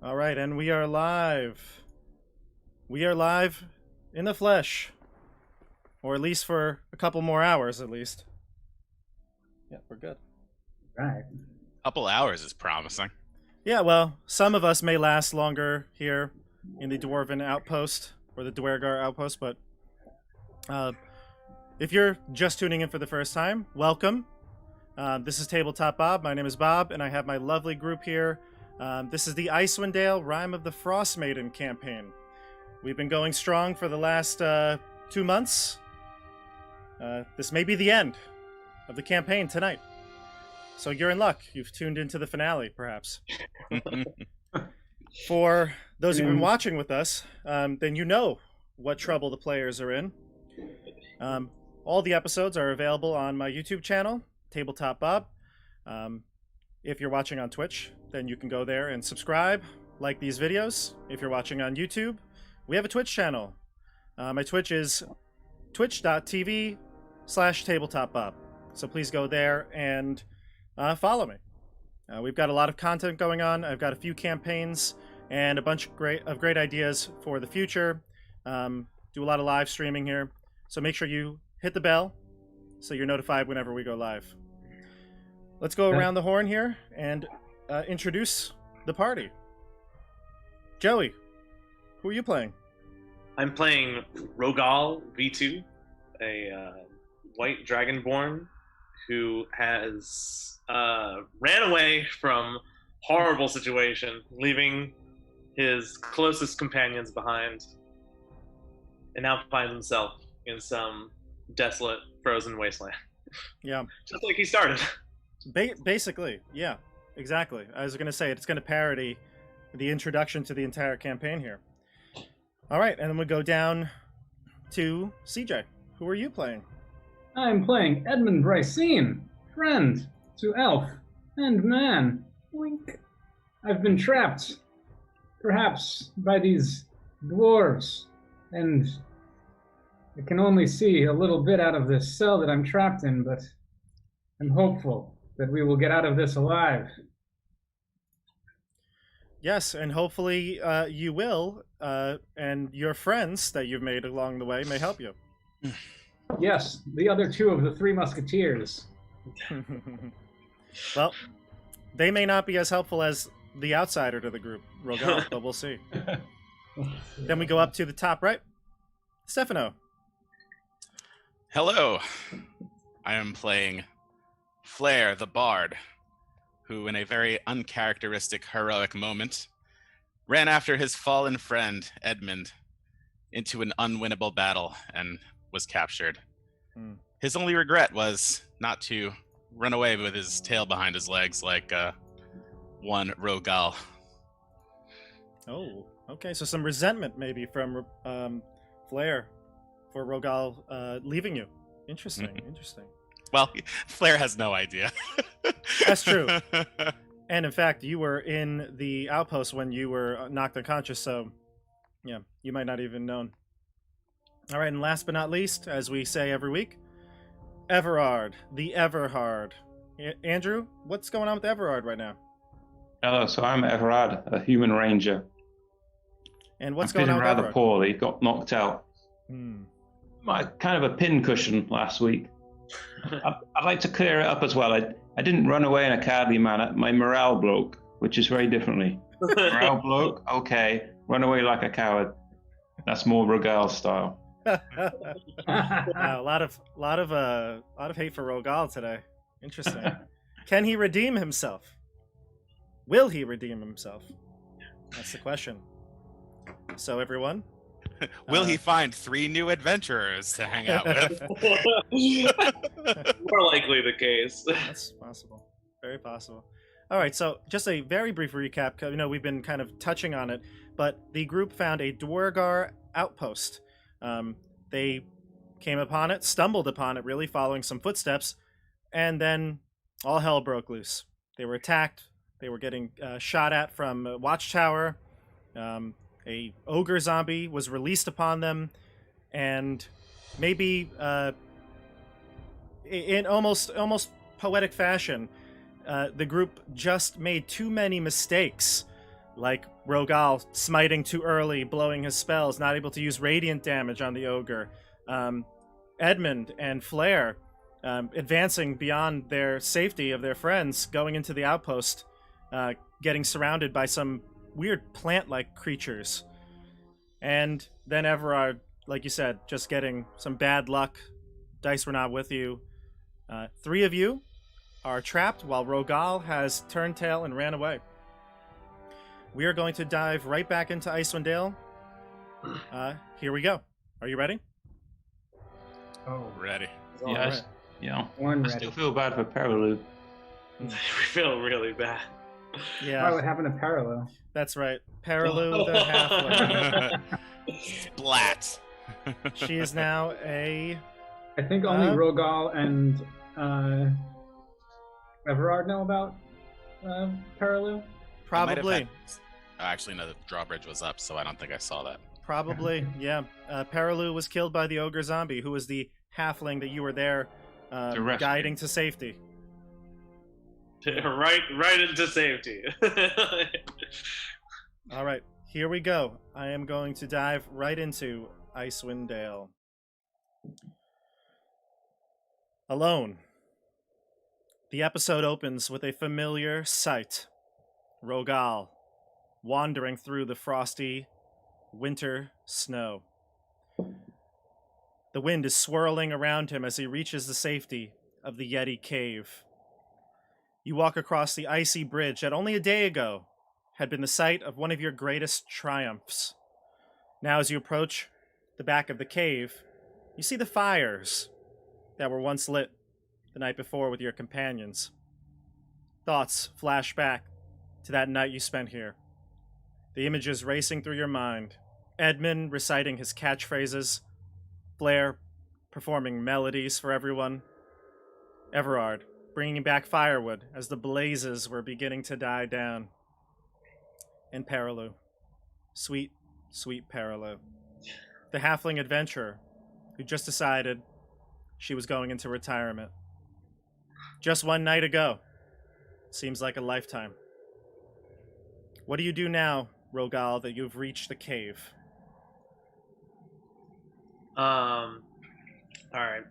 All right, and we are live. We are live in the flesh. Or at least for a couple more hours, at least. Yeah, we're good. Right. Couple hours is promising. Yeah, well, some of us may last longer here in the Dwarven Outpost, or the Duergar Outpost, but if you're just tuning in for the first time, welcome. This is Tabletop Bob. My name is Bob, and I have my lovely group here. This is the Icewind Dale Rime of the Frostmaiden campaign. We've been going strong for the last 2 months. This may be the end of the campaign tonight. So you're in luck. You've tuned into the finale, perhaps. For those who've been watching with us, then you know what trouble the players are in. All the episodes are available on my YouTube channel, Tabletop Bob. If you're watching on Twitch, then you can go there and subscribe, like these videos. If you're watching on YouTube, we have a Twitch channel. My Twitch is twitch.tv/tabletopbob. So please go there and follow me. We've got a lot of content going on. I've got a few campaigns and a bunch of great ideas for the future. Do a lot of live streaming here. So make sure you hit the bell so you're notified whenever we go live. Let's go around the horn here and introduce the party. Joey, who are you playing? I'm playing Rogal V2, a white dragonborn who has ran away from horrible situation, leaving his closest companions behind, and now finds himself in some desolate, frozen wasteland. Yeah. Just like he started. Basically, yeah, exactly. I was going to say, it's going to parody the introduction to the entire campaign here. All right, and then we go down to CJ. Who are you playing? I'm playing Edmund Brycene, friend to elf and man. Wink. I've been trapped, perhaps, by these dwarves, and I can only see a little bit out of this cell that I'm trapped in, but I'm hopeful that we will get out of this alive. Yes, and hopefully you will, and your friends that you've made along the way may help you. Yes, the other two of the Three Musketeers. Well, they may not be as helpful as the outsider to the group, Rogal, but we'll see. Then we go up to the top right. Stefano. Hello. I am playing Flair the Bard, who in a very uncharacteristic heroic moment ran after his fallen friend Edmund into an unwinnable battle and was captured. His only regret was not to run away with his tail behind his legs like one Rogal. Oh, okay, so some resentment maybe from Flair for Rogal leaving you. Interesting, interesting. Well, Flair has no idea. That's true. And in fact, you were in the outpost when you were knocked unconscious, so yeah, you might not even known. All right, and last but not least, as we say every week, Everard, the Everhard. Andrew, what's going on with Everard right now? Hello, so I'm Everard, a human ranger. And what's I'm going on feeling with rather Everard? poorly, got knocked out. My kind of a pincushion last week. I'd like to clear it up as well. I didn't run away in a cowardly manner. My morale bloke, which is very differently. Morale bloke, okay. Run away like a coward. That's more Rogal style. A lot of hate for Rogal today. Interesting. Can he redeem himself? Will he redeem himself? That's the question. So everyone, will he find 3 new adventurers to hang out with? More likely the case. That's possible. Very possible. All right, so just a very brief recap. You know, we've been kind of touching on it, but the group found a Duergar outpost. They came upon it, stumbled upon it, really, following some footsteps, and then all hell broke loose. They were attacked. They were getting shot at from a watchtower. A ogre zombie was released upon them, and maybe in almost poetic fashion, the group just made too many mistakes like Rogal smiting too early, blowing his spells, not able to use radiant damage on the ogre. Edmund and Flair advancing beyond their safety of their friends, going into the outpost, getting surrounded by some weird plant-like creatures. And then Everard, like you said, just getting some bad luck. Dice were not with you. 3 of you are trapped while Rogal has turned tail and ran away. We are going to dive right back into Icewind Dale. Here we go. Are you ready? Oh, Ready. Yes. right. Yeah. one I ready. still feel bad for Paraloo. We feel really bad. Yeah, Why would happen to Parallel? that's right. Paraloo the halfling. Splat. She is now a... I think only Rogal and Everard know about Parallel. I might have Probably. had- Actually, no, the drawbridge was up, so I don't think I saw that. Probably, yeah. Paraloo was killed by the ogre zombie, who was the halfling that you were there rescue. guiding to safety. right into safety. All right, here we go. I am going to dive right into Icewind Dale. Alone. The episode opens with a familiar sight. Rogal, wandering through the frosty winter snow. The wind is swirling around him as he reaches the safety of the Yeti cave. You walk across the icy bridge that only a day ago had been the site of one of your greatest triumphs. Now, as you approach the back of the cave, you see the fires that were once lit the night before with your companions. Thoughts flash back to that night you spent here. The images racing through your mind. Edmund reciting his catchphrases, Blair performing melodies for everyone, Everard bringing back firewood as the blazes were beginning to die down, and Paraloo. Sweet, sweet Paraloo. The halfling adventurer who just decided she was going into retirement. Just one night ago. Seems like a lifetime. What do you do now, Rogal, that you've reached the cave? All right.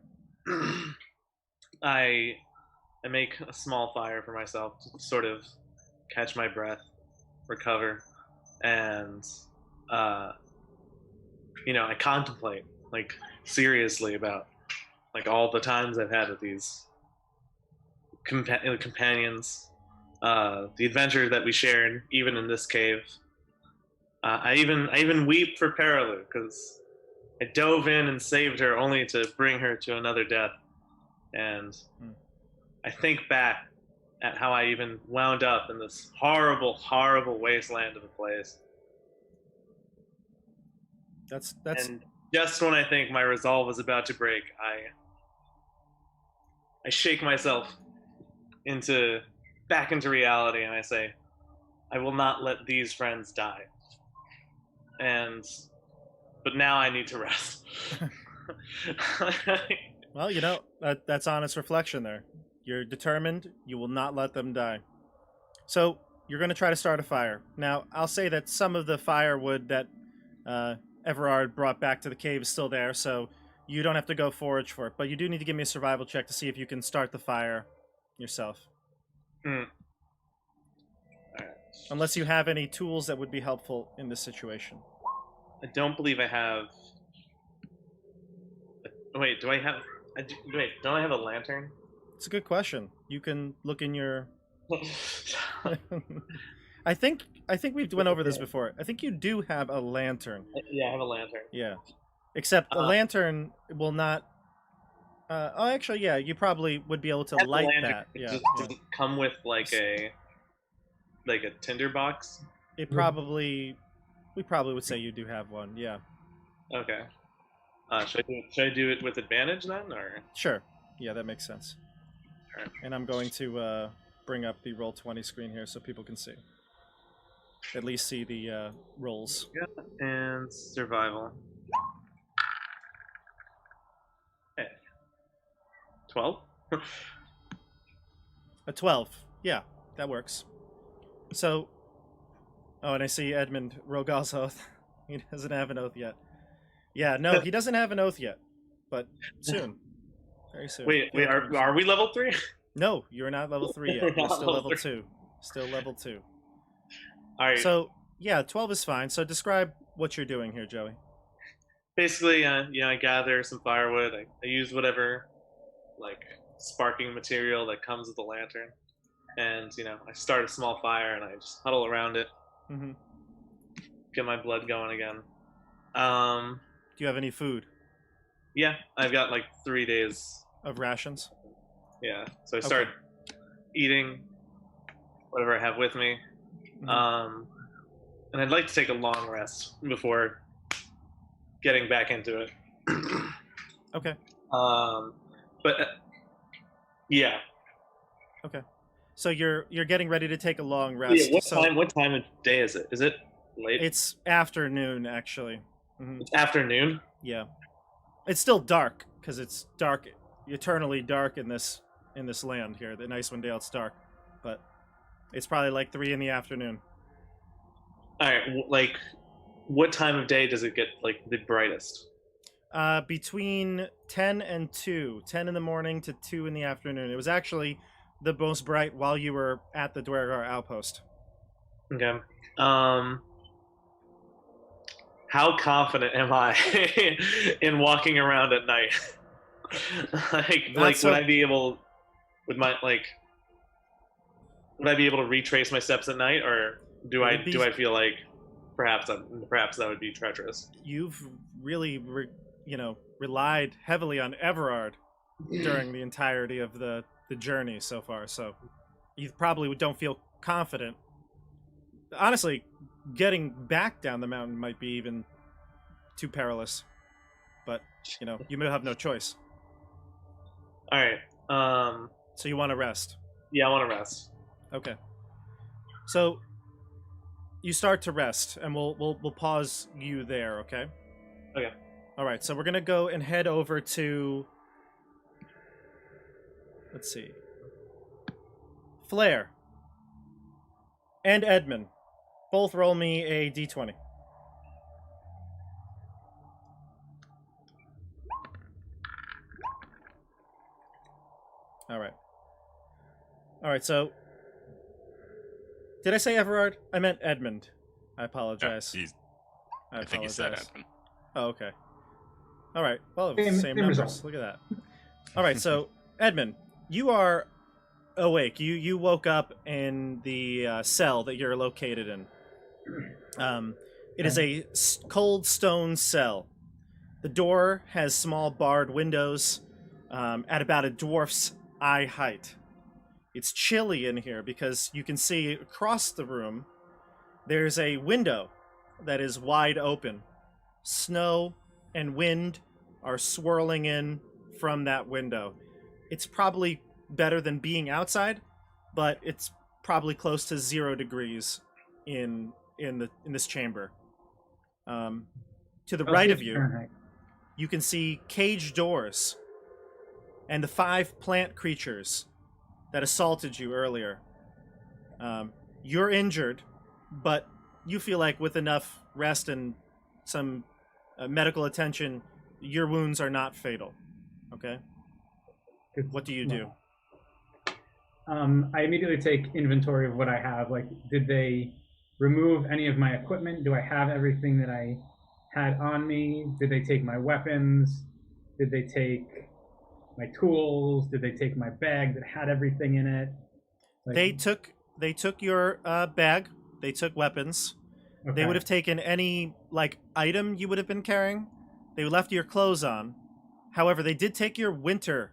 I make a small fire for myself to sort of catch my breath, recover, and I contemplate like seriously about like all the times I've had with these companions, the adventure that we shared, even in this cave. I even weep for Paraloo because I dove in and saved her only to bring her to another death. And I think back at how I even wound up in this horrible, horrible wasteland of a place. That's And just when I think my resolve is about to break, I shake myself back into reality, and I say, I will not let these friends die. But now I need to rest. well, that's honest reflection there. You're determined. You will not let them die. So you're going to try to start a fire. Now, I'll say that some of the firewood that Everard brought back to the cave is still there, so you don't have to go forage for it. But you do need to give me a survival check to see if you can start the fire yourself. Alright. Unless you have any tools that would be helpful in this situation. I don't believe I have. Wait, don't I have a lantern? It's a good question. You can look in your... I think we went over this before. I think you do have a lantern. Yeah, I have a lantern. Yeah. Except the lantern will not... actually, yeah, you probably would be able to light that. It Yeah, just yeah. doesn't come with like a tinder box. We probably would say you do have one. Yeah. Okay. Should I do it with advantage then, or? Sure. Yeah, that makes sense. Alright. And I'm going to bring up the Roll20 screen here so people can see. At least see the rolls. Yeah, and survival. Hey. 12? A 12. Yeah, that works. So, Oh, and I see Edmund Rogal's oath. He doesn't have an oath yet. Yeah, no, he doesn't have an oath yet, but soon, very soon. Wait, He'll come soon. are we level 3? No, you're not level 3 We're yet. You're not still level level 3. 2. Still level 2. All right. So yeah, 12 is fine. So describe what you're doing here, Joey. Basically, I gather some firewood. I use whatever, like, sparking material that comes with the lantern, and I start a small fire and I just huddle around it, Mm-hmm. get my blood going again. Do you have any food Yeah, I've got like 3 days. of rations? Yeah, so I start eating whatever I have with me, Mhm. and I'd like to take a long rest before getting back into it. Okay. But yeah. So you're getting ready to take a long rest. Yeah, So what time of day is it? Is it late? it's afternoon, actually. Mhm. It's afternoon. Yeah, it's still dark because it's dark, eternally dark in this land here. In Icewind Dale, it's dark, but it's probably like 3 in the afternoon. All right, like, what time of day does it get like the brightest? Between 10 and 2, 10 in the morning to 2 in the afternoon. It was actually the most bright while you were at the Duergar Outpost. Okay. How confident am I in walking around at night? So- would I be able? Would I be able to retrace my steps at night, or do I feel like perhaps that would be treacherous? You've really, relied heavily on Everard during the entirety of the journey so far, so you probably don't feel confident. Honestly, getting back down the mountain might be even too perilous, but you may have no choice. All right. So you want to rest. Yeah, I want to rest. Okay. So you start to rest, and we'll pause you there. Okay. Okay. All right. So we're gonna go and head over to. Let's see. Flair and Edmund, both roll me a d20. All right. All right. So, did I say Everard? I meant Edmund. I apologize. I think he said Edmund. Oh, okay. All right. Well, Same numbers. result. Look at that. All right. So, Edmund, you are awake. You woke up in the cell that you're located in. It is a cold stone cell. The door has small barred windows at about a dwarf's eye height. It's chilly in here because you can see across the room there's a window that is wide open. Snow and wind are swirling in from that window. It's probably better than being outside, but it's probably close to 0 degrees in this chamber. To the right of you, you can see caged doors and the 5 plant creatures that assaulted you earlier. You're injured, but you feel like with enough rest and some medical attention, your wounds are not fatal. Okay? What do you do? I immediately take inventory of what I have. Like, did they remove any of my equipment? Do I have everything that I had on me? Did they take my weapons? Did they take my tools? Did they take my bag that had everything in it? Like, They took your bag. They took weapons. okay. They would have taken any item you would have been carrying. They left your clothes on. However, they did take your winter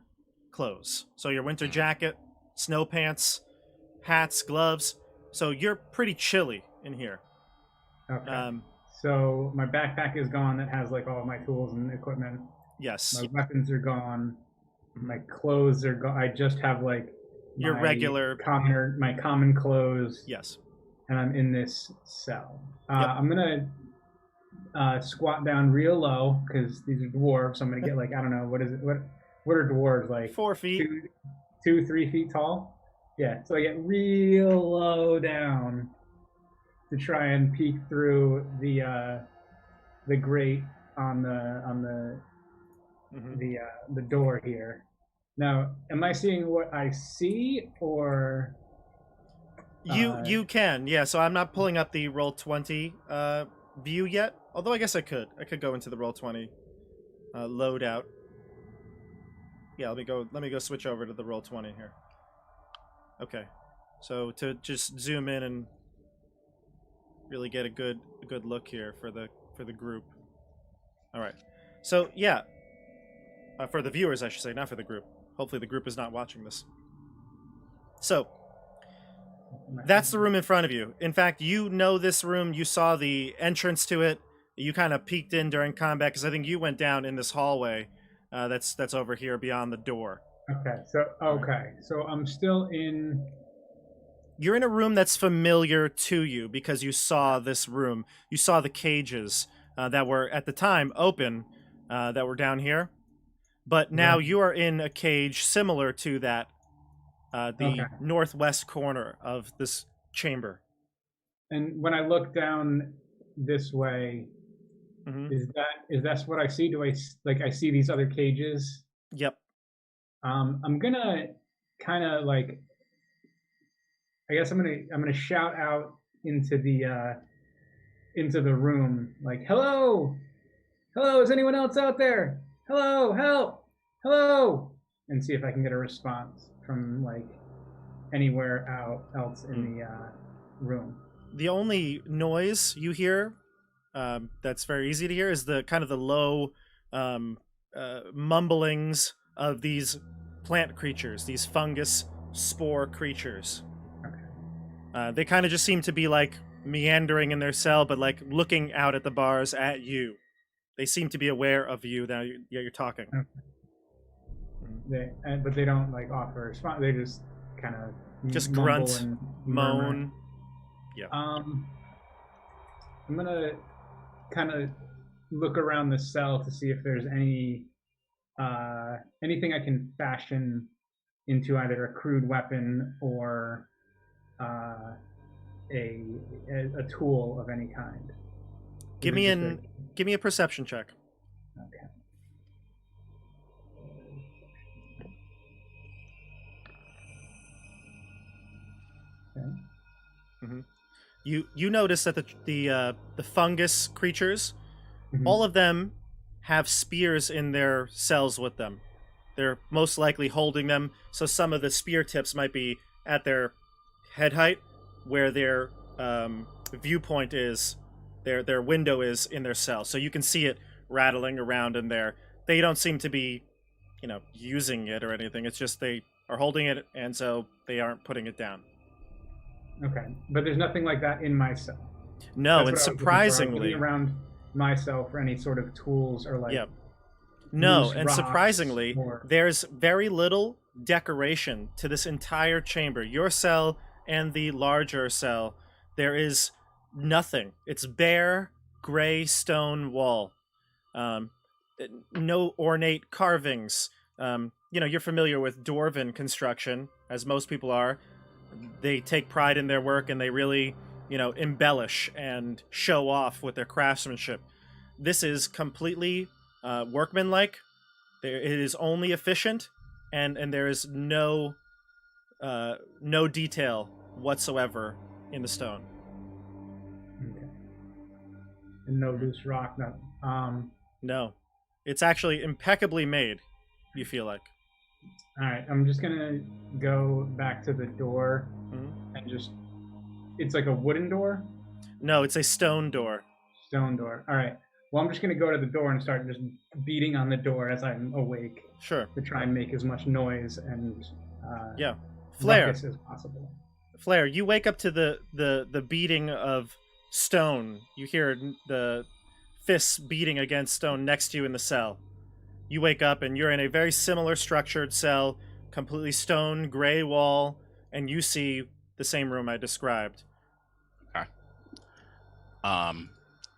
clothes. So your winter jacket, snow pants, hats, gloves. So you're pretty chilly in here. Okay. So my backpack is gone. That has all of my tools and equipment. Yes. My weapons are gone. My clothes are gone. I just have Your my regular my common clothes. Yes. And I'm in this cell. Yep. I'm gonna squat down real low because these are dwarves. So I'm gonna get I don't know, what is it? What are dwarves like? 4 feet. 2, 3 feet tall. Yeah. So I get real low down, to try and peek through the grate on the door here. Now, am I seeing what I see, or you can, yeah. So I'm not pulling up the Roll20 view yet. Although I guess I could go into the Roll20 loadout. Yeah, let me go switch over to the Roll20 here. Okay, so to just zoom in and really get a good look here for the group. All right, so yeah, for the viewers I should say, not for the group. Hopefully the group is not watching this. So that's the room in front of you. In fact, you know this room. You saw the entrance to it. You kind of peeked in during combat because I think you went down in this hallway. That's over here beyond the door. Okay, so I'm still in. You're in a room that's familiar to you because you saw this room. You saw the cages that were at the time open, that were down here. But now you are in a cage similar to that, the northwest corner of this chamber. And when I look down this way, is that what I see? Do I see these other cages? Yep. I'm gonna kind of like. I guess I'm gonna shout out into the room like, hello, is anyone else out there? Hello, help, hello, and see if I can get a response from like anywhere else in the room. The only noise you hear that's very easy to hear is the kind of the low mumblings of these plant creatures, these fungus spore creatures. They kind of just seem to be like meandering in their cell, but like looking out at the bars at you. They seem to be aware of you that you're talking. But they don't like offer a response. They just kind of just grunt, and moan. Yeah. I'm gonna kind of look around the cell to see if there's anything I can fashion into either a crude weapon or a tool of any kind. Give me a perception check. Okay. Mm-hmm. You notice that the fungus creatures, all of them have spears in their cells with them. They're most likely holding them, so some of the spear tips might be at their head height, where their viewpoint is, their window is in their cell, so you can see it rattling around in there. They don't seem to be, using it or anything. It's just they are holding it, and so they aren't putting it down. Okay, but there's nothing like that in my cell. No, and surprisingly, around my cell for any sort of tools or like. Yep. No, and surprisingly, there's very little decoration to this entire chamber. Your cell and the larger cell, there is nothing. It's bare, gray stone wall. No ornate carvings. You're familiar with Dwarven construction, as most people are. They take pride in their work and they really, embellish and show off with their craftsmanship. This is completely workmanlike. It is only efficient, and there is no detail whatsoever in the stone. Okay. And no loose rock, nothing. No, it's actually impeccably made. You feel like. All right, I'm just gonna go back to the door and just. It's like a wooden door. No, it's a stone door. Stone door. All right. Well, I'm just gonna go to the door and start just beating on the door as I'm awake. Sure. To try and make as much noise and Flare ruckus as possible. Flare, you wake up to the beating of stone. You hear the fists beating against stone next to you in the cell. You wake up and you're in a very similar structured cell, completely stone, gray wall, and you see the same room I described. Okay.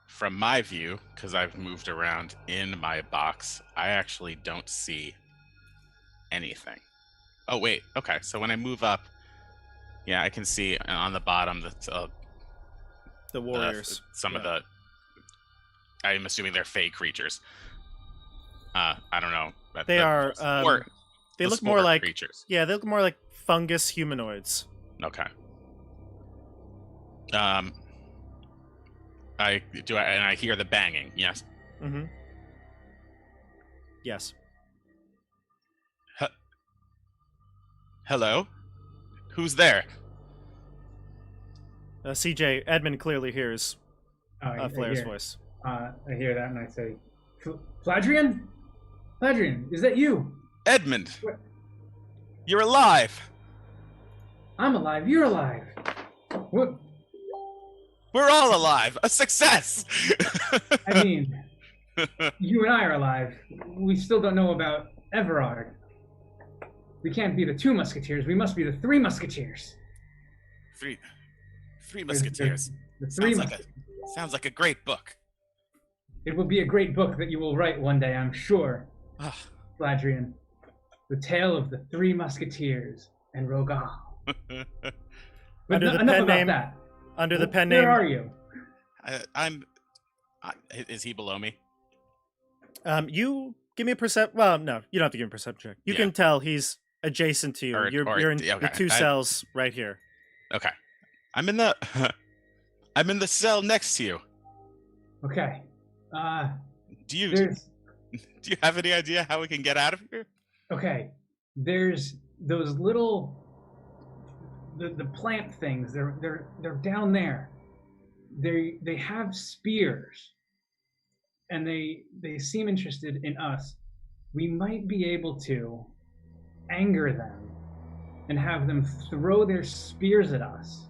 From my view, because I've moved around in my box, I actually don't see anything. Oh, wait. Okay, so when I move up, yeah, I can see on the bottom that's The warriors. Some of the. I'm assuming they're fey creatures. I don't know. They are. They look more like creatures. Yeah, they look more like fungus humanoids. Okay. I hear the banging. Yes. Mm-hmm. Yes. Hello? Who's there? CJ, Edmund clearly hears Flair's voice. I hear that and I say, Fladrian? Fladrian, is that you? Edmund! What? You're alive! I'm alive, you're alive. What? We're all alive! A success! I mean, you and I are alive. We still don't know about Everard. We can't be the 2 musketeers, we must be the 3 musketeers. Three musketeers. The 3 Sounds like a great book. It will be a great book that you will write one day, I'm sure. Fladrian. The tale of the 3 musketeers and Rogal. But Under the pen name. Where are you? Is he below me? You give me a percept. Well, no, you don't have to give him a perception check. You can tell he's adjacent to you. You're in the 2 cells right here. Okay. I'm in the cell next to you. Okay. Do you have any idea how we can get out of here? Okay. There's those little the plant things. They're down there. They have spears. And they seem interested in us. We might be able to anger them and have them throw their spears at us.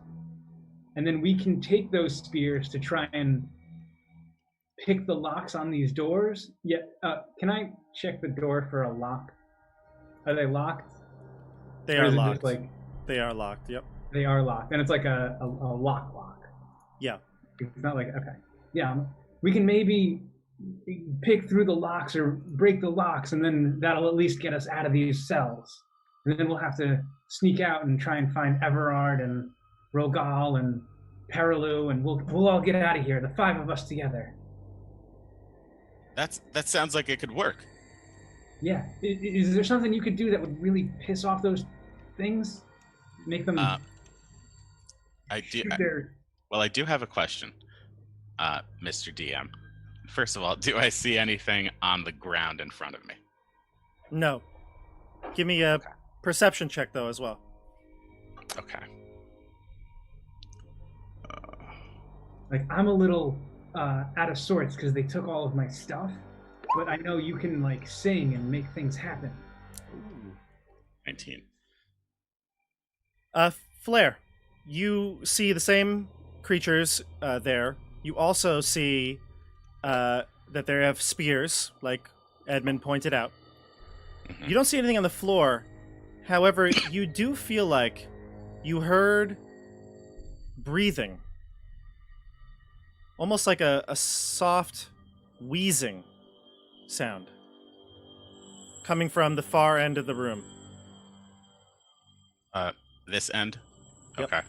And then we can take those spears to try and pick the locks on these doors. Can I check the door for a lock? Are they locked? They are locked. They are locked, yep. They are locked. And it's like a lock. Yeah. It's not like, okay. Yeah, we can maybe pick through the locks or break the locks, and then that'll at least get us out of these cells. And then we'll have to sneak out and try and find Everard and Rogal and Perilou, and we'll all get out of here, the 5 of us together. That sounds like it could work. Yeah. Is there something you could do that would really piss off those things? Make them... I do have a question, Mr. DM. First of all, do I see anything on the ground in front of me? No. Give me a perception check, though, as well. Okay. I'm a little out of sorts because they took all of my stuff, but I know you can, sing and make things happen. Ooh. 19. Flair, you see the same creatures there. You also see that they have spears, like Edmund pointed out. Mm-hmm. You don't see anything on the floor. However, you do feel like you heard breathing. Almost like a soft wheezing sound coming from the far end of the room. This end? Yep. Okay.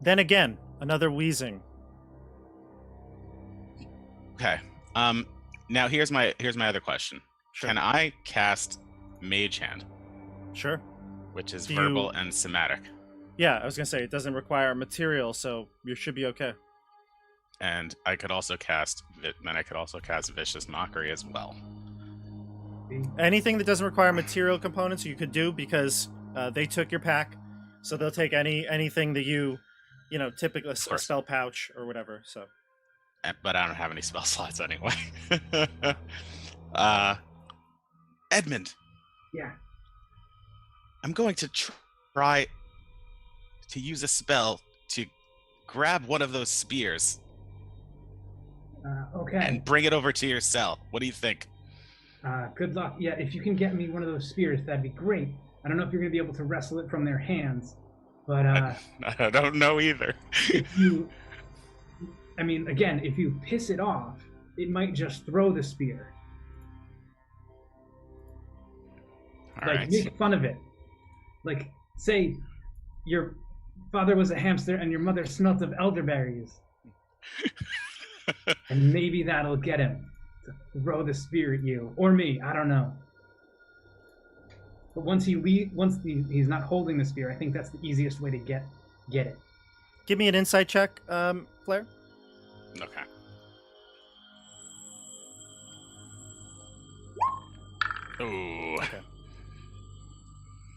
Then again, another wheezing. Okay. Now here's my other question. Sure. Can I cast Mage Hand, Sure. which is verbal and somatic? Yeah, I was gonna say it doesn't require material, so you should be okay. And I could also cast Vicious Mockery as well. Anything that doesn't require material components you could do, because they took your pack, so they'll take anything that you typically a spell pouch or whatever. So, but I don't have any spell slots anyway. Edmund. Yeah. I'm going to try to use a spell to grab one of those spears. Okay. And bring it over to your cell. What do you think? Good luck. Yeah, if you can get me one of those spears, that'd be great. I don't know if you're going to be able to wrestle it from their hands, but... I don't know either. If you piss it off, it might just throw the spear. All right. Make fun of it. Like, say your father was a hamster and your mother smelt of elderberries. And maybe that'll get him to throw the spear at you. Or me, I don't know. But once he's not holding the spear, I think that's the easiest way to get it. Give me an insight check, Flair. Okay. Ooh. Okay.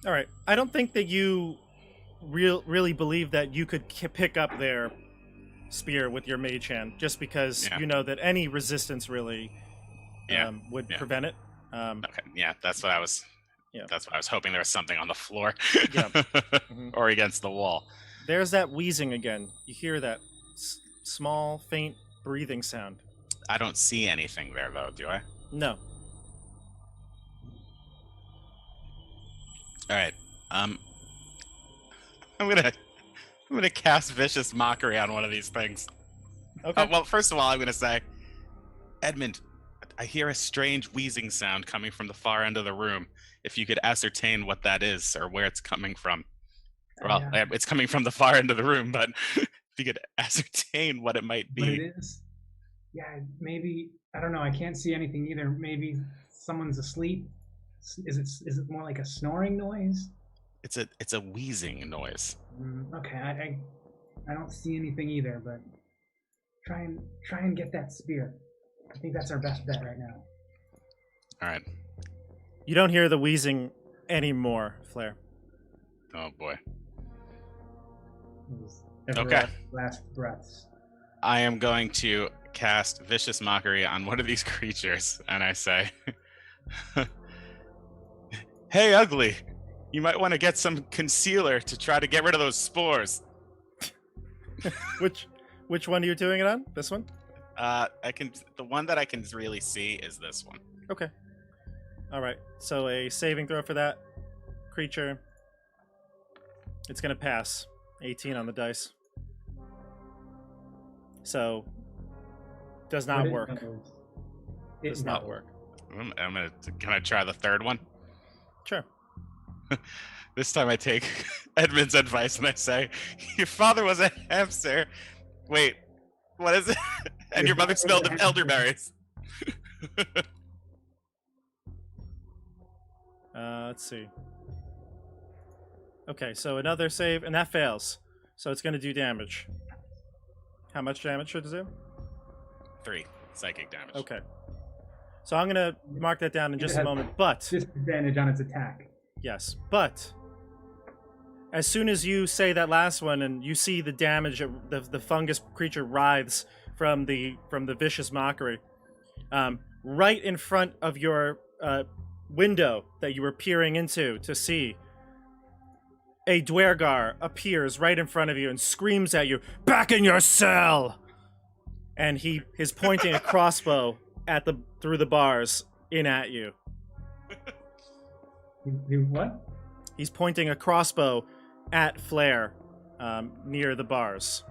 All right. I don't think that you really believe that you could pick up their spear with your mage hand, just because you know that any resistance really would prevent it. Okay. Yeah, that's what I was. Yeah. That's what I was hoping. There was something on the floor. Yeah. Or against the wall. There's that wheezing again. You hear that small, faint breathing sound. I don't see anything there, though. Do I? No. All right. I'm gonna cast Vicious Mockery on one of these things. Okay. Well, first of all, I'm gonna say, Edmund, I hear a strange wheezing sound coming from the far end of the room. If you could ascertain what that is or where it's coming from. Well, it's coming from the far end of the room, but if you could ascertain what it might be. What it is? Yeah, maybe, I don't know, I can't see anything either. Maybe someone's asleep. Is it more like a snoring noise? It's a wheezing noise. Okay, I don't see anything either, but try and get that spear. I think that's our best bet right now. All right. You don't hear the wheezing anymore, Flair. Oh boy. Okay. Last breaths. I am going to cast Vicious Mockery on one of these creatures, and I say, "Hey, ugly, you might want to get some concealer to try to get rid of those spores." Which one are you doing it on? This one? The one that I can really see is this one. Okay. All right. So a saving throw for that creature. It's gonna pass. 18 on the dice. So does not work. Does not work. Can I try the third one? Sure. This time I take Edmund's advice and I say, "Your father was a hamster. Wait, what is it? And your mother smelled of elderberries." Let's see. Okay, so another save, and that fails. So it's going to do damage. How much damage should it do? 3 psychic damage. Okay. So I'm going to mark that down in just a moment, but... Disadvantage on its attack. Yes, but... As soon as you say that last one and you see the damage, the fungus creature writhes from the Vicious Mockery, right in front of your window that you were peering into to see, a Duergar appears right in front of you and screams at you, "Back in your cell!" And he is pointing a crossbow through the bars in at you. What? He's pointing a crossbow at Flair near the bars.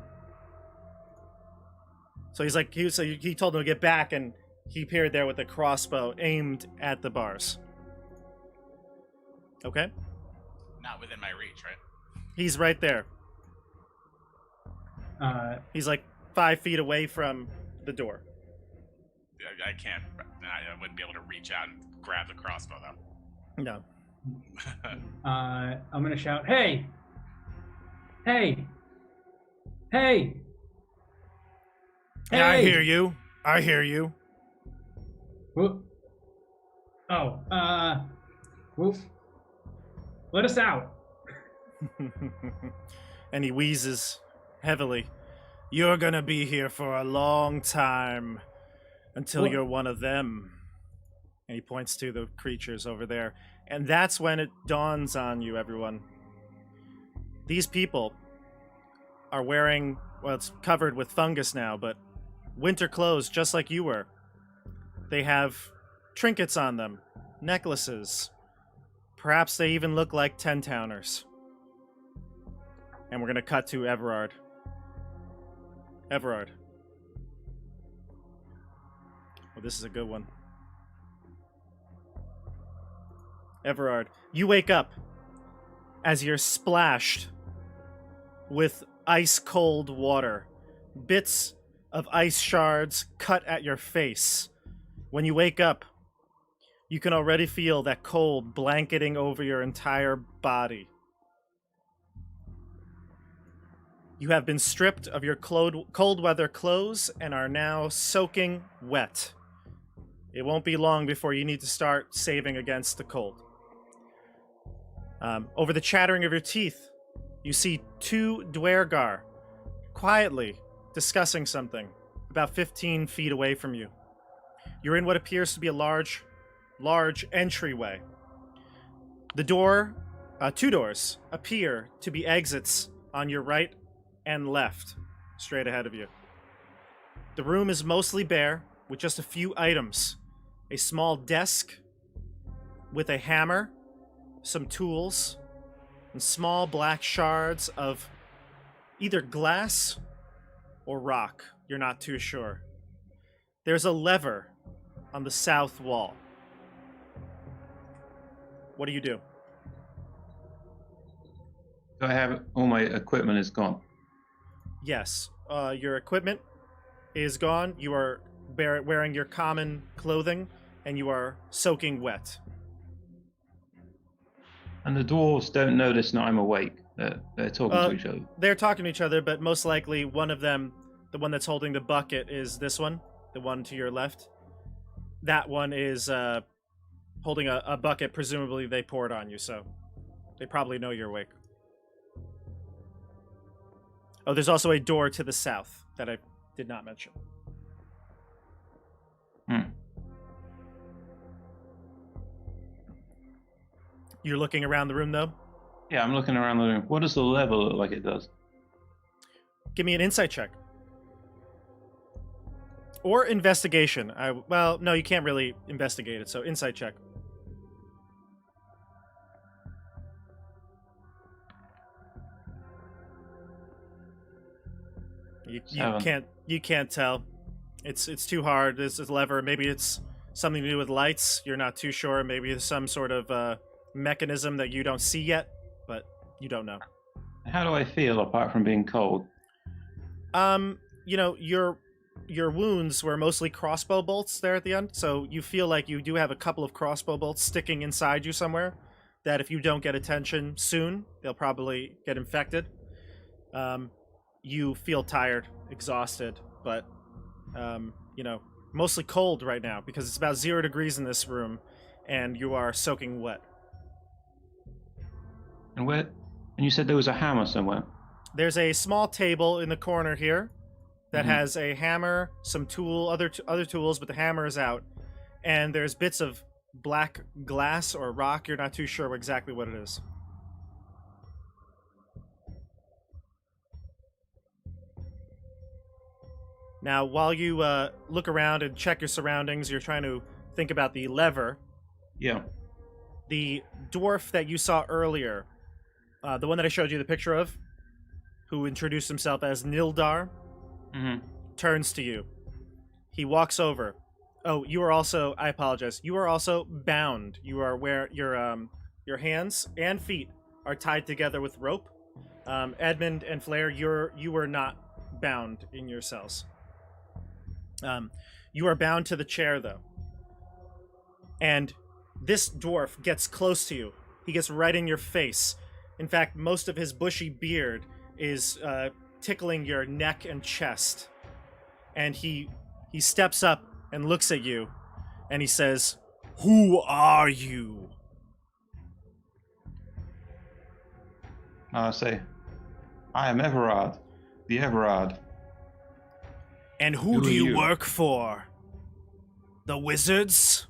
So he told him to get back, and he appeared there with a crossbow aimed at the bars. Okay? Not within my reach, right? He's right there. He's like 5 feet away from the door. I can't. I wouldn't be able to reach out and grab the crossbow, though. No. I'm gonna shout, "Hey! Hey! Hey! Hey! I hear you. I hear you. Whoop. Oh, whoop. Let us out." And he wheezes heavily. "You're gonna be here for a long time until you're one of them." And he points to the creatures over there. And that's when it dawns on you, everyone. These people are wearing, well, it's covered with fungus now, but winter clothes just like you were. They have trinkets on them, necklaces. Perhaps they even look like 10-towners. And we're going to cut to Everard. Everard. Well, this is a good one. Everard, you wake up as you're splashed with ice-cold water. Bits of ice shards cut at your face. When you wake up, you can already feel that cold blanketing over your entire body. You have been stripped of your cold weather clothes and are now soaking wet. It won't be long before you need to start saving against the cold. Over the chattering of your teeth, you see 2 Duergar quietly discussing something about 15 feet away from you. You're in what appears to be a large entryway. The door, 2 doors, appear to be exits on your right and left, straight ahead of you. The room is mostly bare, with just a few items. A small desk with a hammer, some tools, and small black shards of either glass or rock. You're not too sure. There's a lever on the south wall. What do you do? Do I have all my equipment is gone? Yes. Your equipment is gone. You are wearing your common clothing, and you are soaking wet. And the dwarves don't notice that I'm awake. They're talking to each other. They're talking to each other, but most likely one of them, the one that's holding the bucket, is this one, the one to your left. That one is holding a bucket. Presumably they poured on you, so they probably know you're awake. Oh, there's also a door to the south that I did not mention. You're looking around the room, though? Yeah, I'm looking around the room. What does the lever look like it does? Give me an insight check. Or investigation. Well, no, you can't really investigate it, so insight check. You can't tell. It's too hard. This is a lever. Maybe it's something to do with lights. You're not too sure. Maybe it's some sort of mechanism that you don't see yet, but you don't know. How do I feel apart from being cold? You know, your wounds were mostly crossbow bolts there at the end, so you feel like you do have a couple of crossbow bolts sticking inside you somewhere that if you don't get attention soon, they'll probably get infected. You feel tired, exhausted, but you know, mostly cold right now because it's about 0 degrees in this room and you are soaking wet. And where? And you said there was a hammer somewhere. There's a small table in the corner here that has a hammer, some other tools, but the hammer is out. And there's bits of black glass or rock. You're not too sure exactly what it is. Now, while you look around and check your surroundings, you're trying to think about the lever. Yeah. The dwarf that you saw earlier, the one that I showed you the picture of, who introduced himself as Nildar, turns to you. He walks over. Oh, you are also, I apologize, you are also bound. You are where your hands and feet are tied together with rope. Edmund and Flair, you were not bound in your cells. You are bound to the chair, though. And this dwarf gets close to you. He gets right in your face. In fact, most of his bushy beard is tickling your neck and chest. And he steps up and looks at you, and he says, "Who are you?" I say, "I am Everard, the Everard." And who do you work for? The wizards?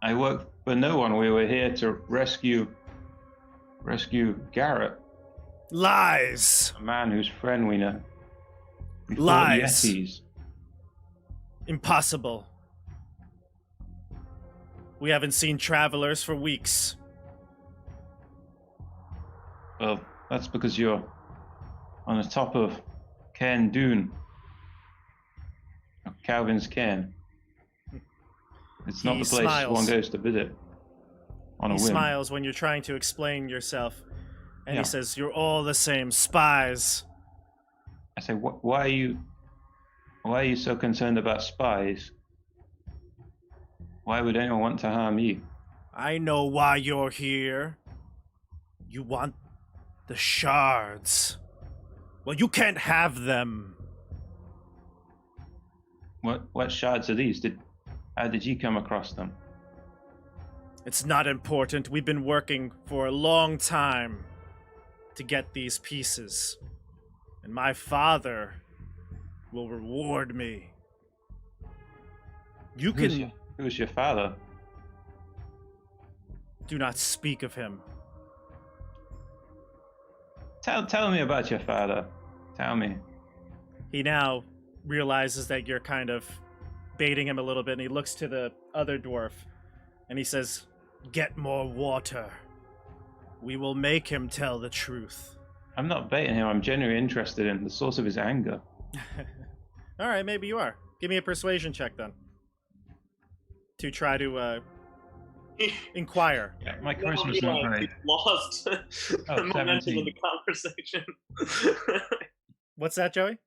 I work for no one. We were here to rescue Garrett. Lies. A man whose friend we know. We fought Lies. Yetis. Impossible. We haven't seen travelers for weeks. Well, that's because you're on the top of Cairn Dune. Calvin's Cairn. It's not He the place smiles. one goes to visit. on a He whim. smiles when you're trying to explain yourself, and Yeah. he says, "You're all the same spies." I say, why are you so concerned about spies? Why would anyone want to harm you? I know why you're here. You want the shards. Well, you can't have them. What shards are these? How did you come across them? It's not important. We've been working for a long time to get these pieces. And my father will reward me. You can... Who's your father? Do not speak of him. Tell me about your father. Tell me. He now realizes that you're kind of baiting him a little bit, and he looks to the other dwarf, and he says, "Get more water. We will make him tell the truth." I'm not baiting him. I'm genuinely interested in the source of his anger. All right, maybe you are. Give me a persuasion check, then. To try to inquire. Yeah, my charisma's not great. He's lost the momentum 17. of the conversation. What's that, Joey?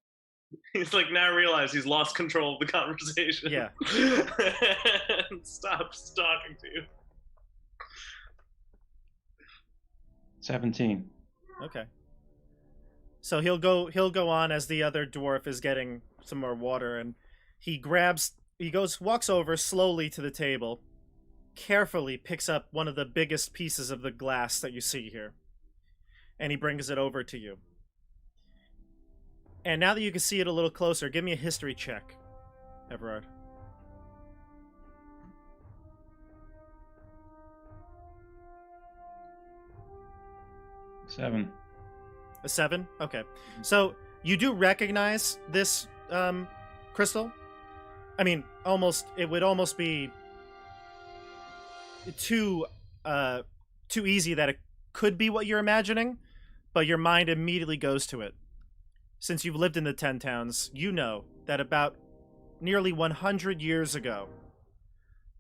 He's like now realized he's lost control of the conversation. Yeah. And stops talking to you. 17. Okay. So he'll go on as the other dwarf is getting some more water, and walks over slowly to the table, carefully picks up one of the biggest pieces of the glass that you see here, and he brings it over to you. And now that you can see it a little closer, give me a history check, Everard. Seven. A 7? Okay. So you do recognize this crystal? I mean, it would almost be too easy that it could be what you're imagining, but your mind immediately goes to it. Since you've lived in the 10 Towns, you know that about nearly 100 years ago,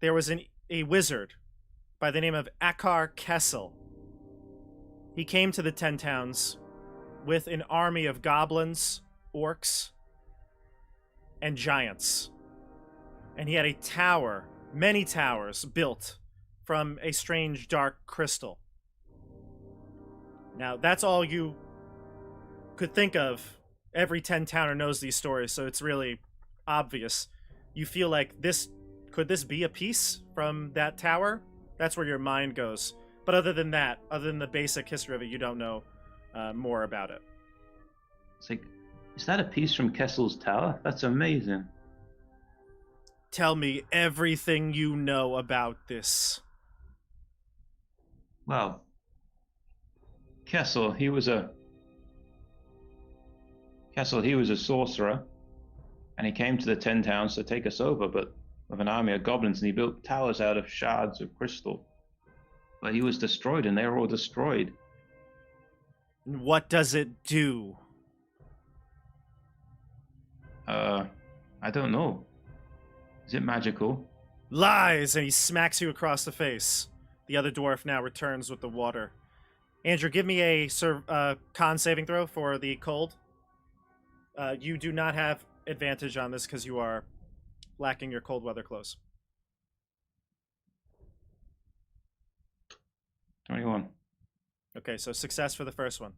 there was a wizard by the name of Akar Kessel. He came to the 10 Towns with an army of goblins, orcs, and giants. And he had a tower, many towers, built from a strange dark crystal. Now, that's all you could think of. Every 10 Towner knows these stories, so it's really obvious. You feel like could this be a piece from that tower? That's where your mind goes. But other than that, other than the basic history of it, you don't know more about it. It's like, is that a piece from Kessel's tower? That's amazing. Tell me everything you know about this. Well, Kessel, he was a sorcerer, and he came to the 10 Towns to take us over, but with an army of goblins, and he built towers out of shards of crystal. But he was destroyed, and they were all destroyed. And what does it do? I don't know. Is it magical? Lies! And he smacks you across the face. The other dwarf now returns with the water. Andrew, give me a con saving throw for the cold. You do not have advantage on this because you are lacking your cold weather clothes. 21. Okay, so success for the first one.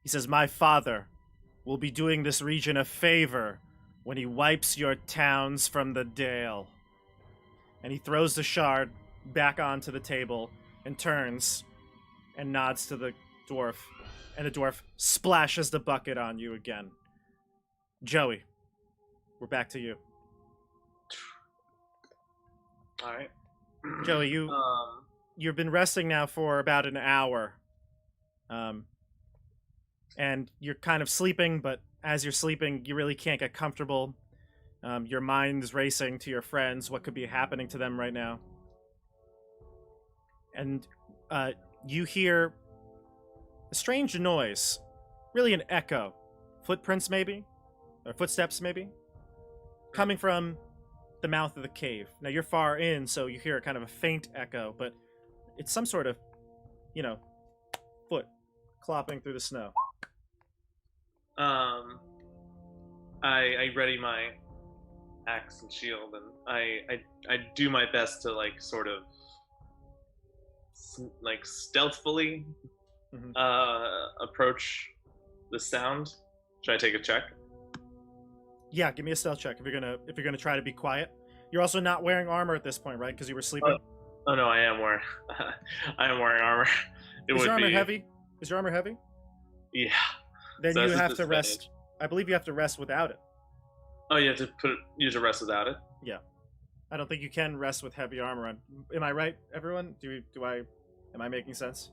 He says, "My father will be doing this region a favor when he wipes your towns from the Dale." And he throws the shard back onto the table and turns and nods to the dwarf. And the dwarf splashes the bucket on you again. Joey, we're back to you. All right. Joey, you've been resting now for about an hour. And you're kind of sleeping, but as you're sleeping, you really can't get comfortable. Your mind's racing to your friends, what could be happening to them right now. And you hear a strange noise, really an echo. Footprints, maybe? Or footsteps, maybe? Coming from the mouth of the cave. Now you're far in, so you hear kind of a faint echo, but it's some sort of, foot clopping through the snow. I ready my axe and shield, and I do my best to like sort of like stealthily approach the sound. Should I take a check? Yeah, give me a stealth check if you're gonna try to be quiet. You're also not wearing armor at this point, right? Because you were sleeping. Oh no, I am wearing armor. Is your armor heavy? Is your armor heavy? Yeah. Then So you that's a have to rest. I believe you have to rest without it. Oh, you have to use a rest without it. Yeah. I don't think you can rest with heavy armor on. Am I right, everyone? Am I making sense?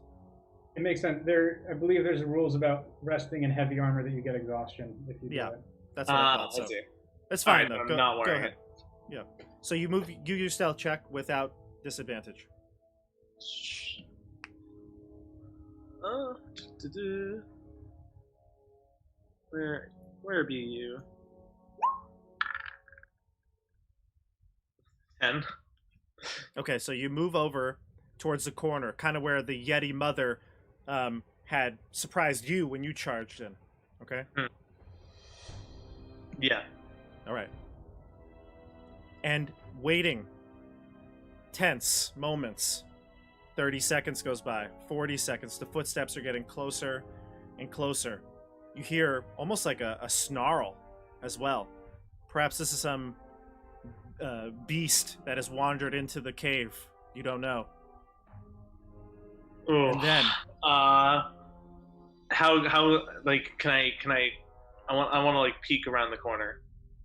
It makes sense. I believe there's rules about resting in heavy armor that you get exhaustion if you do it. That's what I thought. So. I see. It's fine All right, though. I'm not wearing ahead. Yeah. So you use stealth check without disadvantage. Where be you? 10. Okay, so you move over towards the corner, kind of where the Yeti mother had surprised you when you charged in. Okay? Yeah. All right. And waiting. Tense moments. 30 seconds goes by. 40 seconds. The footsteps are getting closer and closer. You hear almost like a snarl as well. Perhaps this is some beast that has wandered into the cave. You don't know. Ooh. And then how like can I want to like peek around the corner.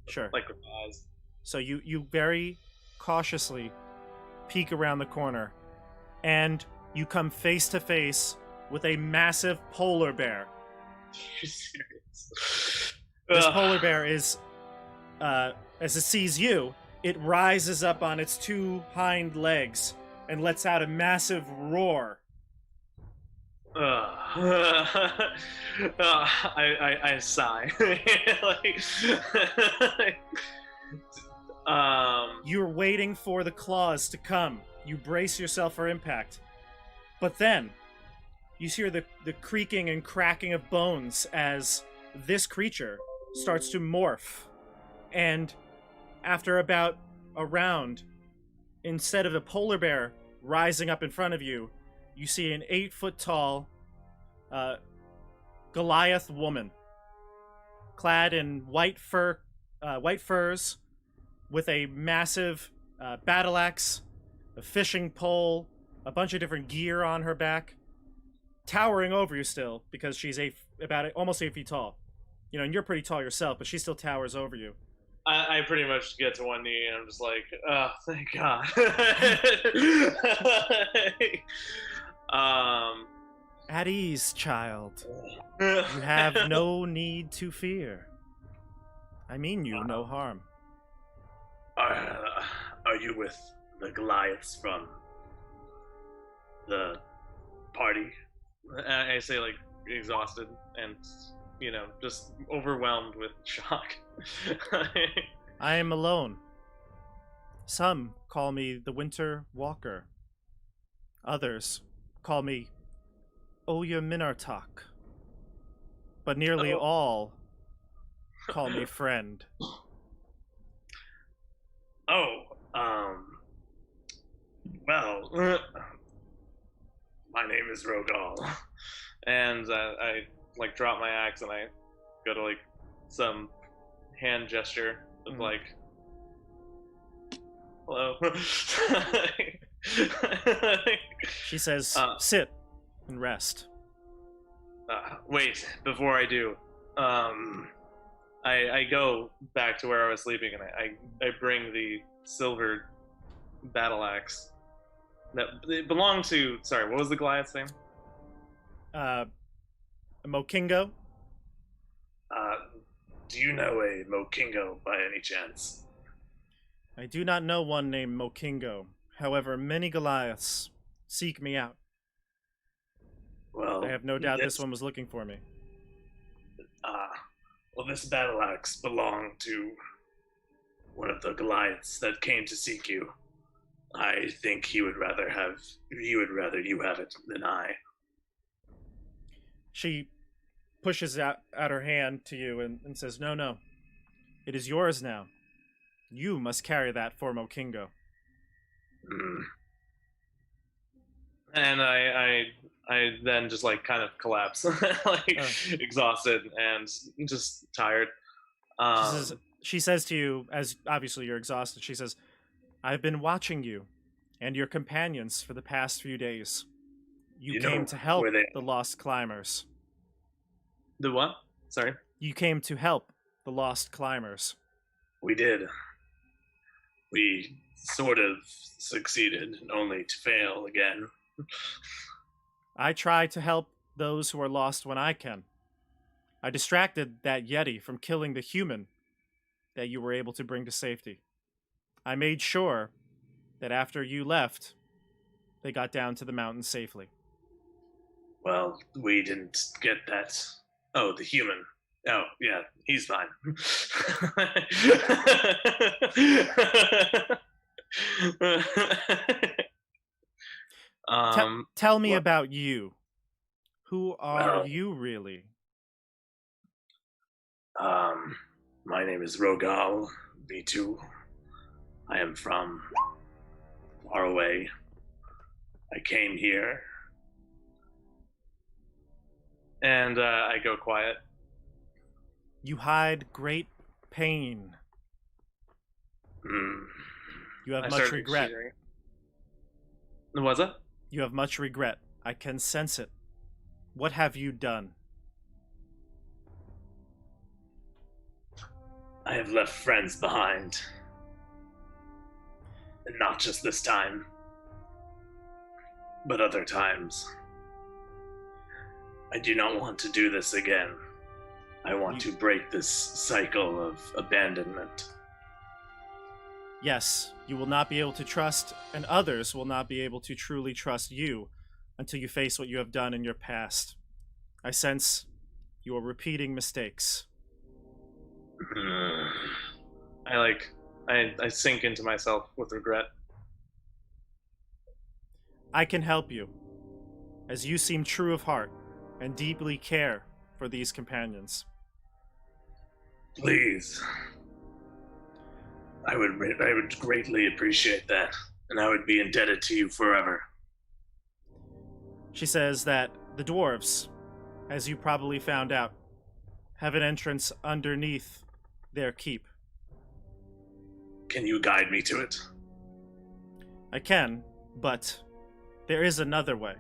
Sure. Like with my eyes. So you very cautiously peek around the corner, and you come face to face with a massive polar bear. You're serious. This polar bear is, as it sees you, it rises up on its two hind legs and lets out a massive roar. I sigh. You're waiting for the claws to come. You brace yourself for impact. But then, you hear the creaking and cracking of bones as this creature starts to morph. And after about a round, instead of the polar bear rising up in front of you, you see an 8-foot-tall Goliath woman, clad in white furs, with a massive battle axe, a fishing pole, a bunch of different gear on her back, towering over you still because she's almost 8 feet tall. And you're pretty tall yourself, but she still towers over you. I pretty much get to one knee and I'm just like, oh, thank God. At ease, child. You have no need to fear. I mean you no harm. Are you with the Goliaths from the party? I say, like, exhausted and, just overwhelmed with shock. I am alone. Some call me the Winter Walker. Others call me Oya Minartok. But nearly all call me friend. Well, my name is Rogal. And I like drop my axe and I go to like some hand gesture of like, hello. She says, sit and rest. Wait, before I do, I go back to where I was sleeping and I bring the silver battle axe that it belonged to. Sorry, what was the Goliath's name? Mokingo. Do you know a Mokingo by any chance? I do not know one named Mokingo. However, many Goliaths seek me out. Well, I have no doubt this one was looking for me. Well, this battle axe belonged to one of the Goliaths that came to seek you. I think he would rather you have it than I. She pushes out her hand to you and says, "No, no. It is yours now. You must carry that for Mokingo." Mm. And I then just like kind of collapse, like exhausted and just tired. She says to you, as obviously you're exhausted, she says, "I've been watching you and your companions for the past few days. You came to help the lost climbers." The what? Sorry? You came to help the lost climbers. We did. We sort of succeeded, only to fail again. I try to help those who are lost when I can. I distracted that Yeti from killing the human that you were able to bring to safety. I made sure that after you left, they got down to the mountain safely. Well, we didn't get that. Oh, the human. Oh, yeah, he's fine. Tell me about you. Who are you really? My name is Rogal B2. I am from far away. I came here. And I go quiet. You hide great pain. You have much regret. Was it? You have much regret. I can sense it. What have you done? I have left friends behind. And not just this time, but other times. I do not want to do this again. I want to break this cycle of abandonment. Yes, you will not be able to trust, and others will not be able to truly trust you until you face what you have done in your past. I sense you are repeating mistakes. I sink into myself with regret. I can help you, as you seem true of heart and deeply care for these companions. Please. I would greatly appreciate that, and I would be indebted to you forever. She says that the dwarves, as you probably found out, have an entrance underneath their keep. Can you guide me to it? I can, but there is another way.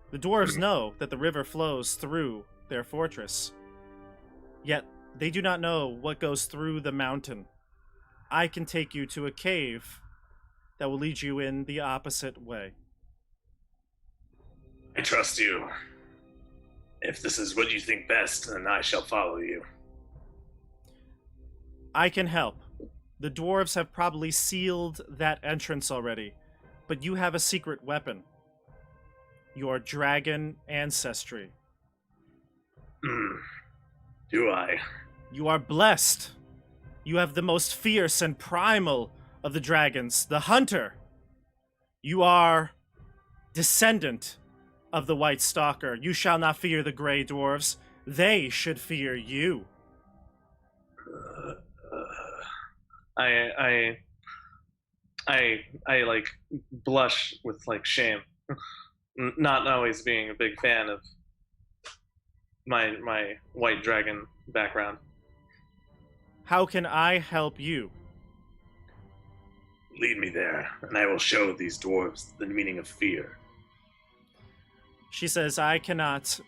The dwarves know that the river flows through their fortress, yet they do not know what goes through the mountain. I can take you to a cave that will lead you in the opposite way. I trust you. If this is what you think best, then I shall follow you. I can help. The dwarves have probably sealed that entrance already, but you have a secret weapon. Your dragon ancestry. Do I? You are blessed. You have the most fierce and primal of the dragons, the hunter. You are descendant of the White Stalker. You shall not fear the Grey Dwarves. They should fear you. I like blush with like shame, not always being a big fan of my white dragon background. How can I help you? Lead me there, and I will show these dwarves the meaning of fear. She says, I cannot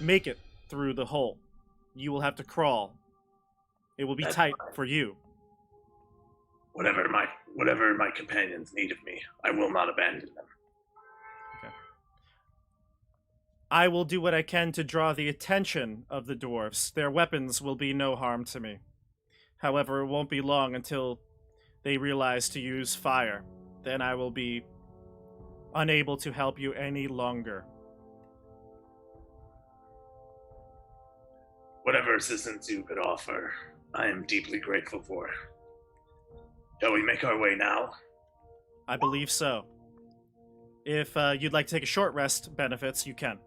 make it through the hole. You will have to crawl. It will be tight for you. Whatever my companions need of me, I will not abandon them. Okay. I will do what I can to draw the attention of the dwarves. Their weapons will be no harm to me. However, it won't be long until they realize to use fire. Then I will be unable to help you any longer. Whatever assistance you could offer, I am deeply grateful for. Shall we make our way now? I believe so. If you'd like to take a short rest benefits, you can.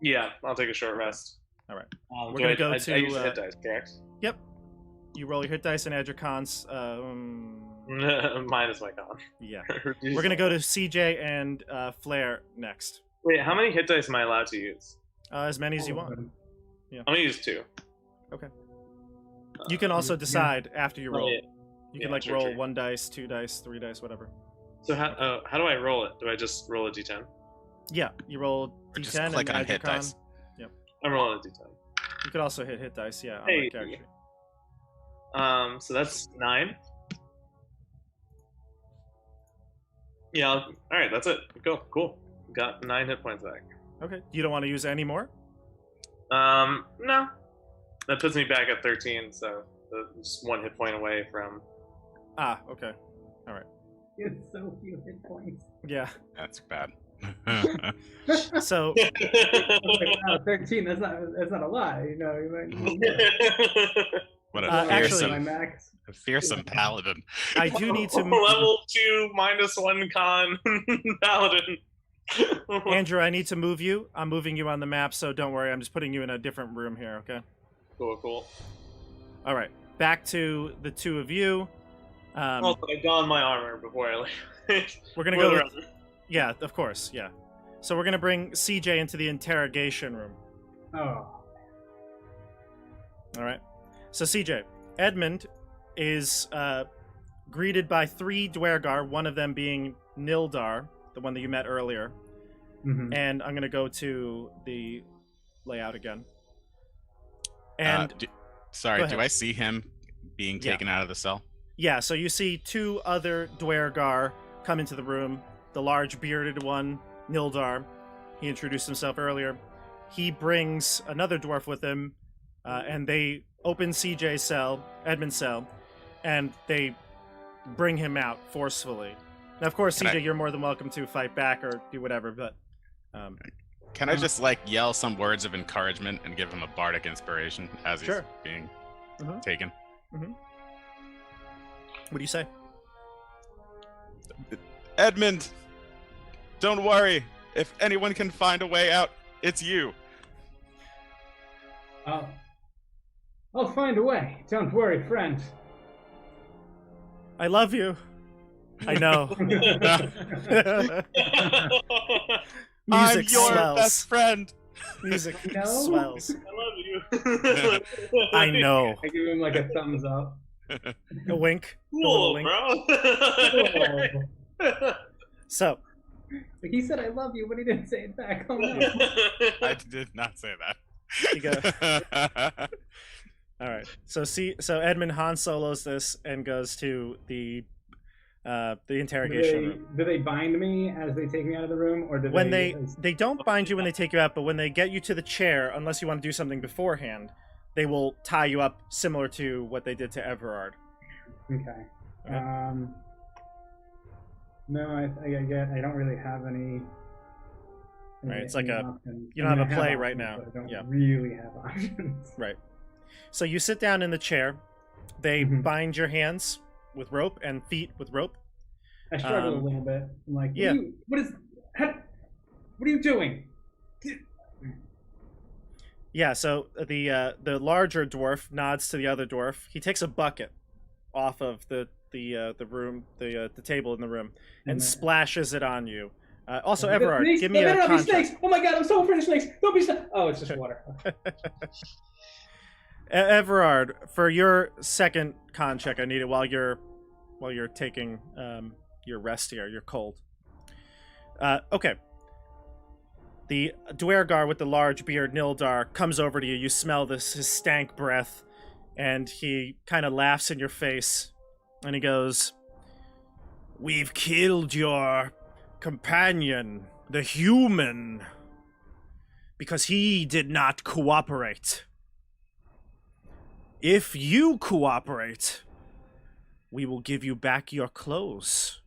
Yeah, I'll take a short rest. All right. We're gonna go I to, use the hit dice, correct? Yep. You roll your hit dice and add your cons. Minus my con. Yeah. We're going to go to CJ and Flair next. Wait, how many hit dice am I allowed to use? As many as you want. I'm gonna use 2. Okay. You can also decide after you roll. yeah. You can Yeah, like sure, roll sure. 1 dice, 2 dice, 3 dice, whatever. So how do I roll it? Do I just roll a d10? Yeah, you roll Or just d10 click and on add your hit con. dice. I'm rolling a d10. You could also hit dice, yeah, on Hey. the character sheet. So that's 9. Yeah. All right, that's it. Go. Cool. Got 9 hit points back. Okay. You don't want to use any more? No. That puts me back at 13. So just 1 hit point away from. Ah, okay. It's so few hit points. Yeah. That's bad. So Wow, 13. That's not a lot. You know, you might. What a actually- my fearsome, max. a fearsome paladin. I do need to Level 2 -1 con paladin. Andrew, I need to move you. I'm moving you on the map, so don't worry. I'm just putting you in a different room here, okay? Cool. All right. Back to the two of you. Also, I don my armor before I leave. We're going to go with, yeah, of course, yeah. So we're going to bring CJ into the interrogation room. Oh. All right. So CJ, Edmund is greeted by 3 Duergar, one of them being Nildar, the one that you met earlier. Mhm. And I'm going to go to the layout again. And Sorry, Go do ahead. I see him being Yeah. taken out of the cell? yeah, so you see 2 other Duergar come into the room. The large bearded one, Nildar, he introduced himself earlier. He brings another dwarf with him, and they open CJ's cell, Edmund's cell, and they bring him out forcefully. Now, of course, Can CJ, I- you're more than welcome to fight back or do whatever, but Can I just like yell some words of encouragement and give him a bardic inspiration as he's Sure. being Mhm. taken? what do you say? Edmund, don't worry. If anyone can find a way out, it's you. I'll find a way. Don't worry, friend. I love you. I know. I'm Music your swells. best friend. Music No? swells. I love you. I know. I give him like a thumbs up. A wink. A Cool, wink. bro. So, He said I love you, but he didn't say it back. Oh no. I did not say You go. that. all right. So Edmund Han Solos this and goes to the interrogation room. Do they bind me as they take me out of the room, or do When they? they don't bind you when they take you out, but when they get you to the chair, unless you want to do something beforehand, they will tie you up similar to what they did to Everard. Okay. Okay. No, I don't really have any. Right, it's like any a- options. you don't I mean, have a I play right options, now. but I don't Yeah. really have options. Right. So you sit down in the chair. They Mhm. bind your hands with rope and feet with rope. I struggle a Um, little bit. I'm like, yeah. what are you doing? Yeah. So the larger dwarf nods to the other dwarf. He takes a bucket off of the room, the table in the room, and splashes it on you. Also, Everard, Snakes? give me No, a better not be con check. snakes. Oh my god, I'm so afraid of snakes. Don't be snakes. Oh, it's just water. Everard, for your second con check, I need it while you're taking your rest here. You're cold. Okay. The Duergar with the large beard, Nildar, comes over to you. You smell his stank breath, and he kind of laughs in your face, and he goes, "We've killed your companion, the human, because he did not cooperate. If you cooperate, we will give you back your clothes.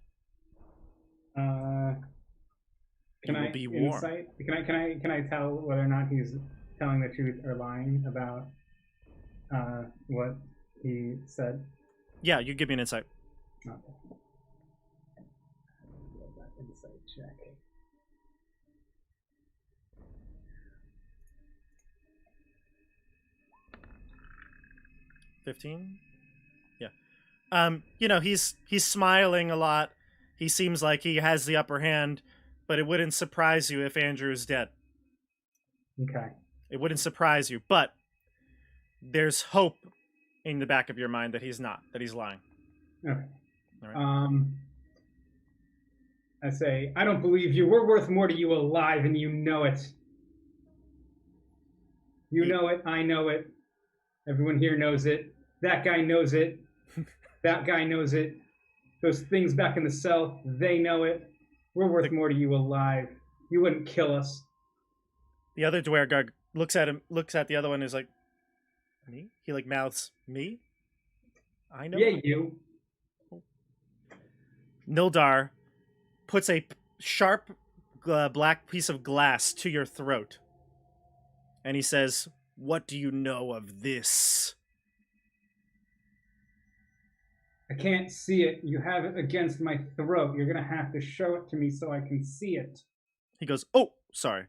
Can You will I be warm." insight? Can I tell whether or not he's telling the truth or lying about what he said? Yeah, you give me an insight. Okay. That insight check. 15. Yeah. He's smiling a lot. He seems like he has the upper hand, but it wouldn't surprise you if Andrew is dead. Okay. It wouldn't surprise you, but there's hope in the back of your mind that he's not, that he's lying. Okay. All right. I say, I don't believe you. We're worth more to you alive, and you know it. You know it. I know it. Everyone here knows it. That guy knows it. That guy knows it. Those things back in the cell, they know it. We're worth more to you alive. You wouldn't kill us. The other Duergar looks at the other one, and is like, me? He like mouths, me? I know. Yeah, you. Nildar puts a sharp black piece of glass to your throat. And he says, what do you know of this? I can't see it. You have it against my throat. You're going to have to show it to me so I can see it. He goes, oh, sorry.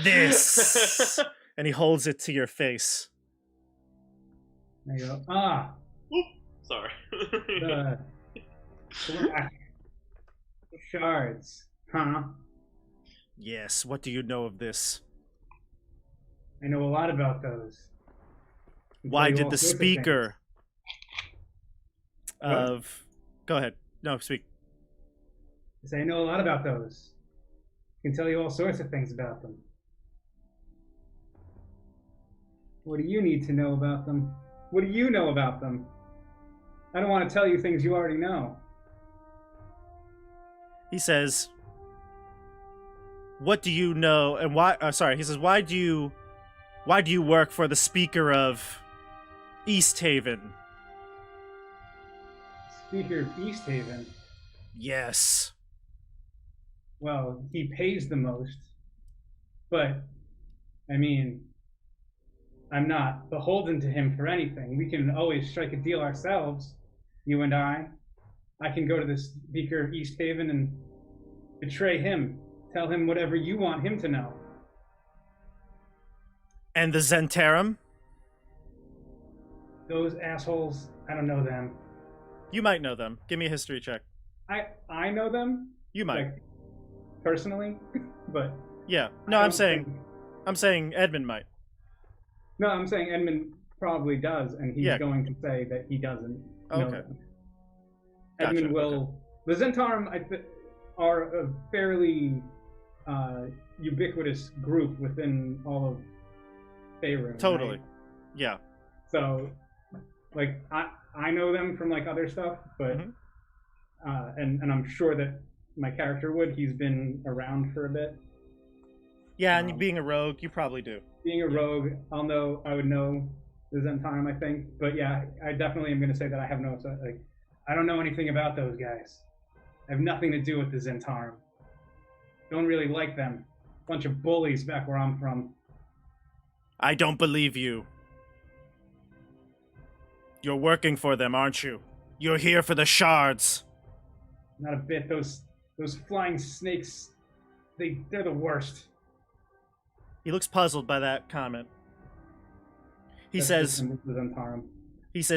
This. And he holds it to your face. I go, Oop, sorry. the black shards, huh? Yes, what do you know of this? I know a lot about those. Why did the speaker of... Go ahead. No, speak. I say I know a lot about those. I can tell you all sorts of things about them. What do you need to know about them? What do you know about them? I don't want to tell you things you already know. He says, what do you know, and why... he says, why do you work for the speaker of East Haven? Speaker of East Haven? Yes. Well, he pays the most. But, I mean, I'm not beholden to him for anything. We can always strike a deal ourselves, you and I. I can go to the Speaker of East Haven and betray him. Tell him whatever you want him to know. And the Zentarum? Those assholes, I don't know them. You might know them. Give me a history check. I know them. You might. Like, personally, but... Yeah. No, I'm saying Edmund might. No, I'm saying Edmund probably does, and he's Yeah. going to say that he doesn't know Okay. them. Gotcha, Edmund will... okay. The Zentarum are a fairly ubiquitous group within all of Faerun. Totally. Right? Yeah. So, like, I know them from, like, other stuff, but... Mhm. And I'm sure that my character would. He's been around for a bit. Yeah, and being a rogue, you probably do. Being a rogue, I would know the Zentarum, I think. But yeah, I definitely am going to say that I have no, like, I don't know anything about those guys. I have nothing to do with the Zentarum. Don't really like them. Bunch of bullies back where I'm from. I don't believe you. You're working for them, aren't you? You're here for the shards. Not a bit. Those flying snakes, they're the worst. He looks puzzled by that comment. He That's says, the Zentarum.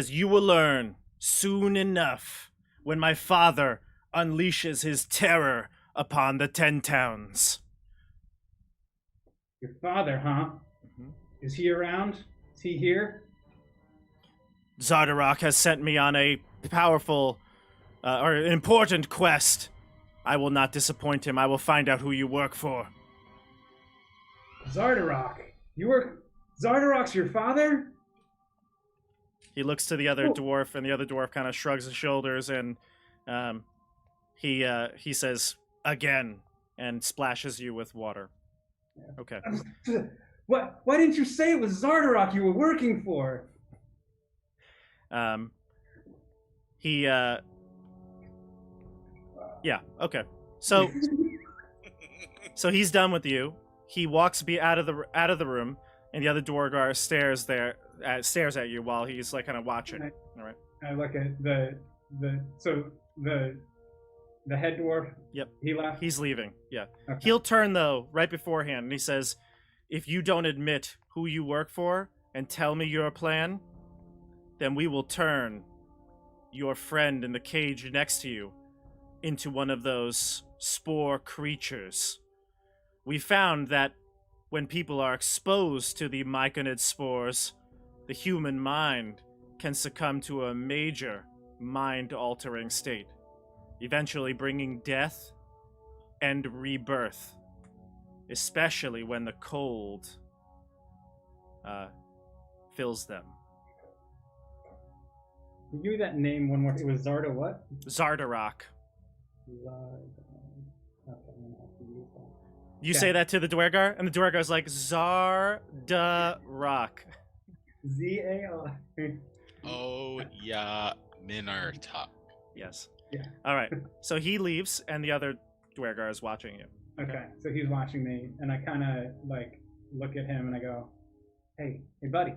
you will learn soon enough when my father unleashes his terror upon the 10 towns. Your father, huh? Mhm. Is he around? Is he here? Zardarok has sent me on a powerful or an important quest. I will not disappoint him. I will find out who you work for. Zardarok. Zardarok's your father? He looks to the other Oh. dwarf, and the other dwarf kind of shrugs his shoulders, and he says, again, and splashes you with water. Okay. What? Why didn't you say it was Zardarok you were working for? Yeah, okay. So he's done with you. He walks out of the room, and the other Duergar stares at you while he's like kind of watching. Right. All right. I look at the head dwarf. Yep. He left. He's leaving. Yeah. Okay. He'll turn though right beforehand, and he says, "If you don't admit who you work for and tell me your plan, then we will turn your friend in the cage next to you into one of those spore creatures. We found that when people are exposed to the myconid spores, the human mind can succumb to a major mind-altering state, eventually bringing death and rebirth, especially when the cold fills them." Give me that name one more. It was Zarda what? Zardarok. Zarda. Okay, I'm gonna have to use that. You Okay. say that to the Duergar, and the Duergar's like, Zardarok. Z-A-R. Oh yeah, Minarta. Yes. Yeah. All right. So he leaves, and the other Duergar is watching you. Okay, so he's watching me, and I kind of like look at him and I go, "Hey, buddy,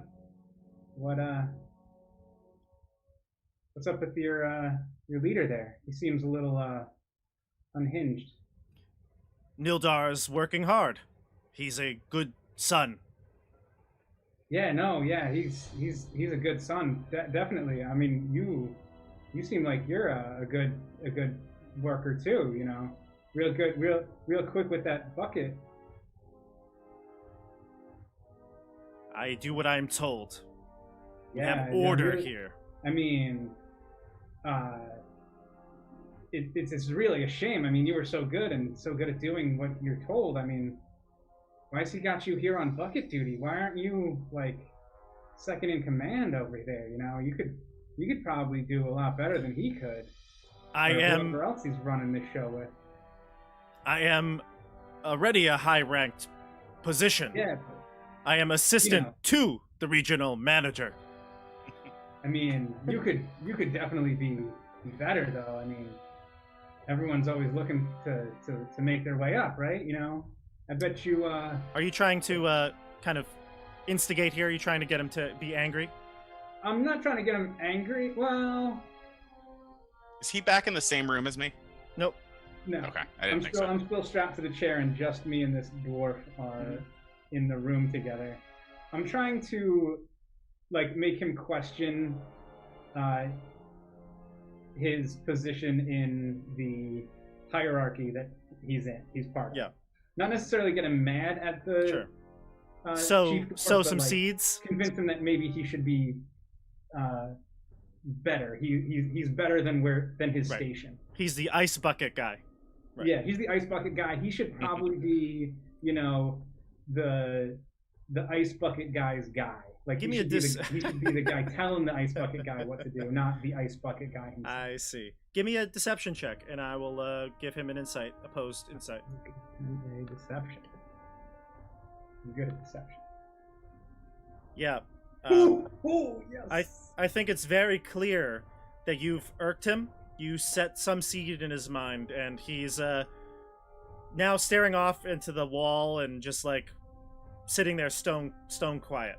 what's up with your leader there? He seems a little unhinged." Nildar's working hard. He's a good son. Yeah, no, yeah, he's a good son, definitely. I mean, you seem like you're a good worker too. You know, real good, real quick with that bucket. I do what I'm told. We Yeah, have order really- here. I mean, it's really a shame. I mean, you were so good at doing what you're told. I mean, why has he got you here on bucket duty? Why aren't you like second in command over there? You know, you could probably do a lot better than he could. I Or am whoever else he's running this show with. already a high-ranked position. Yeah, I am assistant know. to the regional manager. I mean, you could definitely be better though. I mean, everyone's always looking to make their way up, right? You know, I bet you. Are you trying to kind of instigate here? Are you trying to get him to be angry? I'm not trying to get him angry. Well, Is he back in the same room as me? Nope. no. Okay, I didn't think so. I'm still strapped to the chair, and just me and this dwarf are in the room together. I'm trying to like make him question his position in the hierarchy that he's part of. Yeah. Not necessarily get him mad at the Sure. chief dwarf, Sow but, some like, seeds. convince him that maybe he should be better. He's better than his Right. station. He's the ice bucket guy. Right. Yeah, he's the ice bucket guy. He should probably be, you know, the ice bucket guy's guy. Like Give he me a he should be the guy telling the ice bucket guy what to do, not the ice bucket guy himself. I see. Give me a deception check, and I will give him an insight, opposed insight. A deception. I'm good at deception. Yeah. Oh yes. I think it's very clear that you've irked him. You set some seed in his mind, and he's now staring off into the wall and just like sitting there stone quiet.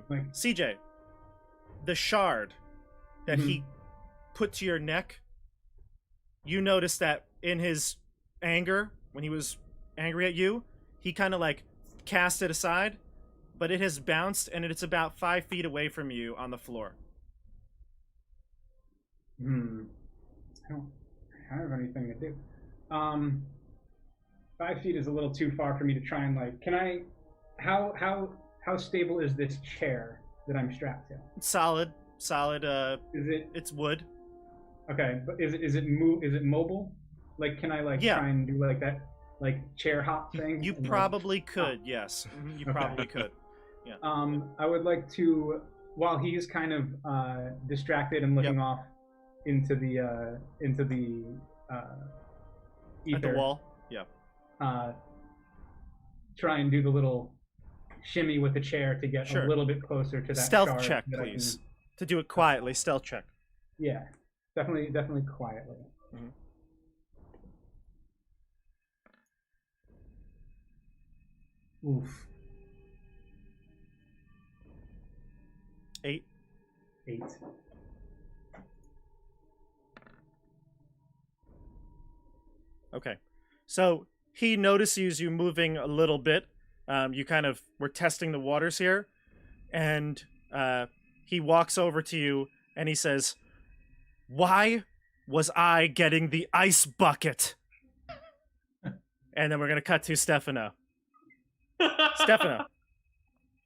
Like- CJ, the shard that he put to your neck, you noticed that in his anger, when he was angry at you, he kind of like cast it aside, but it has bounced and it's about 5 feet away from you on the floor. I don't have anything to do. 5 feet is a little too far for me to try and like. Can I? How stable is this chair that I'm strapped to? Solid. Is it It's wood. okay? But is it mobile? Like, can I like Yeah. try and do like that like chair hop thing? You and, like- probably could, yes. You Okay. probably could. I would like to, while he's kind of distracted and looking Yep. off into the ether, At the wall. Yeah. try and do the little shimmy with the chair to get Sure. a little bit closer to that Stealth shard check, that I please. can- To do it quietly, stealth check. yeah, definitely quietly. Mhm. Oof, 8. 8. Okay. So he notices you moving a little bit. You kind of were testing the waters here. And he walks over to you and he says, "Why was I getting the ice bucket?" And then we're going to cut to Stefano. Stefano.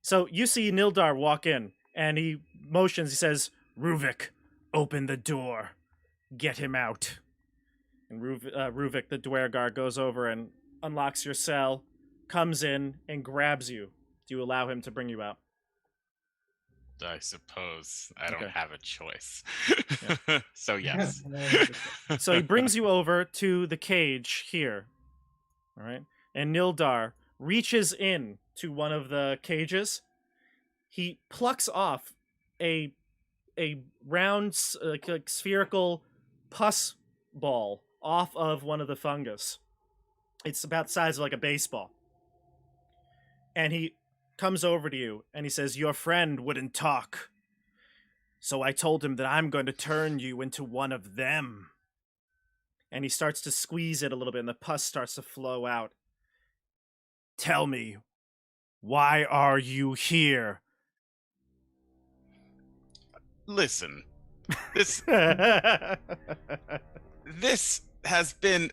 So you see Nildar walk in and he motions. He says, "Ruvik, open the door. Get him out." And Ruvik, the Duergar, goes over and unlocks your cell, comes in, and grabs you. Do you allow him to bring you out? I suppose I don't Okay. have a choice. Yeah. So yes. So he brings you over to the cage here. All right. And Nildar reaches in to one of the cages. He plucks off a round, like spherical pus ball off of one of the fungus. It's about the size of like a baseball. And he comes over to you and he says, "Your friend wouldn't talk. So I told him that I'm going to turn you into one of them." And he starts to squeeze it a little bit and the pus starts to flow out. "Tell me, why are you here?" Listen, this this has been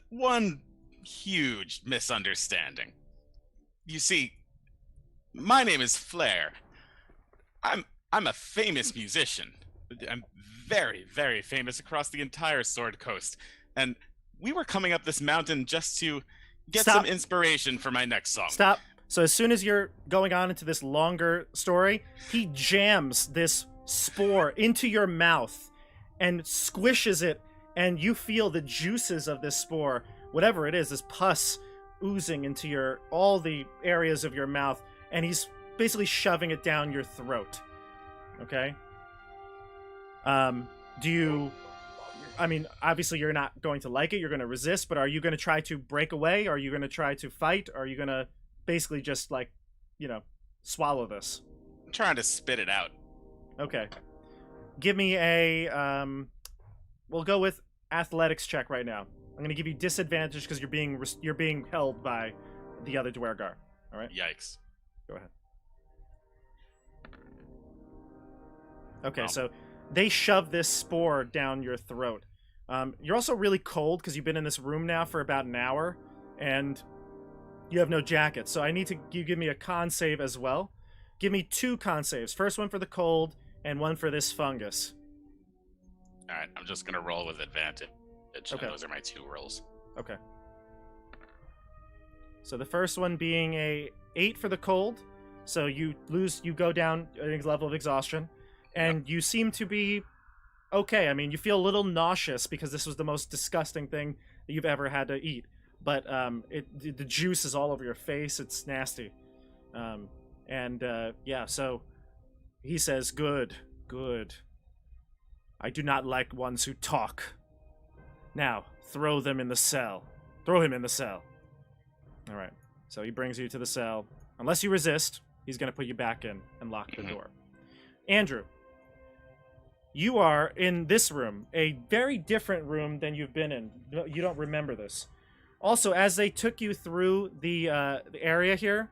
one huge misunderstanding. You see, my name is Flair. I'm a famous musician. I'm very, very famous across the entire Sword Coast. And we were coming up this mountain just to get Stop. some inspiration for my next song. Stop. So as soon as you're going on into this longer story, he jams this spore into your mouth and squishes it, and you feel the juices of this spore, whatever it is, this pus oozing into all the areas of your mouth, and he's basically shoving it down your throat. Okay? Obviously you're not going to like it, you're going to resist, but are you going to try to break away? Are you going to try to fight? Are you going to basically just, swallow this? I'm trying to spit it out. Okay. Give me we'll go with athletics check right now. I'm going to give you disadvantage because you're being held by the other Duergar. All right? Yikes. Go ahead. Okay, Oh. so they shove this spore down your throat. You're also really cold because you've been in this room now for about an hour, and you have no jacket. So I need you give me a con save as well. Give me 2 con saves. First one for the cold, and one for this fungus. All right, I'm just gonna roll with advantage. Okay. Those are my 2 rolls. Okay. So the first one being a 8 for the cold. So you go down a level of exhaustion. And you seem to be okay. I mean, you feel a little nauseous because this was the most disgusting thing that you've ever had to eat. But the juice is all over your face. It's nasty. So he says, "Good, good. I do not like ones who talk. Now, throw him in the cell. All right. So he brings you to the cell. Unless you resist, he's going to put you back in and lock the door. Andrew, you are in this room, a very different room than you've been in. You don't remember this. Also, as they took you through the area here,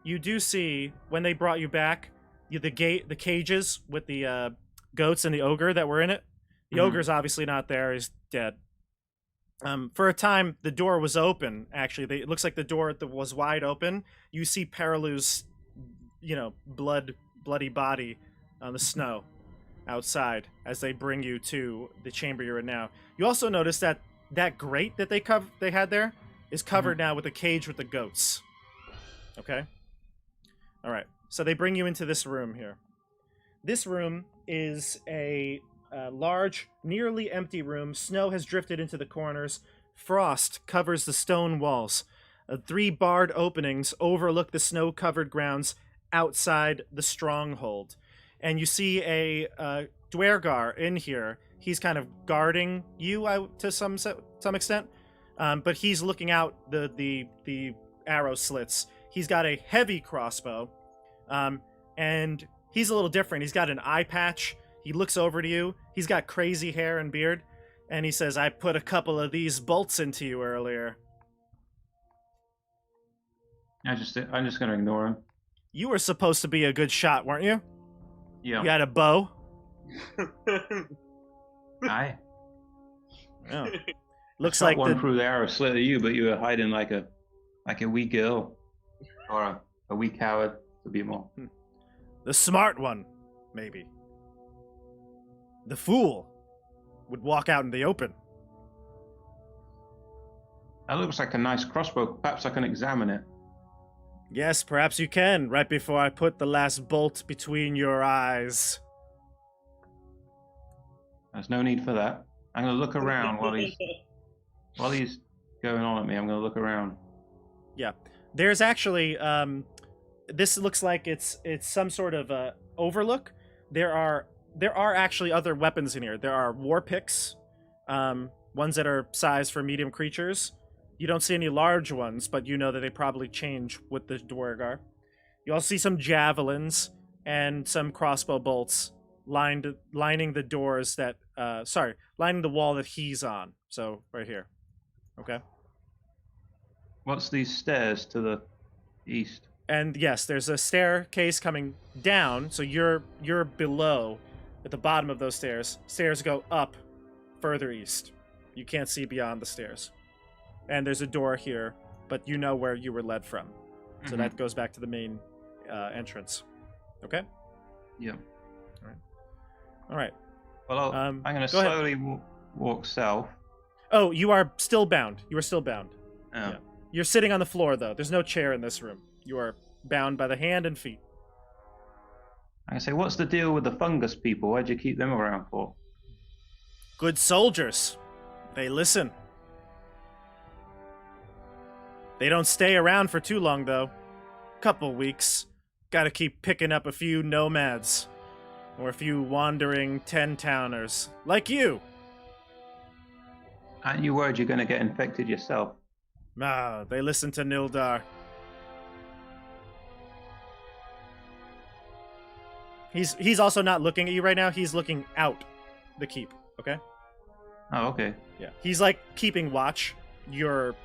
you do see, when they brought you back, the cages with the goats and the ogre that were in it. The ogre's obviously not there. He's dead. For a time, the door was open, actually. It looks like the door was wide open. You see Perilou's, bloody body on the snow outside as they bring you to the chamber you're in now. You also notice that grate that they had there is covered now with a cage with the goats. Okay? All right. So they bring you into this room here. This room is a large, nearly empty room. Snow has drifted into the corners. Frost covers the stone walls. 3 barred openings overlook the snow-covered grounds outside the stronghold. And you see a Duergar in here. He's kind of guarding you to some extent, but he's looking out the arrow slits. He's got a heavy crossbow, and he's a little different. He's got an eye patch. He looks over to you. He's got crazy hair and beard. And he says, I put a couple of these bolts into you earlier. I'm just going to ignore him. You were supposed to be a good shot, weren't you? Yeah. You had a bow? Aye. Oh. Looks Shot like one the... through the arrow slit at you, but you were hiding like a wee girl. Or a wee coward, to be more. The smart one, maybe. The fool would walk out in the open. That looks like a nice crossbow. Perhaps I can examine it. Yes, perhaps you can, right before I put the last bolt between your eyes. There's no need for that. I'm going to look around while he's going on at me. I'm going to look around. Yeah. There's actually, this looks like it's some sort of overlook. There are actually other weapons in here. There are war picks, ones that are sized for medium creatures. You don't see any large ones, but you know that they probably change with the Duergar. You also see some javelins and some crossbow bolts lining the doors that, lining the wall that he's on. So, right here. Okay? What's these stairs to the east? And yes, there's a staircase coming down, so you're below at the bottom of those stairs. Stairs go up further east. You can't see beyond the stairs. And there's a door here, but you know where you were led from. So that goes back to the main entrance. Okay? Yeah. All right. Well, I'm going to go ahead. slowly walk south. Oh, you are still bound. You are still bound. Oh. Yeah. You're sitting on the floor, though. There's no chair in this room. You are bound by the hand and feet. I'm going to say, what's the deal with the fungus people? Why'd you keep them around for? Good soldiers. They listen. They don't stay around for too long, though. Couple weeks. Gotta keep picking up a few nomads. Or a few wandering 10-towners. Like you! Aren't you worried you're going to get infected yourself? Ah, they listen to Nildar. He's also not looking at you right now. He's looking out the keep, okay? Oh, okay. Yeah. He's like keeping watch. You're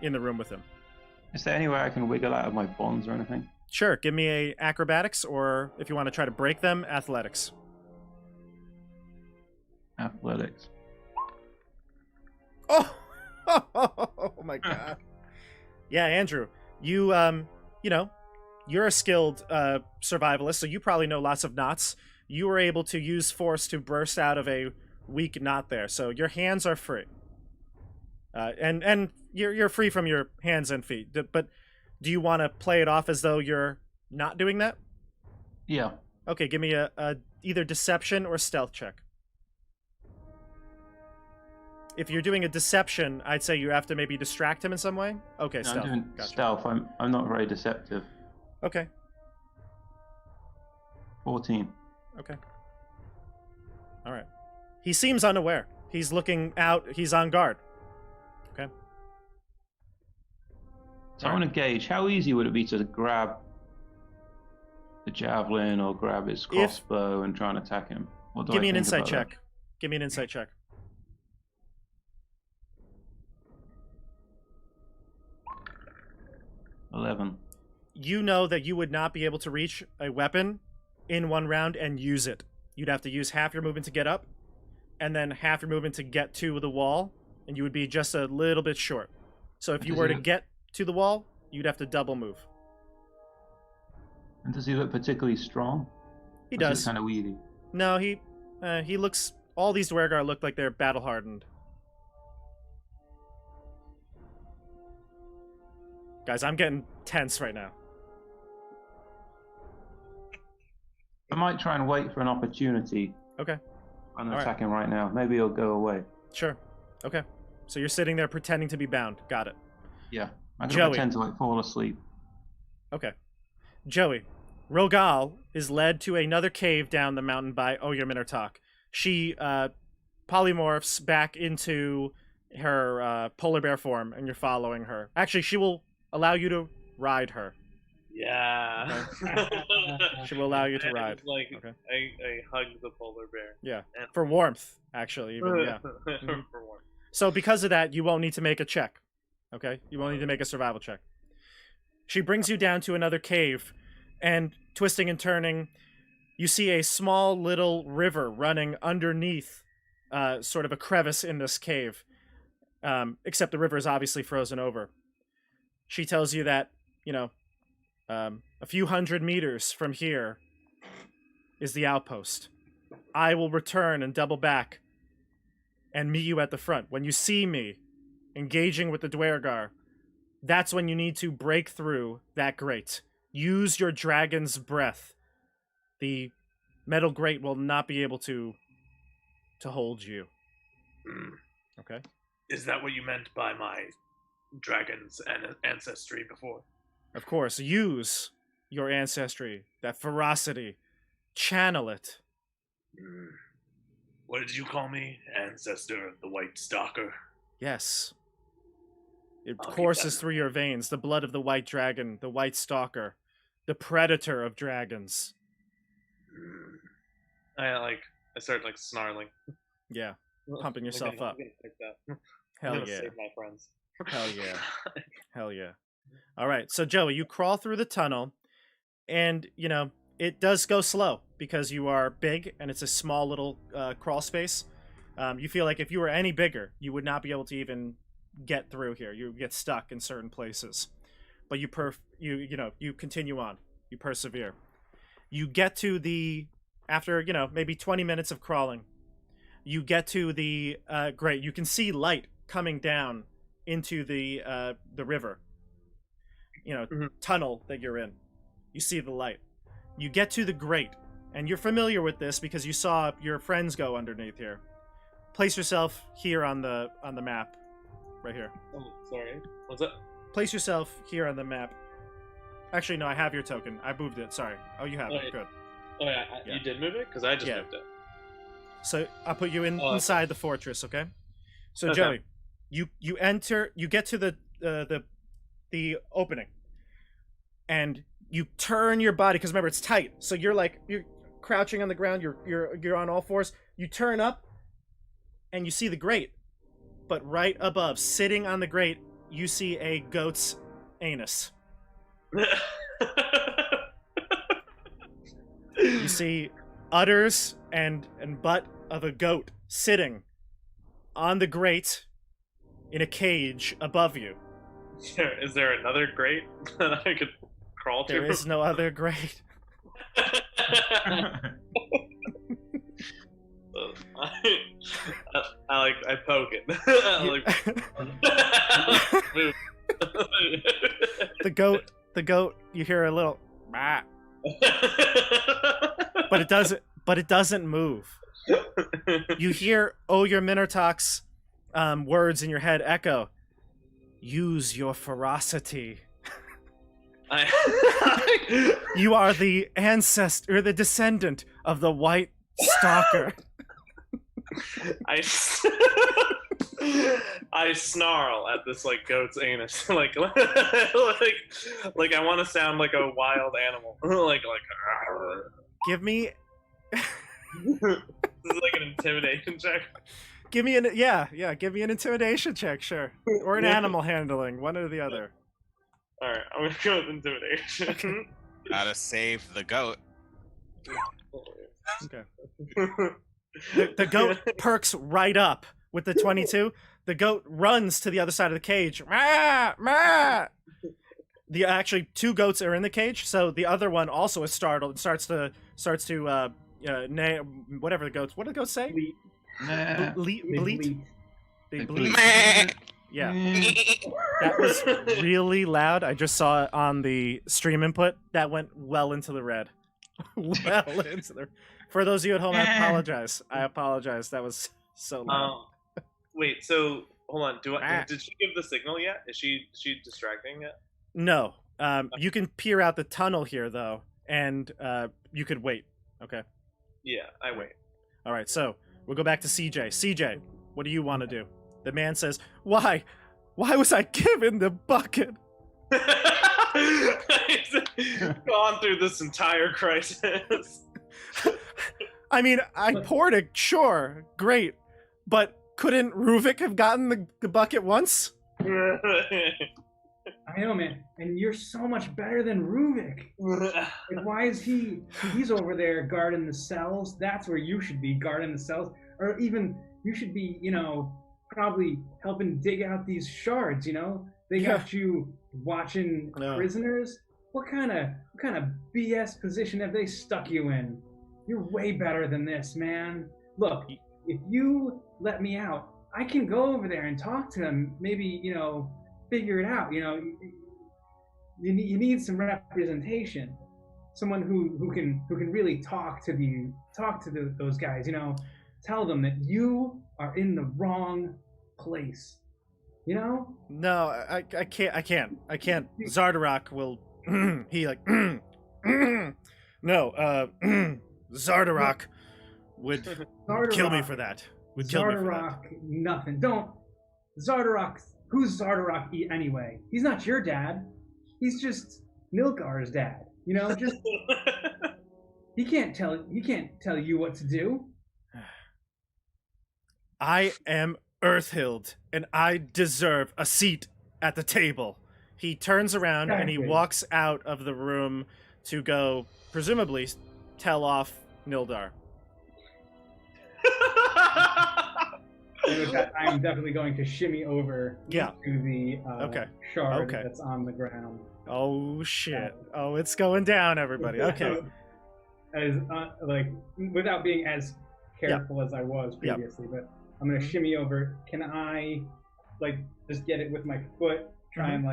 in the room with him. Is there any way I can wiggle out of my bonds or anything? Sure, give me a acrobatics, or if you want to try to break them, athletics. Athletics. Oh! Oh my god. Yeah, Andrew, you you're a skilled survivalist, so you probably know lots of knots. You were able to use force to burst out of a weak knot there, so your hands are free. And you're free from your hands and feet. But do you want to play it off as though you're not doing that? Yeah. Okay, give me a either deception or stealth check. If you're doing a deception, I'd say you have to maybe distract him in some way. Okay, No, stealth. I'm doing Gotcha. stealth. I'm not very deceptive. Okay. 14. Okay. All right. He seems unaware. He's looking out. He's on guard. Okay. So I want to gauge, how easy would it be to grab the javelin or grab his crossbow and try and attack him? What do Give I me an think insight about check. that? Give me an insight check. 11. You know that you would not be able to reach a weapon in one round and use it. You'd have to use half your movement to get up, and then half your movement to get to the wall, and you would be just a little bit short. So if you were to get to the wall, you'd have to double move. And does he look particularly strong? He Or does. is he kind of weedy? No, he looks... All these Duergar look like they're battle-hardened. Guys, I'm getting tense right now. I might try and wait for an opportunity. Okay. I'm All right. attacking right now. Maybe he'll go away. Sure. Okay. So you're sitting there pretending to be bound. Got it. Yeah. I'm Joey. going to pretend to fall asleep. Okay. Joey, Rogal is led to another cave down the mountain by Oyer Minartok. She polymorphs back into her polar bear form, and you're following her. Actually, she will allow you to ride her. Yeah. She will allow you to And ride. it's like Okay. I hug the polar bear. Yeah. And- For warmth, actually, even, yeah. For warmth. So because of that, you won't need to make a check. Okay? You won't need to make a survival check. She brings you down to another cave, and twisting and turning, you see a small little river running underneath sort of a crevice in this cave. Except the river is obviously frozen over. She tells you that, a few hundred meters from here is the outpost. I will return and double back and meet you at the front. When you see me engaging with the Duergar, that's when you need to break through that grate. Use your dragon's breath. The metal grate will not be able to hold you. Okay? Is that what you meant by my dragon's ancestry before? Of course, use your ancestry, that ferocity. Channel it. What did you call me? Ancestor of the White Stalker? Yes. It I'll keep courses that. through your veins, the blood of the white dragon, the white stalker, the predator of dragons. I start snarling. Yeah, pumping yourself I'm gonna- up. I'm gonna pick that. I'm Hell gonna yeah. save my friends. Hell yeah. Hell yeah. All right, so Joey, you crawl through the tunnel, and, it does go slow because you are big and it's a small little crawl space. You feel like if you were any bigger, you would not be able to even get through here. You get stuck in certain places. But you continue on. You persevere. You get to after, maybe 20 minutes of crawling, you get to the grate. You can see light coming down into the river. Tunnel that you're in. You see the light. You get to the grate, and you're familiar with this because you saw your friends go underneath here. Place yourself here on the map, right here. Oh, sorry. What's up? Place yourself here on the map. Actually, no, I have your token. I moved it. Sorry. Oh, you have it. Good. Oh yeah, Yeah. you did move it because I just Yeah. moved it. So I'll put you inside the fortress, okay? So Okay. Joey, you enter. You get to the opening, and you turn your body because remember it's tight. So you're crouching on the ground. You're on all fours. You turn up, and you see the grate. But right above, sitting on the grate, you see a goat's anus. You see udders and butt of a goat sitting on the grate in a cage above you. Is there another grate that I could crawl to? There is no other grate. I poke it. Move. The goat, you hear a little bah, but it doesn't move. You hear your Minotaur's words in your head echo. Use your ferocity. You are the ancestor, or the descendant of the White Stalker. I snarl at this goat's anus, like I want to sound like a wild animal, like. Give me This is like an intimidation check. Give me an intimidation check, sure. Or an animal handling, one or the other. Alright, I'm gonna go with intimidation. Okay. Gotta save the goat. Okay. The goat perks right up with the 22. The goat runs to the other side of the cage. Rah, rah. The actually two goats are in the cage, so the other one also is startled and starts to neigh, whatever the goats. What do the goats say? Bleat. They bleat. Yeah. That was really loud. I just saw it on the stream input. That went well into the red. Well into the. For those of you at home, I apologize. That was so loud. Wait. So hold on. Did she give the signal yet? Is she distracting yet? No. You can peer out the tunnel here though, and you could wait. Okay. Yeah, I wait. All right. So we'll go back to CJ. CJ, what do you want to do? The man says, "Why? Why was I given the bucket?" He's gone through this entire crisis. I mean, I poured it, sure, great, but couldn't Ruvik have gotten the bucket once? I know, man, and you're so much better than Ruvik. Like, why is he's over there guarding the cells? That's where you should be, guarding the cells. Or even, you should be, probably helping dig out these shards, They got you watching prisoners? What kind of BS position have they stuck you in? You're way better than this, man. Look, if you let me out, I can go over there and talk to them, maybe, figure it out. You need some representation, someone who can really talk to those guys. Tell them that you are in the wrong place. No, I can't. Zardarok will. He like. No, Zardarok would kill me for that. Would kill me for that. Nothing. Don't. Zardarok. Who's Zardarok anyway? He's not your dad. He's just Nilgar's dad. Just he can't tell you what to do. I am Earthhild, and I deserve a seat at the table. He turns around and he walks out of the room to go, presumably, tell off Nildar. And with that, I am definitely going to shimmy over to the shard that's on the ground. Oh shit! Oh, it's going down, everybody. Okay. As without being as careful as I was previously, but I'm gonna shimmy over. Can I, just get it with my foot? Try and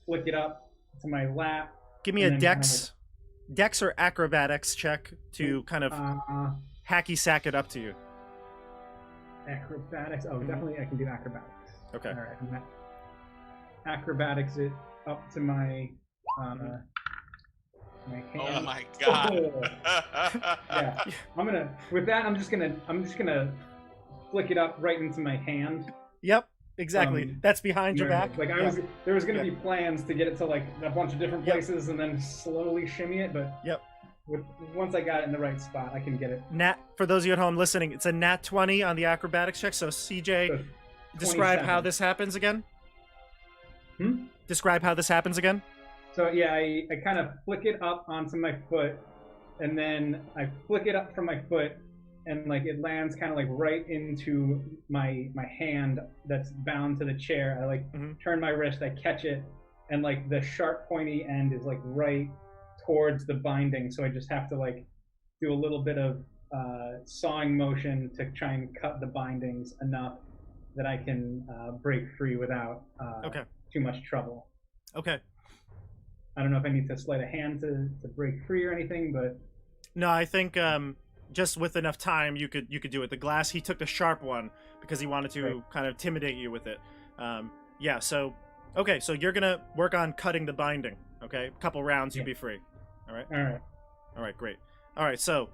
flick it up to my lap. Give me a dex or acrobatics check to kind of hacky sack it up to you. Acrobatics. Oh, definitely I can do acrobatics. Okay. All right. I'm gonna acrobatics it up to my hand. Oh my god. Yeah. I'm just gonna flick it up right into my hand. Yep. Exactly. That's behind your back. There was gonna be plans to get it to a bunch of different places and then slowly shimmy it, but once I got it in the right spot, I can get it. For those of you at home listening, it's a nat 20 on the acrobatics check. So CJ, describe how this happens again. Describe how this happens again. So yeah, I kind of flick it up onto my foot, and then I flick it up from my foot, and it lands kind of right into my hand that's bound to the chair. I turn my wrist, I catch it, and the sharp pointy end is right towards the binding, so I just have to do a little bit of sawing motion to try and cut the bindings enough that I can break free without too much trouble. Okay. I don't know if I need to sleight of hand to break free or anything, but no, I think just with enough time you could do it. The glass, he took the sharp one because he wanted to kind of intimidate you with it. So you're gonna work on cutting the binding. Okay, a couple rounds, you'll be free. All right, great. All right, so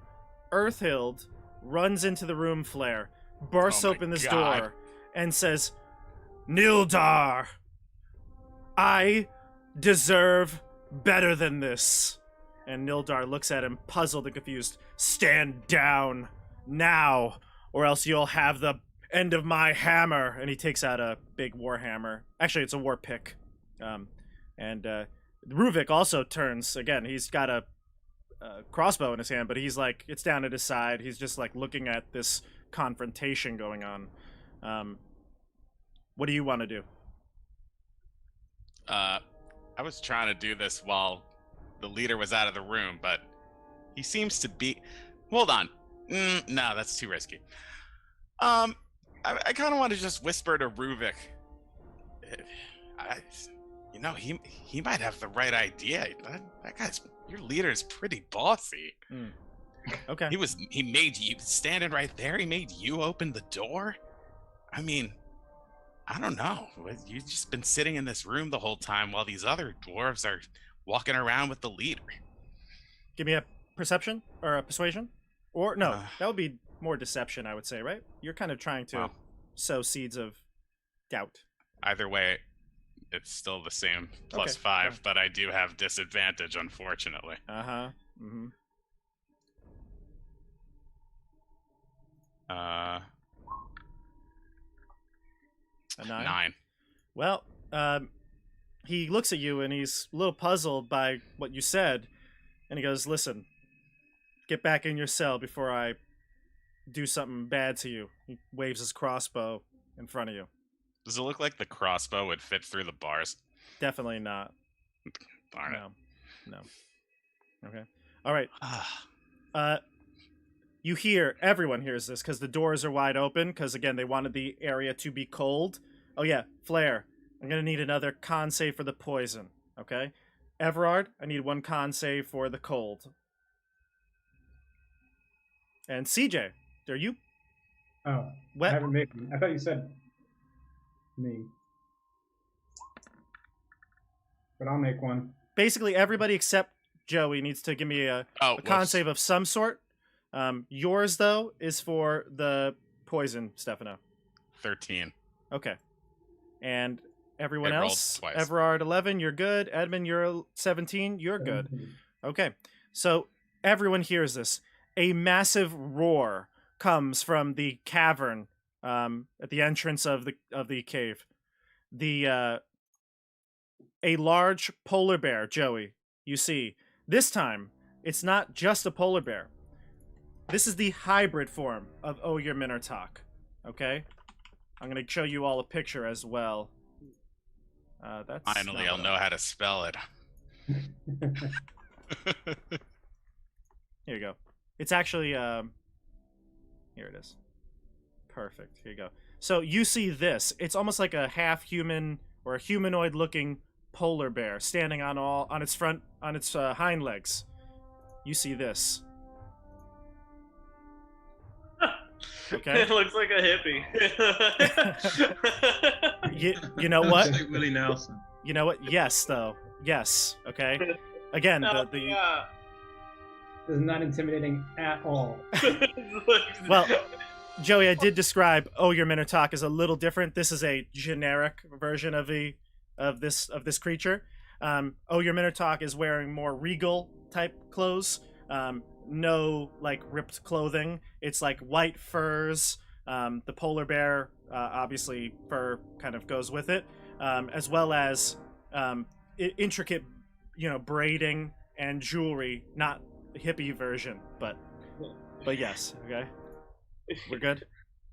Earthhild runs into the room flare, bursts open this door, and says, Nildar, I deserve better than this. And Nildar looks at him, puzzled and confused. Stand down now, or else you'll have the end of my hammer. And he takes out a big war hammer. Actually, it's a war pick. Ruvik also turns. Again, he's got a crossbow in his hand, but he's it's down at his side. He's just looking at this confrontation going on. What do you want to do? I was trying to do this while the leader was out of the room, but he seems to be... Hold on. No, that's too risky. I kind of want to just whisper to Ruvik. He might have the right idea. That guy's... Your leader's pretty bossy. Okay. He made you... Standing right there, he made you open the door? I mean... I don't know. You've just been sitting in this room the whole time while these other dwarves are walking around with the leader. Give me a perception or a persuasion. Or no, that would be more deception, I would say, right? You're kind of trying to sow seeds of doubt. Either way, it's still the same +5, Okay. but I do have disadvantage, unfortunately. Uh-huh. Mm-hmm. Uh, A 9? 9. Well, he looks at you and he's a little puzzled by what you said, and he goes, "Listen, get back in your cell before I do something bad to you." He waves his crossbow in front of you. Does it look like the crossbow would fit through the bars? Definitely not. Darn it. No. Okay. All right. Ah, You hear, everyone hears this because the doors are wide open because, again, they wanted the area to be cold. Oh, yeah, Flair, I'm going to need another con save for the poison, okay? Everard, I need 1 con save for the cold. And CJ, are you Oh, I wet? haven't made one. I thought you said me. But I'll make one. Basically, everybody except Joey needs to give me a con whoops. save of some sort. Yours, though, is for the poison, Stefano. 13. Okay. And everyone It rolled else, twice. Everard 11, you're good. Edmund, you're 17, you're good. Okay. So everyone hears this. A massive roar comes from the cavern at the entrance of the cave. A large polar bear, Joey, you see. This time, it's not just a polar bear. This is the hybrid form of Ogre Minotaur. Okay? I'm going to show you all a picture as well. That's Finally, not I'll what know how to spell it. Here you go. It's actually, here it is. Perfect. Here you go. So you see this. It's almost like a half-human or a humanoid-looking polar bear standing on its hind legs. You see this. Okay. It looks like a hippie. You know what? Like Willie Nelson. You know what? Yes, though. Yes. Okay. Again, Oh, the yeah. This is not intimidating at all. Well, Joey, I did describe Ogre Minotaur as a little different. This is a generic version of this creature. Ogre Minotaur is wearing more regal type clothes. No like ripped clothing. It's like white furs. The polar bear, obviously, fur kind of goes with it, as well as intricate, braiding and jewelry. Not the hippie version, but yes. Okay, we're good.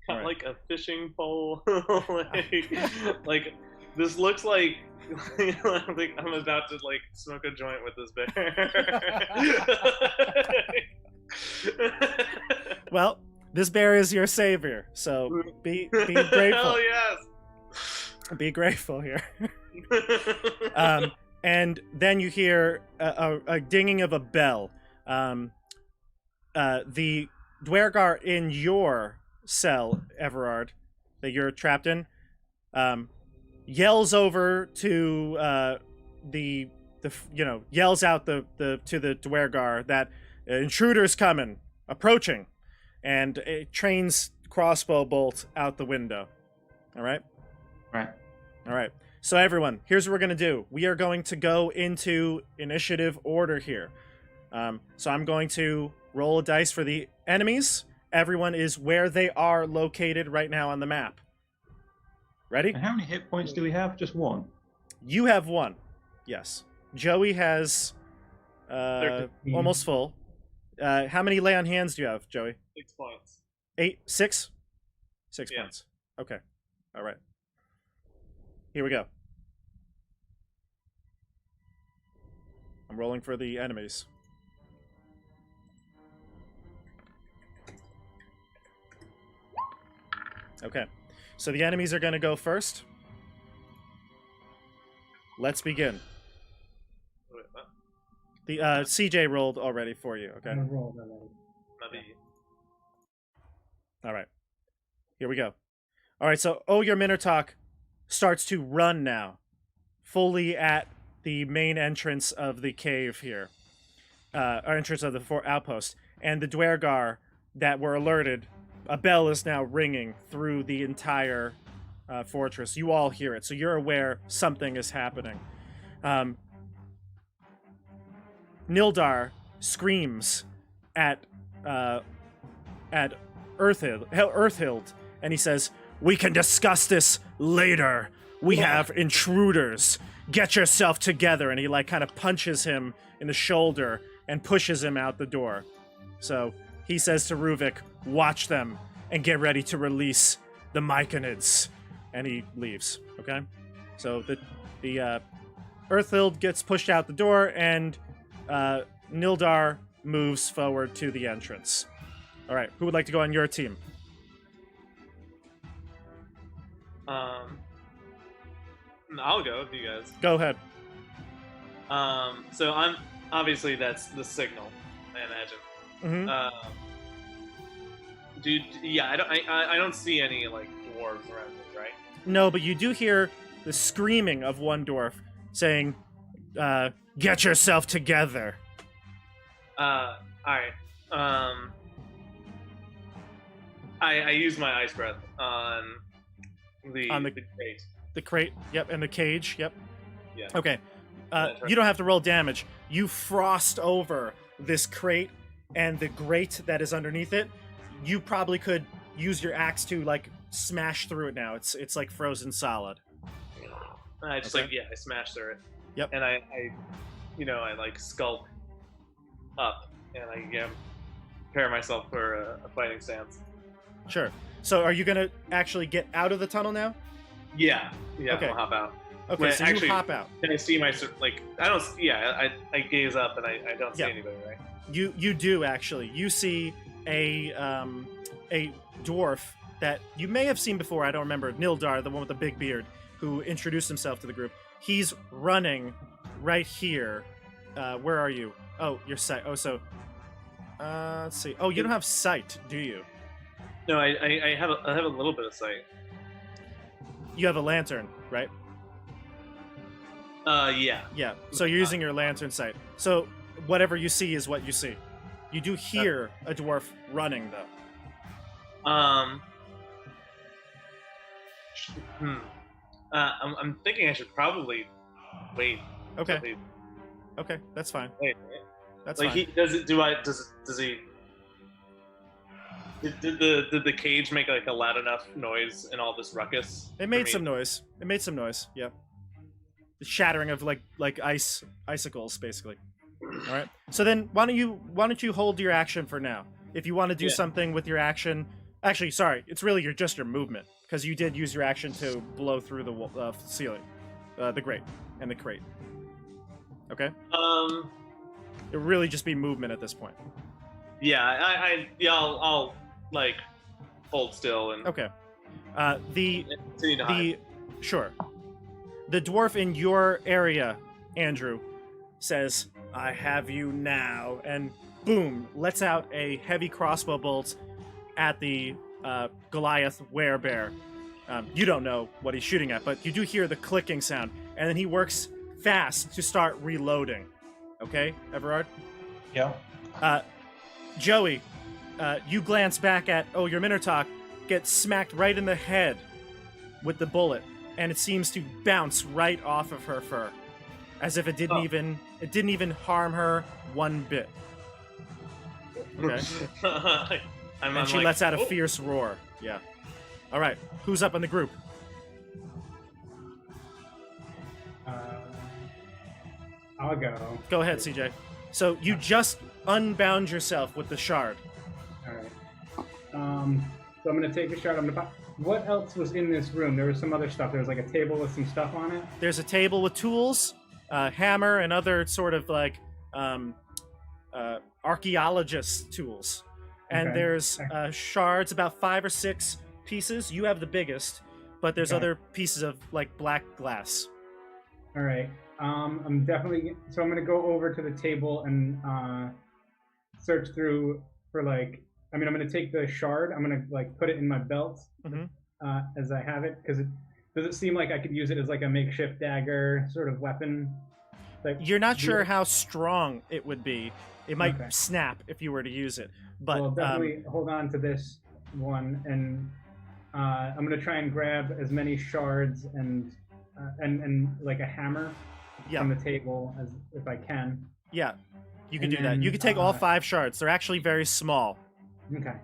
Got Alright. like a fishing pole. like this looks like I think I'm about to like smoke a joint with this bear. Well, this bear is your savior, so be grateful. Hell yes. Be grateful here. And then you hear a dinging of a bell. The Duergar in your cell, Everard, that you're trapped in, yells over to yells out to the Duergar that intruder's coming, approaching, and it trains crossbow bolt out the window. All right. Right. All right. So everyone, here's what we're going to do. We are going to go into initiative order here. So I'm going to roll a dice for the enemies. Everyone is where they are located right now on the map. Ready? And how many hit points do we have? Just 1. You have 1. Yes. Joey has 13. almost full. How many lay on hands do you have, Joey? 6 points. 6? 6 Yeah. points. Okay. All right. Here we go. I'm rolling for the enemies. Okay. So the enemies are going to go first. Let's begin. Wait, what? The CJ rolled already for you. Okay. I'm rolled already. Maybe. All right. Here we go. All right. So Ogre Minotaur starts to run now, fully at the main entrance of the cave here, or entrance of the outpost, and the Duergar that were alerted. A bell is now ringing through the entire fortress. You all hear it, so you're aware something is happening. Nildar screams at Earthhild, and he says, "We can discuss this later. We have intruders. Get yourself together." And he like kind of punches him in the shoulder and pushes him out the door. So he says to Ruvik, "Watch them and get ready to release the Myconids." And he leaves. Okay, so the Earthhild gets pushed out the door, and Nildar moves forward to the entrance. All right, who would like to go on your team? I'll go with you guys. Go ahead. So I'm obviously that's the signal, I imagine. Mm-hmm. Dude, yeah, I don't see any like dwarves around me, right? No, but you do hear the screaming of one dwarf saying, "Get yourself together." All right. I use my ice breath on the crate. The crate, yep, and the cage, yep. Yeah. Okay. You don't have to roll damage. You frost over this crate and the grate that is underneath it. You probably could use your axe to like smash through it now. It's like frozen solid. I just I smash through it. Yep. And I like skulk up and I prepare myself for a fighting stance. Sure. So are you gonna actually get out of the tunnel now? Yeah. Okay. I'll hop out. Okay, Wait, so actually, you hop out. Can I see my I don't. Yeah, I gaze up and I don't see anybody, right? You do actually. You see a dwarf that you may have seen before. I don't remember. Nildar, the one with the big beard, who introduced himself to the group. He's running right here. Where are you? Oh, your sight. Oh, so let's see. Oh, you don't have sight, do you? No, I have a little bit of sight. You have a lantern, right? Yeah. Yeah. So you're using your lantern sight. So whatever you see is what you see. You do hear a dwarf running, though. I'm thinking I should probably wait. Okay. Okay, that's fine. Wait. That's like fine. Does he? Did the cage make like a loud enough noise in all this ruckus? It made some noise. It made some noise. Yep. The shattering of like icicles, basically. All right. So then, why don't you hold your action for now? If you want to do something with your action, actually, sorry, it's really just your movement, because you did use your action to blow through the ceiling, the grate and the crate. Okay. It'll really just be movement at this point. Yeah, I'll like hold still and okay. continue to hide. Sure. The dwarf in your area, Andrew, says, "I have you now," and boom, lets out a heavy crossbow bolt at the Goliath werebear. You don't know what he's shooting at, but you do hear the clicking sound, and then he works fast to start reloading. Okay, Everard? Yeah. Joey, you glance back at your Minotaur gets smacked right in the head with the bullet, and it seems to bounce right off of her fur, as if it didn't even harm her one bit. Okay. And she lets out a fierce roar. Yeah. All right, who's up in the group? I'll go. Go ahead, CJ. So you just unbound yourself with the shard. All right. So I'm gonna take the shard. I'm gonna pop. What else was in this room? There was some other stuff. There was like a table with some stuff on it. There's a table with tools, hammer, and other sort of like archaeologist tools. And there's shards, about 5 or 6 pieces. You have the biggest, but there's other pieces of like black glass. All right. I'm definitely. So I'm gonna go over to the table and search through for like. I mean, I'm gonna take the shard. I'm gonna like put it in my belt as I have it, because does it seem like I could use it as like a makeshift dagger sort of weapon? Like, you're not sure how strong it would be. It might snap if you were to use it. But well, definitely hold on to this one, and I'm gonna try and grab as many shards and like a hammer Yeah. from the table as if I can. Yeah, you can And do that. You then, can take all 5 shards. They're actually very small. Okay.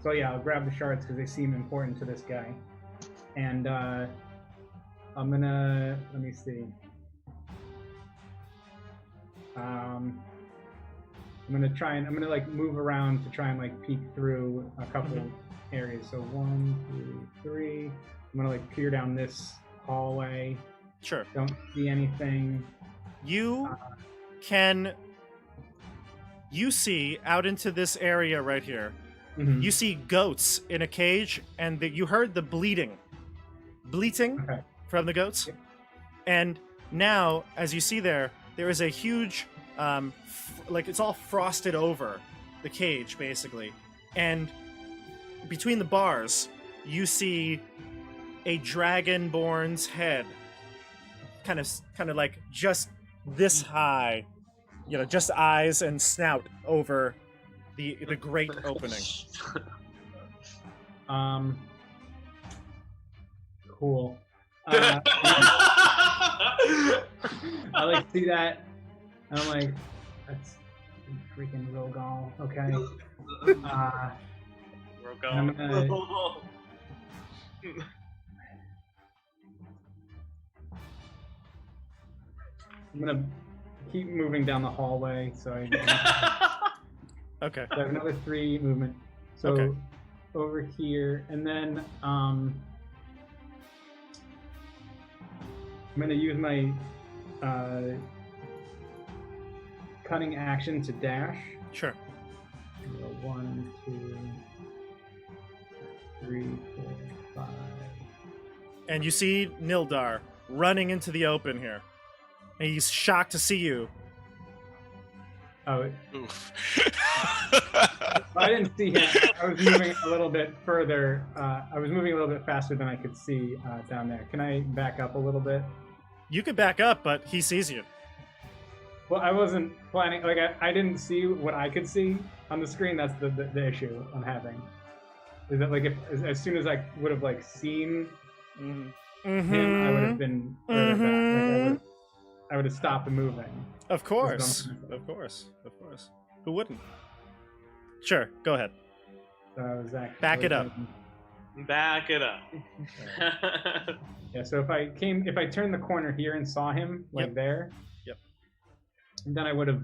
So yeah, I'll grab the shards because they seem important to this guy. And I'm gonna let me see. I'm gonna like move around to try and like peek through a couple areas. So 1, 2, 3. I'm gonna like peer down this hallway. Sure. Don't see anything. You see out into this area right here. Mhm. You see goats in a cage, and you heard the bleating Okay. from the goats. Yep. And now, as you see there is a huge, like it's all frosted over the cage, basically. And between the bars, you see a dragonborn's head, kind of like just this high, just eyes and snout over the great opening. Cool. I like see that, and I'm like, that's freaking Rogal. Okay. I'm gonna keep moving down the hallway, so I Okay. have another 3 movement. So Okay. over here, and then I'm gonna use my cunning action to dash. Sure. 1, 2, 3, 4, 5. And you see Nildar running into the open here. And he's shocked to see you. Oh, Oof. I didn't see him. I was moving a little bit further. I was moving a little bit faster than I could see down there. Can I back up a little bit? You could back up, but he sees you. Well, I wasn't planning. Like, I didn't see what I could see on the screen. That's the issue I'm having. Is that like if as soon as I would have like seen him, I would have been further back. Like, I would have stopped moving. Of course. Of course. Of course. Who wouldn't? Sure, go ahead. So I was actually Back it up. Back it up. Yeah, so if I turned the corner here and saw him like Yep. there, Yep. then I would have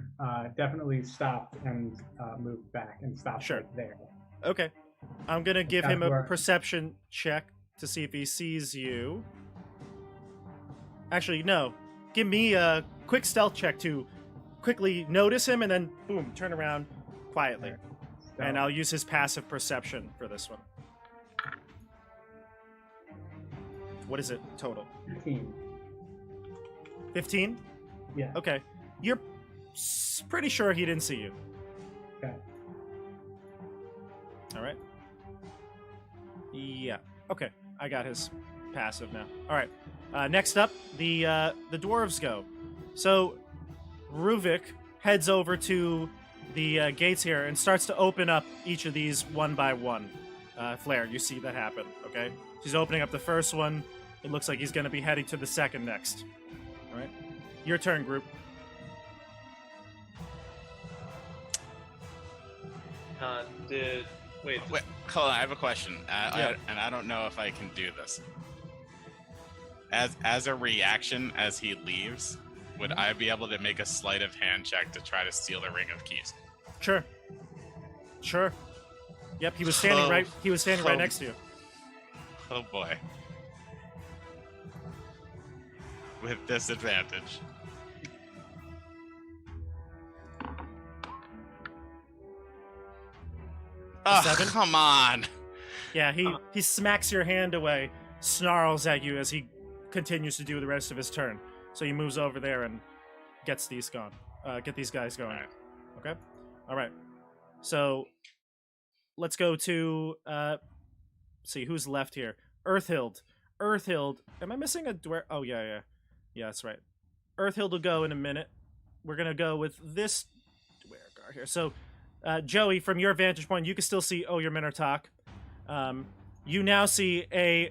definitely stopped and moved back and stopped Sure. right there. Okay. I'm gonna give him That's a where- perception check to see if he sees you. Actually, no. Give me a quick stealth check to quickly notice him and then, boom, turn around quietly. So, And I'll use his passive perception for this one. What is it total? 15. 15? Yeah. Okay. You're pretty sure he didn't see you. Okay. All right. Yeah. Okay. I got his passive now. All right. Next up, the dwarves go. So Ruvik heads over to the gates here and starts to open up each of these one by one. Flair, you see that happen, okay? He's opening up the first one. It looks like he's going to be heading to the second next. All right. Your turn, group. Wait, Wait, hold on. I have a question, Yeah. and I don't know if I can do this. As a reaction, as he leaves, would I be able to make a sleight of hand check to try to steal the ring of keys? Sure. Sure. Yep, he was standing Oh. right. He was standing right Oh. next to you. Oh boy. With disadvantage. Oh, 7? come on. Yeah, he smacks your hand away, snarls at you as he continues to do the rest of his turn. So he moves over there and gets these gone. Get these guys going. Alright. Okay. All right. So let's go to see who's left here. Earthhild. Earthhild. Am I missing a Dwer? Oh yeah. That's right. Earthhild will go in a minute. We're gonna go with this Duergar here. So Joey, from your vantage point, you can still see your Minotaur. you now see a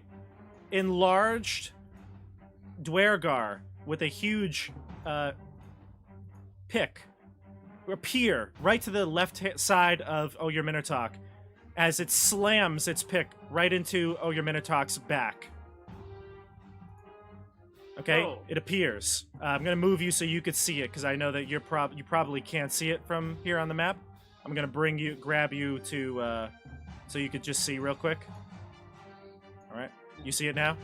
enlarged Duergar with a huge pick appear right to the left side of Oyer Minotaur as it slams its pick right into Oyer Minotaur's back. Okay, Oh. it appears. I'm gonna move you so you could see it because I know that you probably can't see it from here on the map. I'm gonna grab you to so you could just see real quick. All right, you see it now?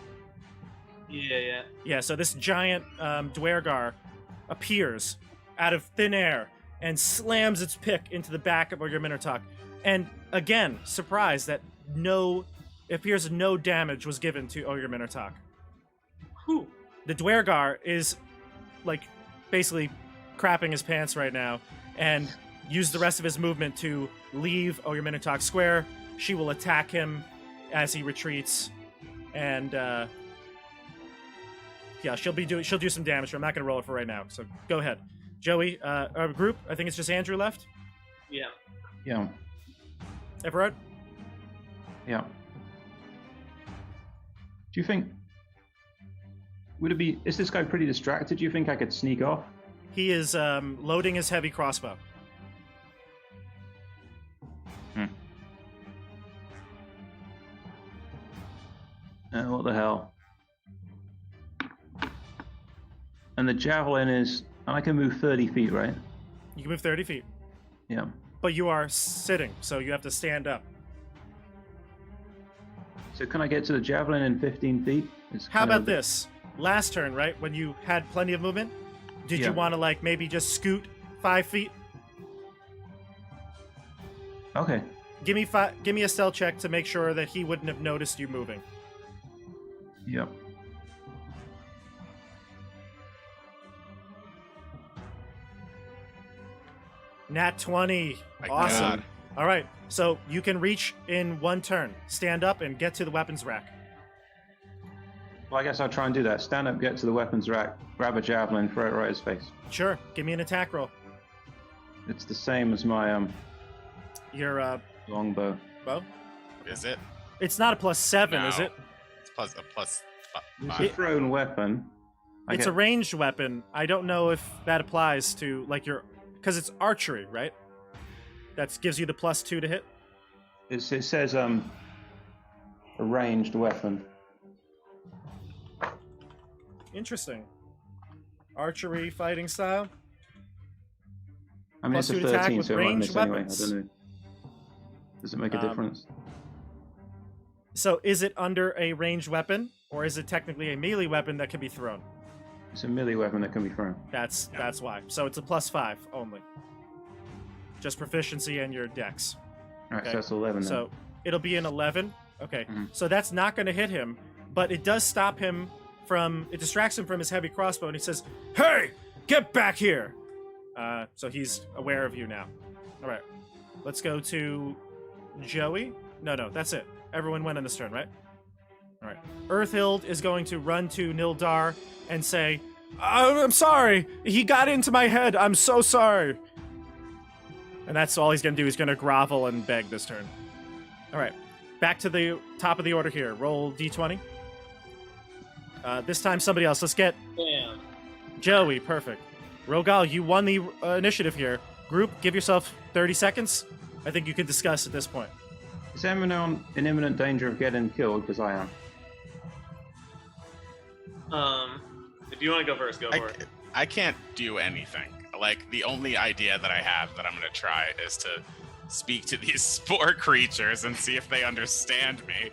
Yeah. Yeah. So this giant Duergar appears out of thin air and slams its pick into the back of your Minotaur. And again, surprised that it appears no damage was given to Oyer Minotaur. Whew. The Duergar is like basically crapping his pants right now and use the rest of his movement to leave Oyer Minotaur square. She will attack him as he retreats, and yeah, she'll do some damage. I'm not gonna roll it for right now, so go ahead, Joey. Our group. I think it's just Andrew left. Yeah. Yeah. Everard. Yeah. Do you think is this guy pretty distracted? Do you think I could sneak off? He is loading his heavy crossbow. What the hell? And the javelin is, and I can move 30 feet, right? You can move 30 feet, Yeah. but you are sitting, so you have to stand up. So can I get to the javelin in 15 feet? How about this? Last turn, right? When you had plenty of movement, did Yeah. you want to like maybe just scoot 5 feet? Okay. Give me a stealth check to make sure that he wouldn't have noticed you moving. Yep. Nat 20. My Awesome. God. All right. So you can reach in one turn. Stand up and get to the weapons rack. Well, I guess I'll try and do that. Stand up, get to the weapons rack, grab a javelin, throw it right at his face. Sure. Give me an attack roll. It's the same as my Your longbow. bow. Is it? It's not a +7, No. is it? It's plus a plus It's five. a thrown weapon. It's a ranged weapon. I don't know if that applies to like because it's archery, right? That gives you the +2 to hit. It says a ranged weapon. Interesting. Archery fighting style. I mean, it's a +2 to attack 13, with so I might ranged miss anyway. weapons. I don't know. Does it make a difference? So is it under a ranged weapon, or is it technically a melee weapon that can be thrown? It's a melee weapon that can be thrown. That's why. So it's a +5 only. Just proficiency and your dex. All right, Okay. so that's 11 now. So it'll be an 11. Okay. Mhm. So that's not going to hit him, but it does stop him it distracts him from his heavy crossbow, and he says, "Hey, get back here!" So he's aware of you now. All right. Let's go to Joey. No, that's it. Everyone went on this turn, right? All right. Earthhild is going to run to Nildar and say, "I'm sorry. He got into my head. I'm so sorry." And that's all he's going to do. He's going to grovel and beg this turn. All right. Back to the top of the order here. Roll D20. This time somebody else. Let's get Damn. Joey. Perfect. Rogal, you won the initiative here. Group, give yourself 30 seconds. I think you can discuss at this point. Is anyone in imminent danger of getting killed? Because I am. If you want to go first, go for it. I can't do anything. Like, the only idea that I have that I'm going to try is to speak to these spore creatures and see if they understand me.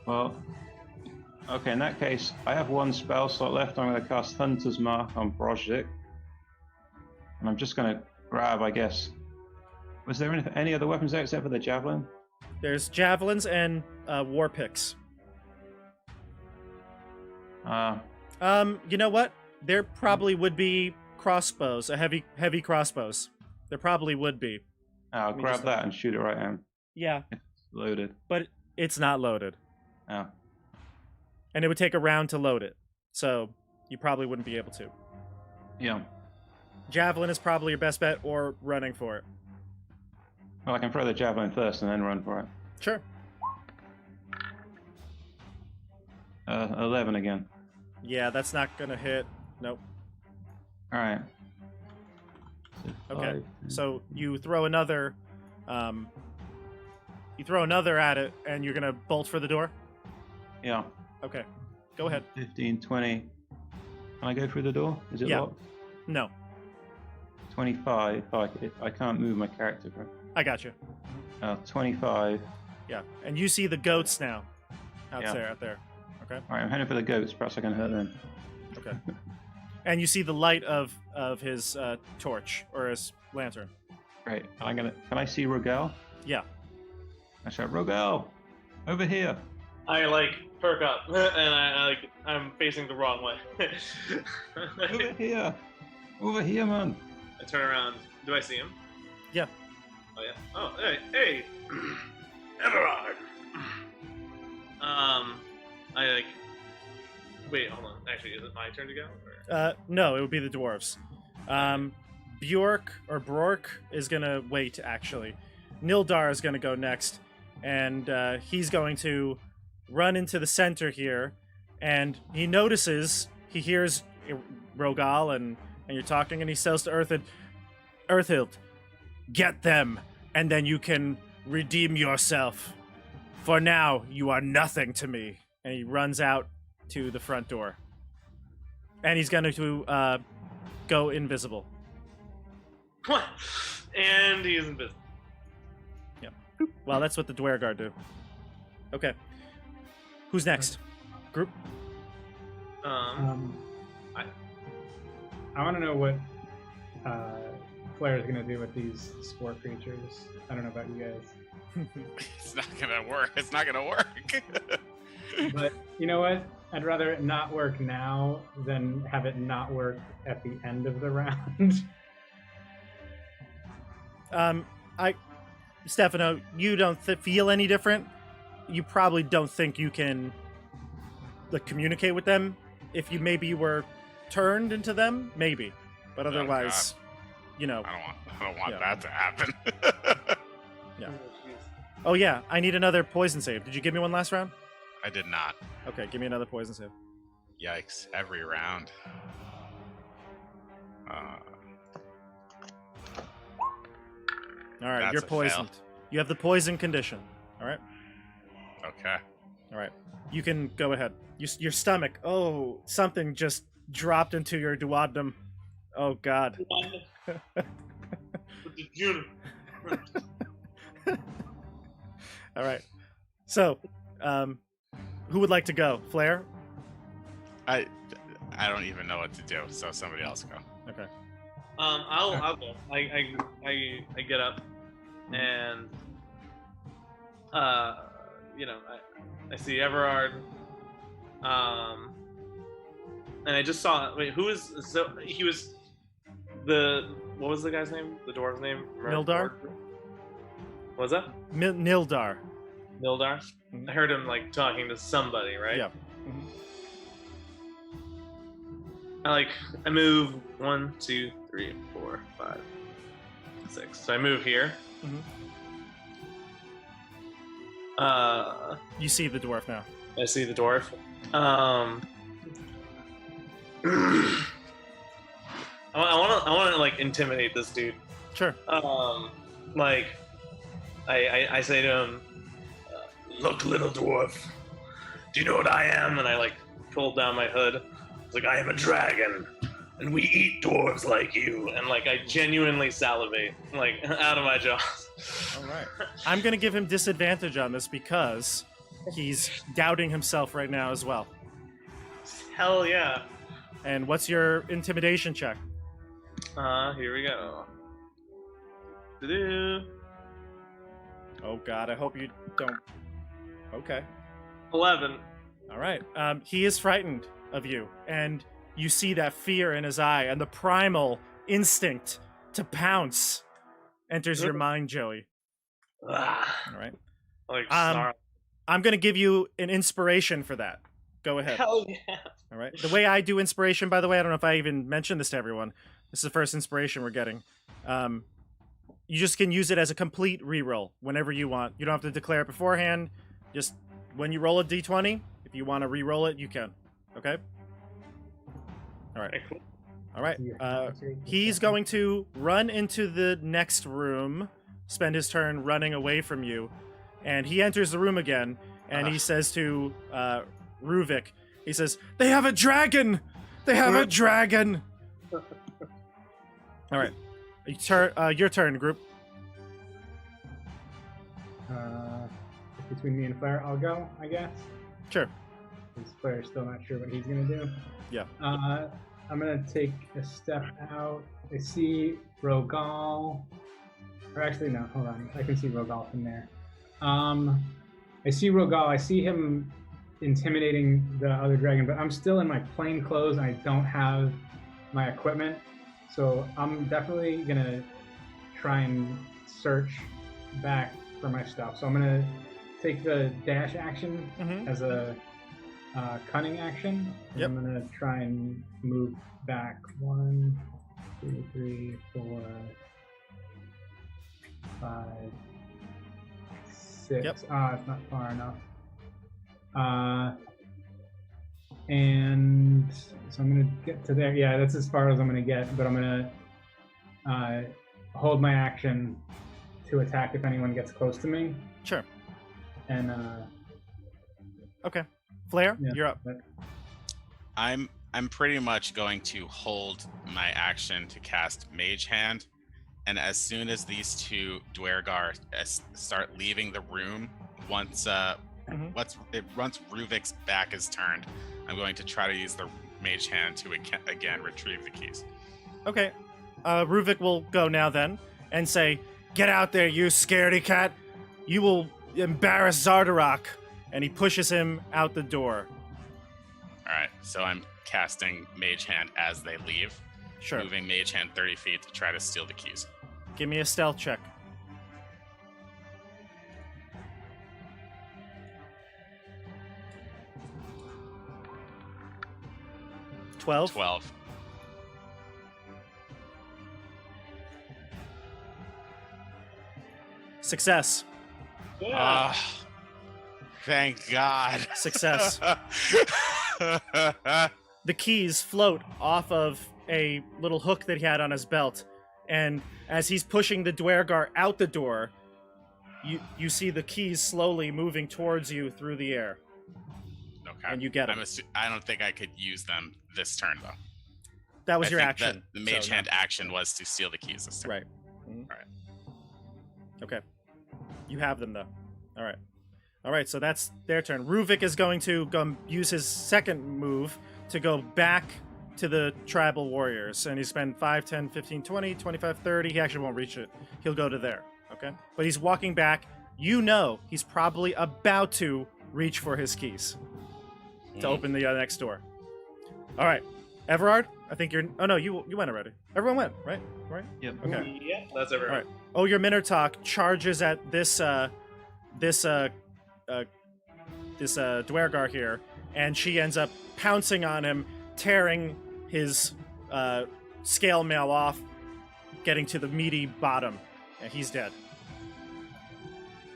Well, okay, in that case, I have one spell slot left. I'm going to cast Hunter's Mark on Brozhik. And I'm just going to grab, I guess. Was there any other weapons there except for the javelin? There's javelins and war picks. You know what? There probably would be crossbows, heavy crossbows. There probably would be. I'll Let me grab just- that and shoot it right in. Yeah, It's loaded. but it's not loaded. Oh. And it would take a round to load it. So you probably wouldn't be able to. Yeah. Javelin is probably your best bet, or running for it. Well, I can throw the javelin first and then run for it. Sure. 11 again. Yeah, that's not gonna hit. Nope. All right. Okay. So you throw another. You throw another at it, and you're gonna bolt for the door. Yeah. Okay. Go ahead. 15, 20. Can I go through the door? Is it Yeah. locked? No, 25. Oh, I can't move my character. Right? I got you. 25. Yeah, and you see the goats now. Out Yeah. there. Okay. All right, I'm heading for the goats. Perhaps I can hurt them. Okay. And you see the light of his torch or his lantern. Great. Can I see Rogel? Yeah. I shout, Rogel, over here. I like perk up and I'm facing the wrong way. Over here. Over here, man. I turn around. Do I see him? Yeah. Oh yeah. Oh hey, Everard. I like. Wait, hold on. Actually, is it my turn to go? Or? No, it would be the dwarves. Bjork or Brork is gonna wait. Actually, Nildar is gonna go next, and he's going to run into the center here, and he hears Rogal and you're talking, and he says to Earthild, get them, and then you can redeem yourself. For now, you are nothing to me. And he runs out to the front door. And he's going to go invisible. What? And he is invisible. Yep. Well, that's what the Duergar do. Okay. Who's next? Group? I want to know what Flair is going to do with these spore creatures. I don't know about you guys. It's not gonna work. It's not gonna work. But you know what? I'd rather it not work now than have it not work at the end of the round. Stefano, you don't feel any different. You probably don't think you can communicate with them. If you maybe were turned into them, maybe. But otherwise, I don't want Yeah. that to happen. Yeah. Oh yeah, I need another poison save. Did you give me one last round? I did not. Okay, give me another poison save. Yikes! Every round. All right, That's you're a fail. poisoned. You have the poison condition. All right. Okay. All right. You can go ahead. Your stomach. Oh, something just dropped into your duodenum. Oh God. All right. So, who would like to go? Flair? I don't even know what to do. So somebody else go. Okay. I'll go. I get up and I see Everard. And I just saw. Wait, who is? So he was what was the guy's name? The dwarf's name? Nildar? What was that? Nildar. Nildar? Mhm. I heard him talking to somebody, right? Yeah. I move 1, 2, 3, 4, 5, 6. So I move here. You see the dwarf now. I see the dwarf. I want to intimidate this dude. Sure. I say to him, "Look, little dwarf, do you know what I am?" And I pull down my hood. It's I am a dragon, and we eat dwarves like you. And I genuinely salivate, out of my jaws. All right. I'm gonna give him disadvantage on this because he's doubting himself right now as well. Hell yeah. And what's your intimidation check? Here we go. Doo-doo. Oh God, I hope you don't. Okay. 11. All right. He is frightened of you, and you see that fear in his eye, and the primal instinct to pounce enters your mind, Joey. Ah, All right. snarl. I'm going to give you an inspiration for that. Go ahead. Hell yeah. All right. The way I do inspiration, by the way, I don't know if I even mentioned this to everyone. This is the first inspiration we're getting. you just can use it as a complete reroll whenever you want. You don't have to declare it beforehand. Just when you roll a d20, if you want to re-roll it, you can. Okay? All right. Okay, cool. All right. He's going to run into the next room, spend his turn running away from you, and he enters the room again, and he says to Ruvik, he says, "They have a dragon! They have a dragon!" All right. Your turn, group. Between me and Flair, I'll go, I guess. Sure. Because Flair's still not sure what he's going to do. Yeah. I'm going to take a step out. I see Rogal. Or actually, no, hold on. I can see Rogal from there. I see Rogal. I see him intimidating the other dragon, but I'm still in my plain clothes and I don't have my equipment. So I'm definitely going to try and search back for my stuff. So I'm going to take the dash action as a cunning action. And Yep. I'm going to try and move back 1, 2, 3, 4, 5, 6. Yep. It's not far enough. And so I'm going to get to there. Yeah, that's as far as I'm going to get, but I'm going to hold my action to attack if anyone gets close to me. Sure. And Okay. Flair, yeah, you're up. I'm pretty much going to hold my action to cast Mage Hand, and as soon as these two Duergar start leaving the room, once Ruvik's back is turned, I'm going to try to use the Mage Hand to again retrieve the keys. Okay. Ruvik will go now then and say, "Get out there, you scaredy cat! You will embarrass Zardarok." And he pushes him out the door. All right, so I'm casting Mage Hand as they leave, Sure. moving Mage Hand 30 feet to try to steal the keys. Give me a stealth check. $12. 12. Success. Yeah. Ah, thank God. Success. The keys float off of a little hook that he had on his belt, and as he's pushing the Duergar out the door, you see the keys slowly moving towards you through the air, Okay. and you get them. I don't think I could use them this turn, though. That was I your think action. that the Mage so no. Hand action was to steal the keys this turn. Right. Mhm. All right. Okay. You have them, though. All right. All right, so that's their turn. Ruvik is going to go use his second move to go back to the tribal warriors. And he spend 5, 10, 15, 20, 25, 30. He actually won't reach it. He'll go to there. Okay? But he's walking back. You know he's probably about to reach for his keys to open the next door. All right. Everard, I think you're... Oh, no, you went already. Everyone went, right? Right? Yep. Okay. Yeah, that's everyone. All right. Oh, your Minotaur charges at this Duergar here, and she ends up pouncing on him, tearing his scale mail off, getting to the meaty bottom, and he's dead.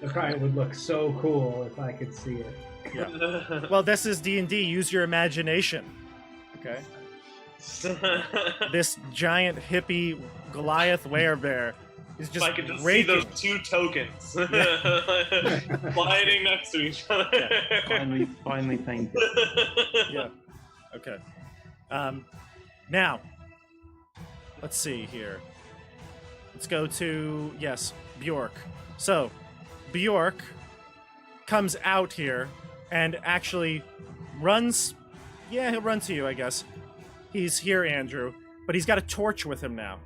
it probably would look so cool if I could see it. Yeah. Well, this is D&D. Use your imagination. Okay. This giant hippie Goliath werebear is just if I could just raking. see those two tokens sliding next to each other. Finally painted. Yeah. Okay. Now, let's see here. Let's go to, yes, Bjork. So, Bjork comes out here and actually runs. Yeah, he'll run to you, I guess. He's here, Andrew, but he's got a torch with him now.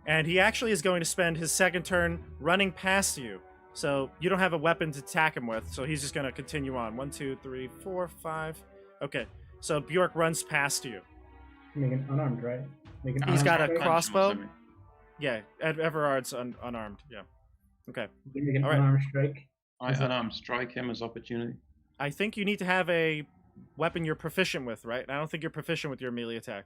And he actually is going to spend his second turn running past you. So you don't have a weapon to attack him with, so he's just going to continue on. 1, 2, 3, 4, 5. Okay, so Bjork runs past you. Make it unarmed, right? Make it He's got a unarmed, right? crossbow. Yeah, Everard's unarmed. Yeah. Okay. You make an All right. unarmed strike. Strike him as opportunity. I think you need to have a weapon you're proficient with, right? I don't think you're proficient with your melee attack.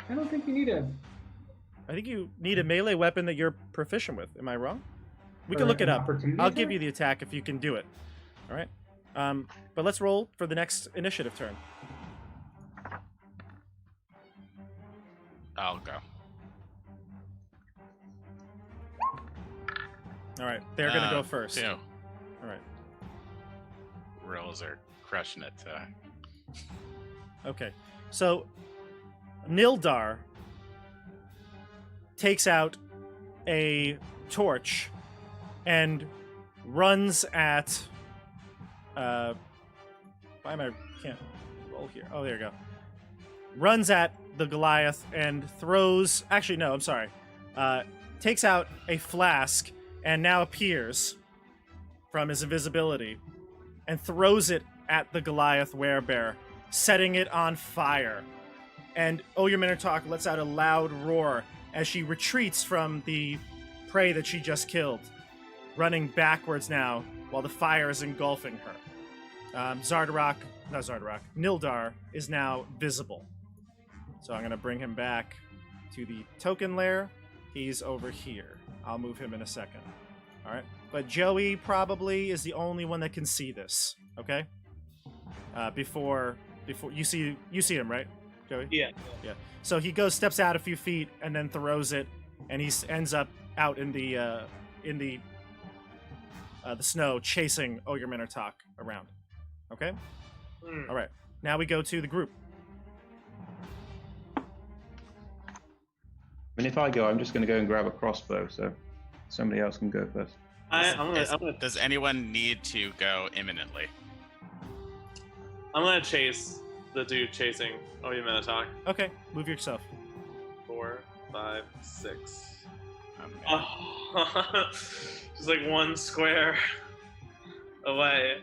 I don't think you need a I think you need a melee weapon that you're proficient with. Am I wrong? We can For look it an up. opportunity I'll give attack? you the attack if you can do it. All right. But let's roll for the next initiative turn. I'll go. All right. They're gonna go first. 2. All right. Rolls are crushing it today. Okay. So Nildar takes out a torch and runs at why am I can't roll here. Oh, there you go. Runs at the Goliath and throws actually no, I'm sorry. Takes out a flask and now appears from his invisibility and throws it at the Goliath werebear, setting it on fire. And Ogre Minotaur lets out a loud roar as she retreats from the prey that she just killed, running backwards now while the fire is engulfing her. Nildar is now visible. So I'm going to bring him back to the token lair. He's over here. I'll move him in a second. All right. But Joey probably is the only one that can see this. Okay. Before you see him, right, Joey? Yeah. So he steps out a few feet and then throws it, and he ends up out in the snow chasing Ogre Minotaur around. Okay. All right. Now we go to the group. I mean, if I go, I'm just going to go and grab a crossbow, so somebody else can go first. I'm gonna Does anyone need to go imminently? I'm gonna chase the dude chasing Oya Minotaur. Okay. Move yourself. 4, 5, 6. Okay. Oh, just like one square away.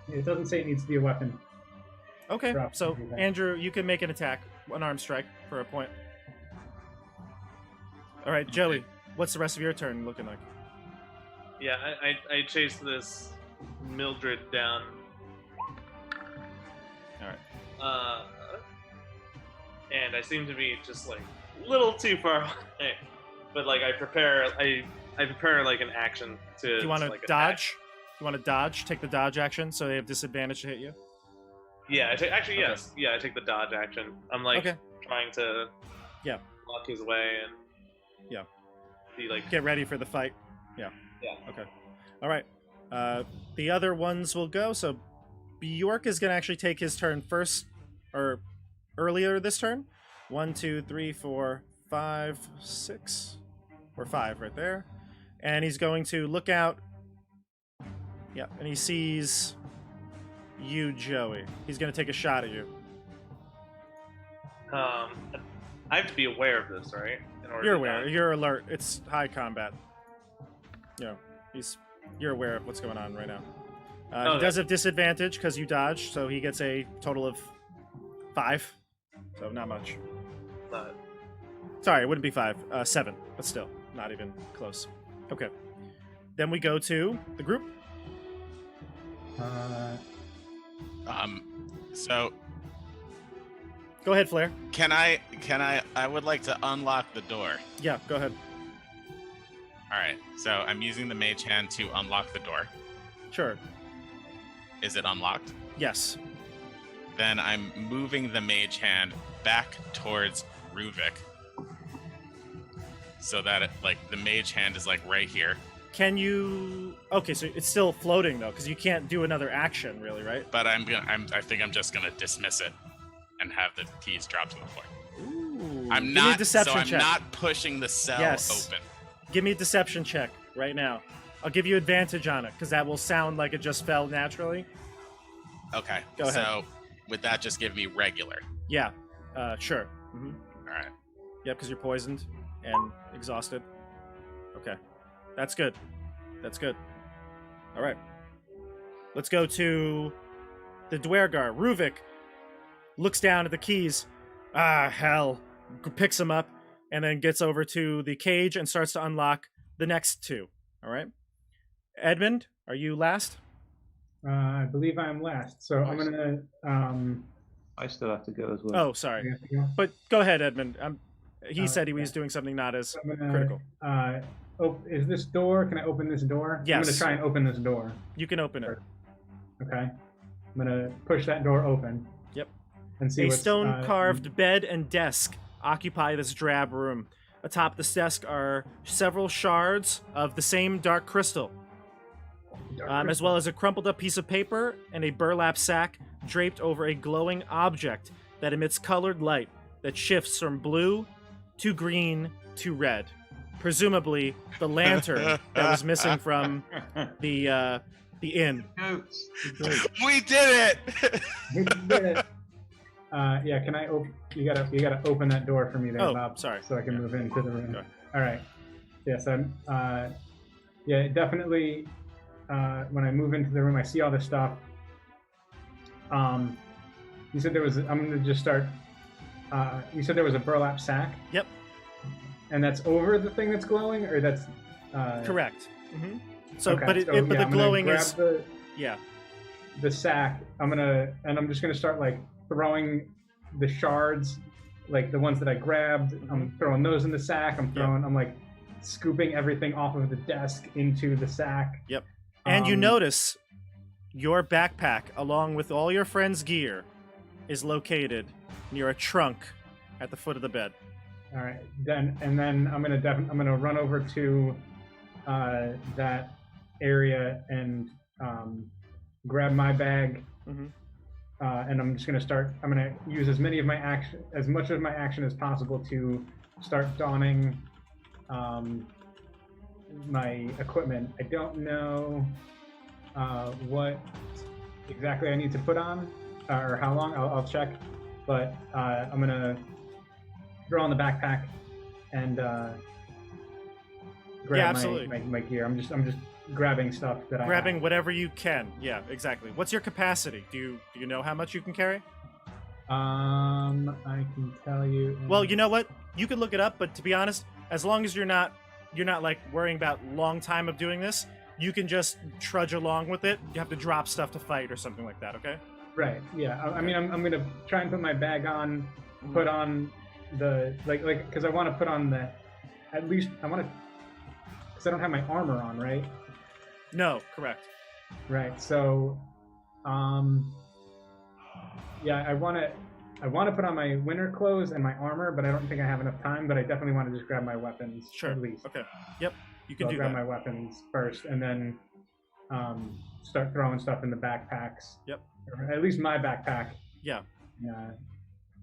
It doesn't say it needs to be a weapon. Okay. Drop So everything. Andrew, you can make an attack, an arm strike for a point. All right, Joey. What's the rest of your turn looking like? Yeah, I chased this Mildred down. All right. And I seem to be just like a little too far away. But like I prepare like an action to. Do you want to like, dodge? You want to dodge? Take the dodge action, so they have disadvantage to hit you. Yeah, actually Okay. yes. Yeah, I take the dodge action. I'm like Okay. trying to Yeah. block his way and Yeah. be like Get ready for the fight. Yeah. Yeah. Okay. All right. The other ones will go. So Bjork is going to actually take his turn first, or earlier this turn. 1, 2, 3, 4, 5, 6, or 5 right there, and he's going to look out. Yeah, and he sees you, Joey. He's going to take a shot at you. I have to be aware of this, right? In order You're to aware. dodge. You're alert. It's high combat. You know, you're aware of what's going on right now. He Okay. does have disadvantage because you dodged, so he gets a total of 5. So not much. But Sorry, it wouldn't be 5. 7, but still not even close. Okay. Then we go to the group. So Go ahead, Flair. I would like to unlock the door. Yeah, go ahead. All right. So I'm using the mage hand to unlock the door. Sure. Is it unlocked? Yes. Then I'm moving the mage hand back towards Ruvik. So that the mage hand is right here. Can you? Okay, so it's still floating though, because you can't do another action, really, right? But I think I'm just gonna dismiss it and have the keys drop to the floor. Ooh. I'm Give me a not deception I'm check. not pushing the cell Yes. open. Give me a deception check right now. I'll give you advantage on it because that will sound like it just fell naturally. Okay. Go ahead. So with that, just give me regular. Yeah. Sure. Mm-hmm. All right. Yep, because you're poisoned and exhausted. Okay. That's good. That's good. All right. Let's go to the Duergar. Ruvik looks down at the keys. Ah, hell. Picks them up and then gets over to the cage and starts to unlock the next 2. All right. Edmund, are you last? I believe I'm last, so I'm gonna. I still have to go as well. Oh, sorry. I have to go. But go ahead, Edmund. He said he was doing something not as I'm gonna, critical. Is this door? Can I open this door? Yes. I'm gonna try and open this door. You can open it. Okay. I'm gonna push that door open. Yep. And see A what's, stone-carved bed and desk occupy this drab room. Atop this desk are several shards of the same dark crystal, as well as a crumpled-up piece of paper and a burlap sack draped over a glowing object that emits colored light that shifts from blue to green to red. Presumably, the lantern that was missing from the inn. Goats. We did it! We did it. Yeah, can I open? You gotta open that door for me there, Oh, Bob. sorry. So I can move into the room. Okay. All right. Yes, yeah, definitely. When I move into the room, I see all this stuff. You said there was. I'm gonna just start. You said there was a burlap sack. Yep. And that's over the thing that's glowing, or that's. Correct. Mm-hmm. So, okay, but the I'm glowing grab is the sack. I'm just gonna start like throwing the shards, like the ones that I grabbed. I'm throwing those in the sack. I'm like scooping everything off of the desk into the sack. Yep. And you notice your backpack, along with all your friends' gear, is located near a trunk at the foot of the bed. All right. Then I'm gonna run over to that area and grab my bag. Mm-hmm. And I'm just I'm gonna use as much of my action as possible to start donning my equipment. I don't know what exactly I need to put on or how long. I'll check, but I'm gonna throw on the backpack and grab my gear. I'm just grabbing stuff that grabbing whatever you can. Yeah, exactly. What's your capacity? Do you know how much you can carry? I can tell you. Well, you know what? You could look it up, but to be honest, as long as you're not like worrying about long time of doing this, you can just trudge along with it. You have to drop stuff to fight or something like that, okay? Right. Yeah. I mean, I'm gonna try and put my bag on, put on the like because I want to put on the because I don't have my armor on, right? No, correct. Right. So, yeah, I want to put on my winter clothes and my armor, but I don't think I have enough time. But I definitely want to just grab my weapons. Sure. At least. Okay. Yep. You can So do I'll grab that. my weapons first, and then start throwing stuff in the backpacks. Yep. Or at least my backpack. Yeah.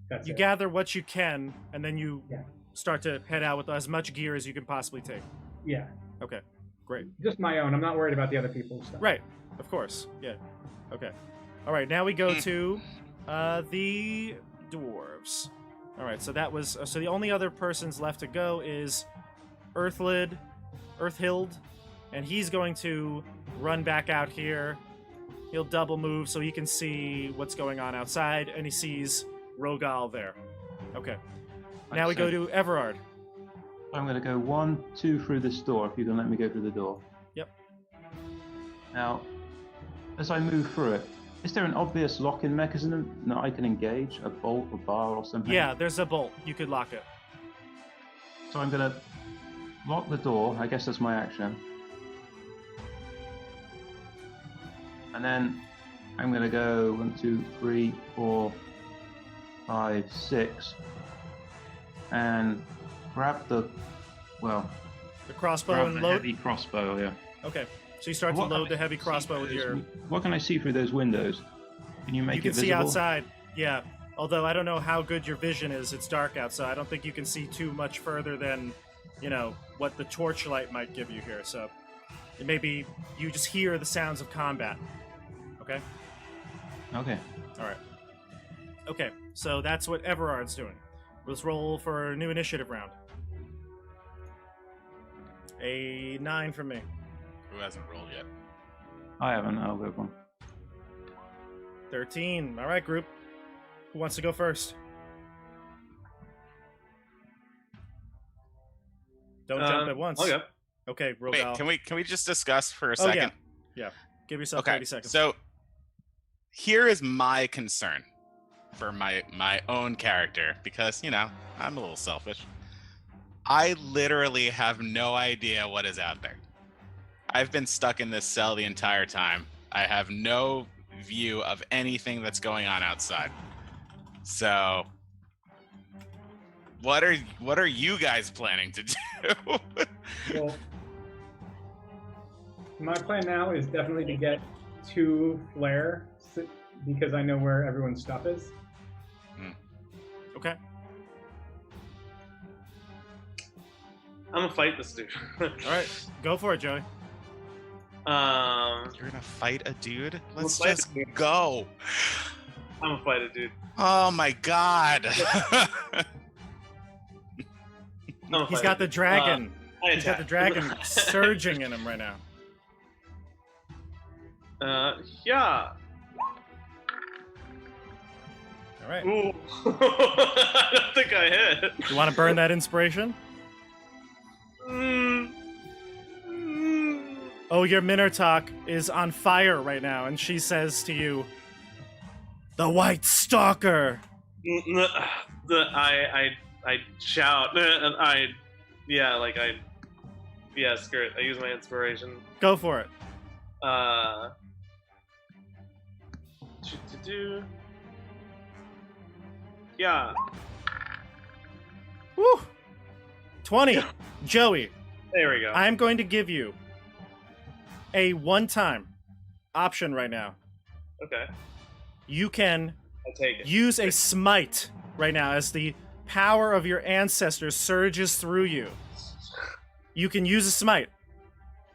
That's You it. gather what you can, and then you Yeah. start to head out with as much gear as you can possibly take. Yeah. Okay. Great. Just my own. I'm not worried about the other people's stuff. Right. Of course. Yeah. Okay. All right. Now we go to the dwarves. All right. So that was so the only other persons left to go is Earthhild, and he's going to run back out here. He'll double move so he can see what's going on outside, and he sees Rogal there. Okay. Now we go to Everard. I'm going to go 1, 2 through this door, if you can let me go through the door. Yep. Now, as I move through it, is there an obvious lock-in mechanism that I can engage? A bolt, a bar, or something? Yeah, there's a bolt. You could lock it. So I'm going to lock the door. I guess that's my action. And then I'm going to go 1, 2, 3, 4, 5, 6, and grab the crossbow grab and the load. heavy crossbow. Yeah. Okay, so you start to load the heavy crossbow with your. What can I see through those windows? Can you make You can it see visible? outside. Yeah, although I don't know how good your vision is. It's dark outside. I don't think you can see too much further than, what the torchlight might give you here. So, it may be you just hear the sounds of combat. Okay. Okay. All right. Okay, so that's what Everard's doing. Let's roll for a new initiative round. A 9 from me. Who hasn't rolled yet? I haven't. I'll go one. 13. All right, group. Who wants to go first? Don't jump at once. I'll go. Okay, Wait, Rogal. can we just discuss for a Oh, second? yeah. Give yourself Okay. 30 seconds. So here is my concern for my own character, because I'm a little selfish. I literally have no idea what is out there. I've been stuck in this cell the entire time. I have no view of anything that's going on outside. So, what are you guys planning to do? Well, my plan now is definitely to get to Flare because I know where everyone's stuff is. Okay. I'm gonna fight this dude. All right. Go for it, Joey. You're gonna fight a dude? Let's fight just a dude. go. I'm gonna fight a dude. Oh my god. He's got the dragon. I He's got the attack. dragon surging in him right now. Yeah. All right. Ooh. I don't think I hit. You want to burn that inspiration? Mm. Oh, your Minotaur is on fire right now, and she says to you, "The White Stalker." I shout. Screw it. I use my inspiration. Go for it. Yeah. Woo! 20. Joey, There we go. I'm going to give you a one-time option right now. Okay. You can I take it. use a smite right now as the power of your ancestors surges through you. You can use a smite.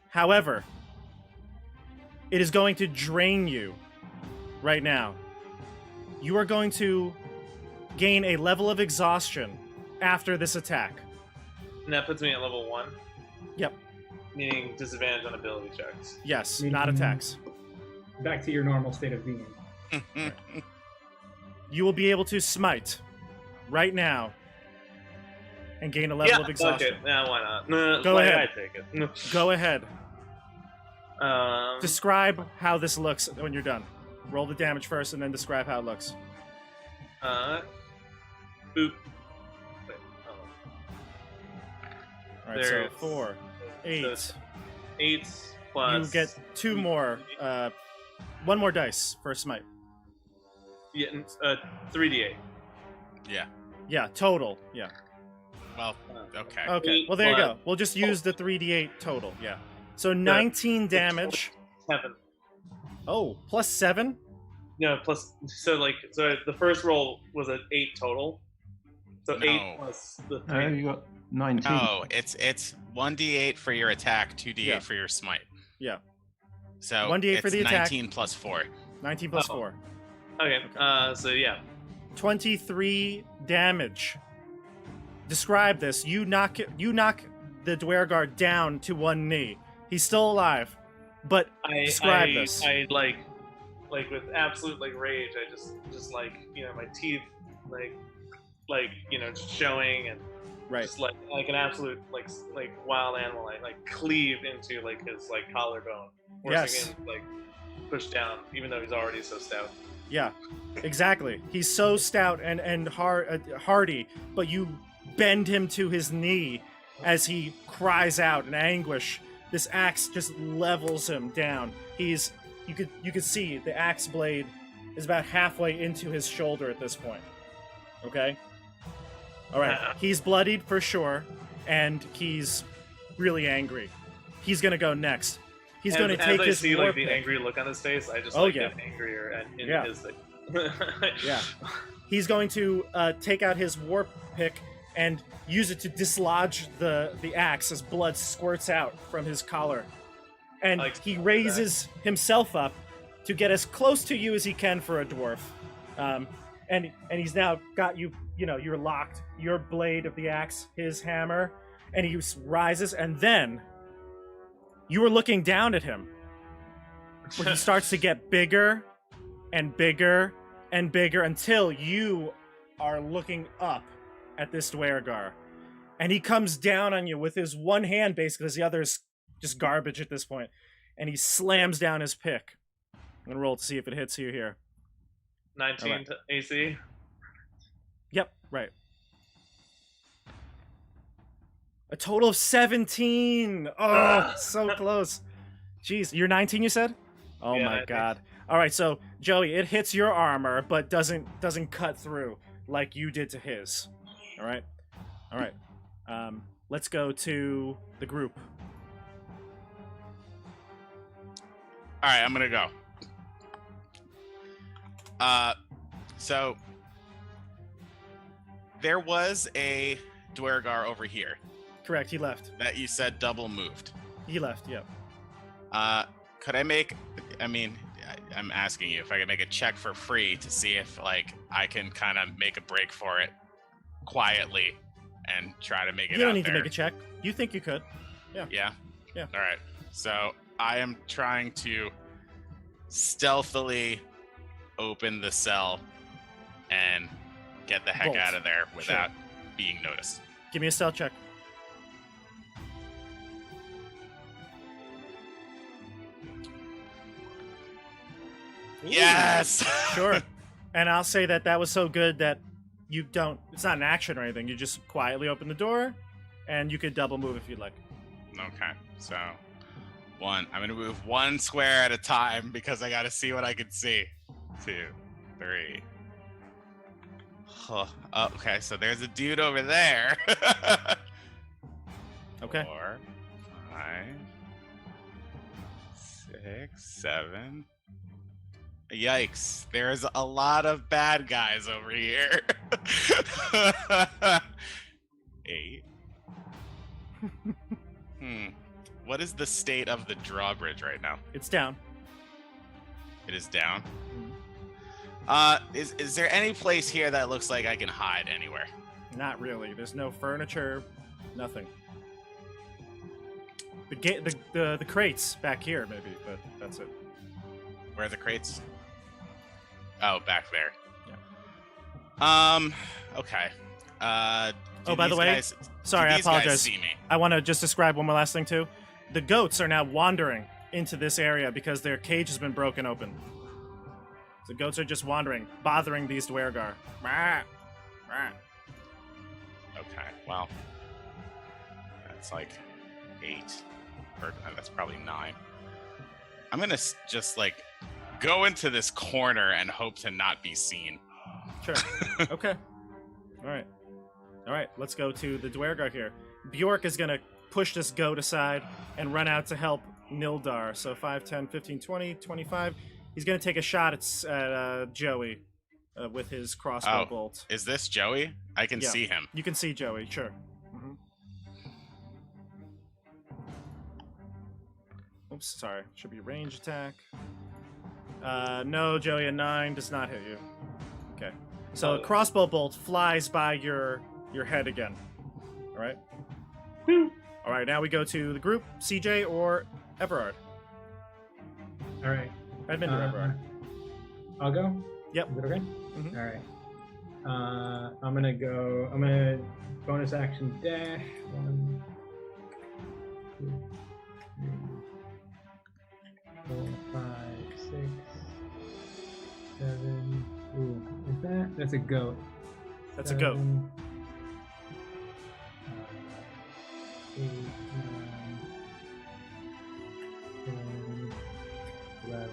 However, it is going to drain you right now. You are going to gain a level of exhaustion after this attack. And that puts me at level 1. Yep. Meaning disadvantage on ability checks. Yes, not attacks. Back to your normal state of being. You will be able to smite right now and gain a level of exhaustion. Okay. Yeah, why not? No, Go ahead. I take it. No. Go ahead. Um, Describe how this looks when you're done. Roll the damage first and then describe how it looks. boop. Wait, All right, so There's- 4, 8. so 8 plus. You get 2 more. 1 more dice for a smite. Yeah, 3d8. Yeah. Yeah, total. Yeah. Well, okay. Okay. 8 Well, there you plus go. We'll just use the 3d8 total. Yeah. So 19 damage. 7. Oh, plus 7? No, plus. So the first roll was an 8 total. So No. 8 plus the 3. You got 19. No, it's 1d8 for your attack, 2d8 Yeah. for your smite. Yeah. So 1d8 it's for the attack. 19 plus 4. 19 plus Oh. 4. Okay. So yeah. 23 damage. Describe this. You knock the Duergar down to one knee. He's still alive, but describe this. I like with absolute rage. I just my teeth just showing and Right. just like an absolute wild animal. I cleave into his collarbone, forcing Yes. him to push down, even though he's already so stout. Yeah, exactly. He's so stout and hardy, but you bend him to his knee as he cries out in anguish. This axe just levels him down. You could see the axe blade is about halfway into his shoulder at this point. Okay? All right. He's bloodied for sure, and he's really angry. He's going to go next. He's going to take his as I see war the pick. angry look on his face, I just get angrier and in Yeah. his thing. Yeah. He's going to take out his war pick and use it to dislodge the axe as blood squirts out from his collar. And he raises himself up to get as close to you as he can for a dwarf. And he's now got you, you're locked. Your blade of the axe, his hammer, and he rises, and then you are looking down at him, where he starts to get bigger and bigger and bigger until you are looking up at this Duergar. And he comes down on you with his one hand, basically, because the other is just garbage at this point. And he slams down his pick. I'm going to roll to see if it hits you here. 19 Alright. to AC. Yep, right. A total of 17. Oh, so close. Jeez, you're 19, you said? Oh Yeah, I my think god. All right, so Joey, it hits your armor, but doesn't cut through like you did to his. All right, all right. Let's go to the group. All right, I'm gonna go. So there was a Duergar over here Correct. He left. that you said double moved. He left. Yep. Could I make? I mean, I'm asking you if I can make a check for free to see if like I can kind of make a break for it quietly and try to make it. You don't out need there. to make a check. You think you could? Yeah. Yeah. All right. So I am trying to stealthily open the cell and get the heck Bolt. out of there Sure. without being noticed. Give me a stealth check. Yes. Sure. And I'll say that was so good that you don't. It's not an action or anything. You just quietly open the door, and you could double move if you'd like. Okay. So I'm gonna move one square at a time because I gotta see what I can see. 2, 3. Oh, okay, so there's a dude over there. Okay. 4, 5, 6, 7. Yikes, there's a lot of bad guys over here. 8. What is the state of the drawbridge right now? It's down. It is down. Is there any place here that looks like I can hide anywhere? Not really. There's no furniture. Nothing. The crates back here maybe, but that's it. Where are the crates? Oh, back there. Yeah. Okay. Oh, by the way, sorry, I these guys apologize. see me? I want to just describe one more last thing too. The goats are now wandering into this area because their cage has been broken open. The goats are just wandering, bothering these Duergar. Rah, rah. Okay, well, that's like 8, or that's probably 9. I'm gonna just like go into this corner and hope to not be seen. Sure. Okay. All right. Let's go to the Duergar here. Bjork is gonna push this goat aside and run out to help Nildar. So 5, 10, 15, 20, 25. He's gonna take a shot at Joey with his crossbow bolt. Is this Joey? I can see him. You can see Joey, sure. Mm-hmm. Oops, sorry. Should be range attack. No, Joey, a 9 does not hit you. Okay. So a crossbow bolt flies by your head again. All right. All right. Now we go to the group. CJ or Everard. All right. Edmund or Everard. I'll go. Yep. Is it okay? Mhm. All right. I'm gonna bonus action dash. 1, 2, 3, 4, 5, 6, 7. Ooh, that's a goat. That's a goat. 8, 9, 10, 11,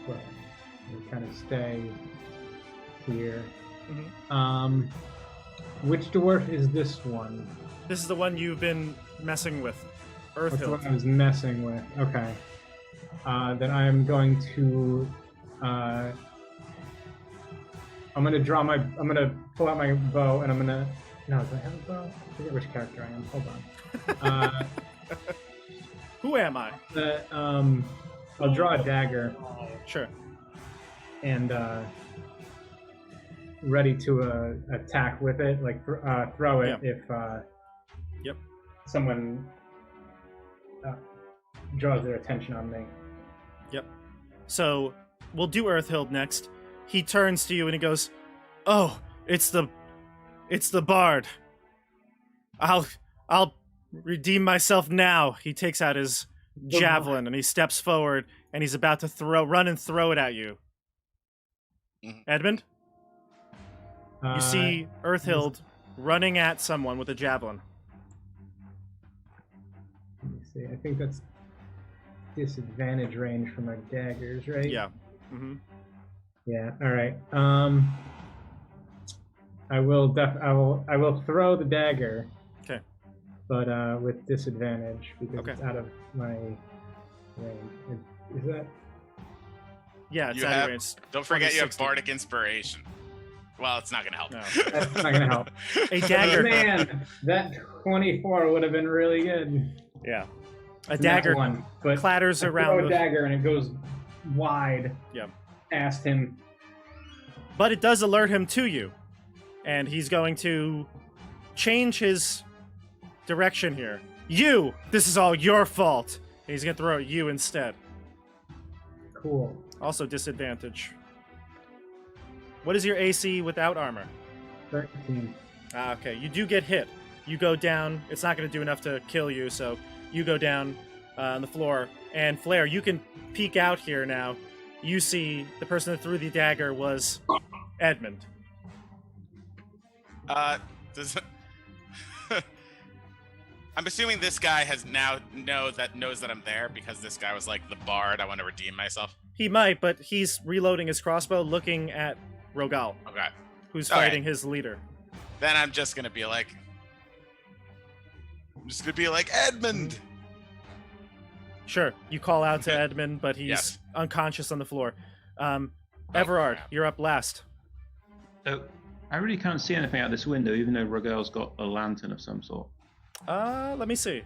12. We kind of stay here. Mhm. Which dwarf is this one? This is the one you've been messing with. That's the Earthhill. one I was messing with. Okay. Then I'm going to. I'm gonna pull out my bow and I'm gonna. No, do I have a bow? I forget which character I am. Hold on. Who am I? I'll draw a dagger Sure. and ready to attack with it, like throw it if Yep. someone draws their attention on me. Yep. So we'll do Earthhild next. He turns to you and he goes, "Oh, it's the bard. I'll redeem myself now." He takes out his javelin and he steps forward and he's about to run and throw it at you. Mhm. Edmund, you see Earthhild running at someone with a javelin. see. I think that's disadvantage range for my daggers, right? Yeah. Mm-hmm. Yeah. All right. I will throw the dagger. Okay. But with disadvantage because Okay. it's out of my range. Is that? Yeah, it's You out of have- range. Don't forget you have 2060. bardic inspiration. Well, it's not gonna help. No. That's not gonna help. A dagger. Man, that 24 would have been really good. Yeah. A Not dagger one, but clatters I around. throw a dagger and it goes wide. Yeah. Past him. But it does alert him to you. And he's going to change his direction here. You! This is all your fault! And he's going to throw at you instead. Cool. Also disadvantage. What is your AC without armor? 13. Ah, okay. You do get hit. You go down. It's not going to do enough to kill you, so you go down on the floor. And Flare, you can peek out here now. You see the person that threw the dagger was Edmund. Does I'm assuming this guy has now knows that I'm there because this guy was like the bard. I want to redeem myself. He might, but he's reloading his crossbow, looking at Rogal, Okay. who's All right. fighting his leader. Then I'm just gonna be like, Edmund. Sure, you call out to Edmund, but he's Yes. unconscious on the floor. Everard, crap. you're up last. So I really can't see anything out this window, even though Rogel's got a lantern of some sort. Let me see.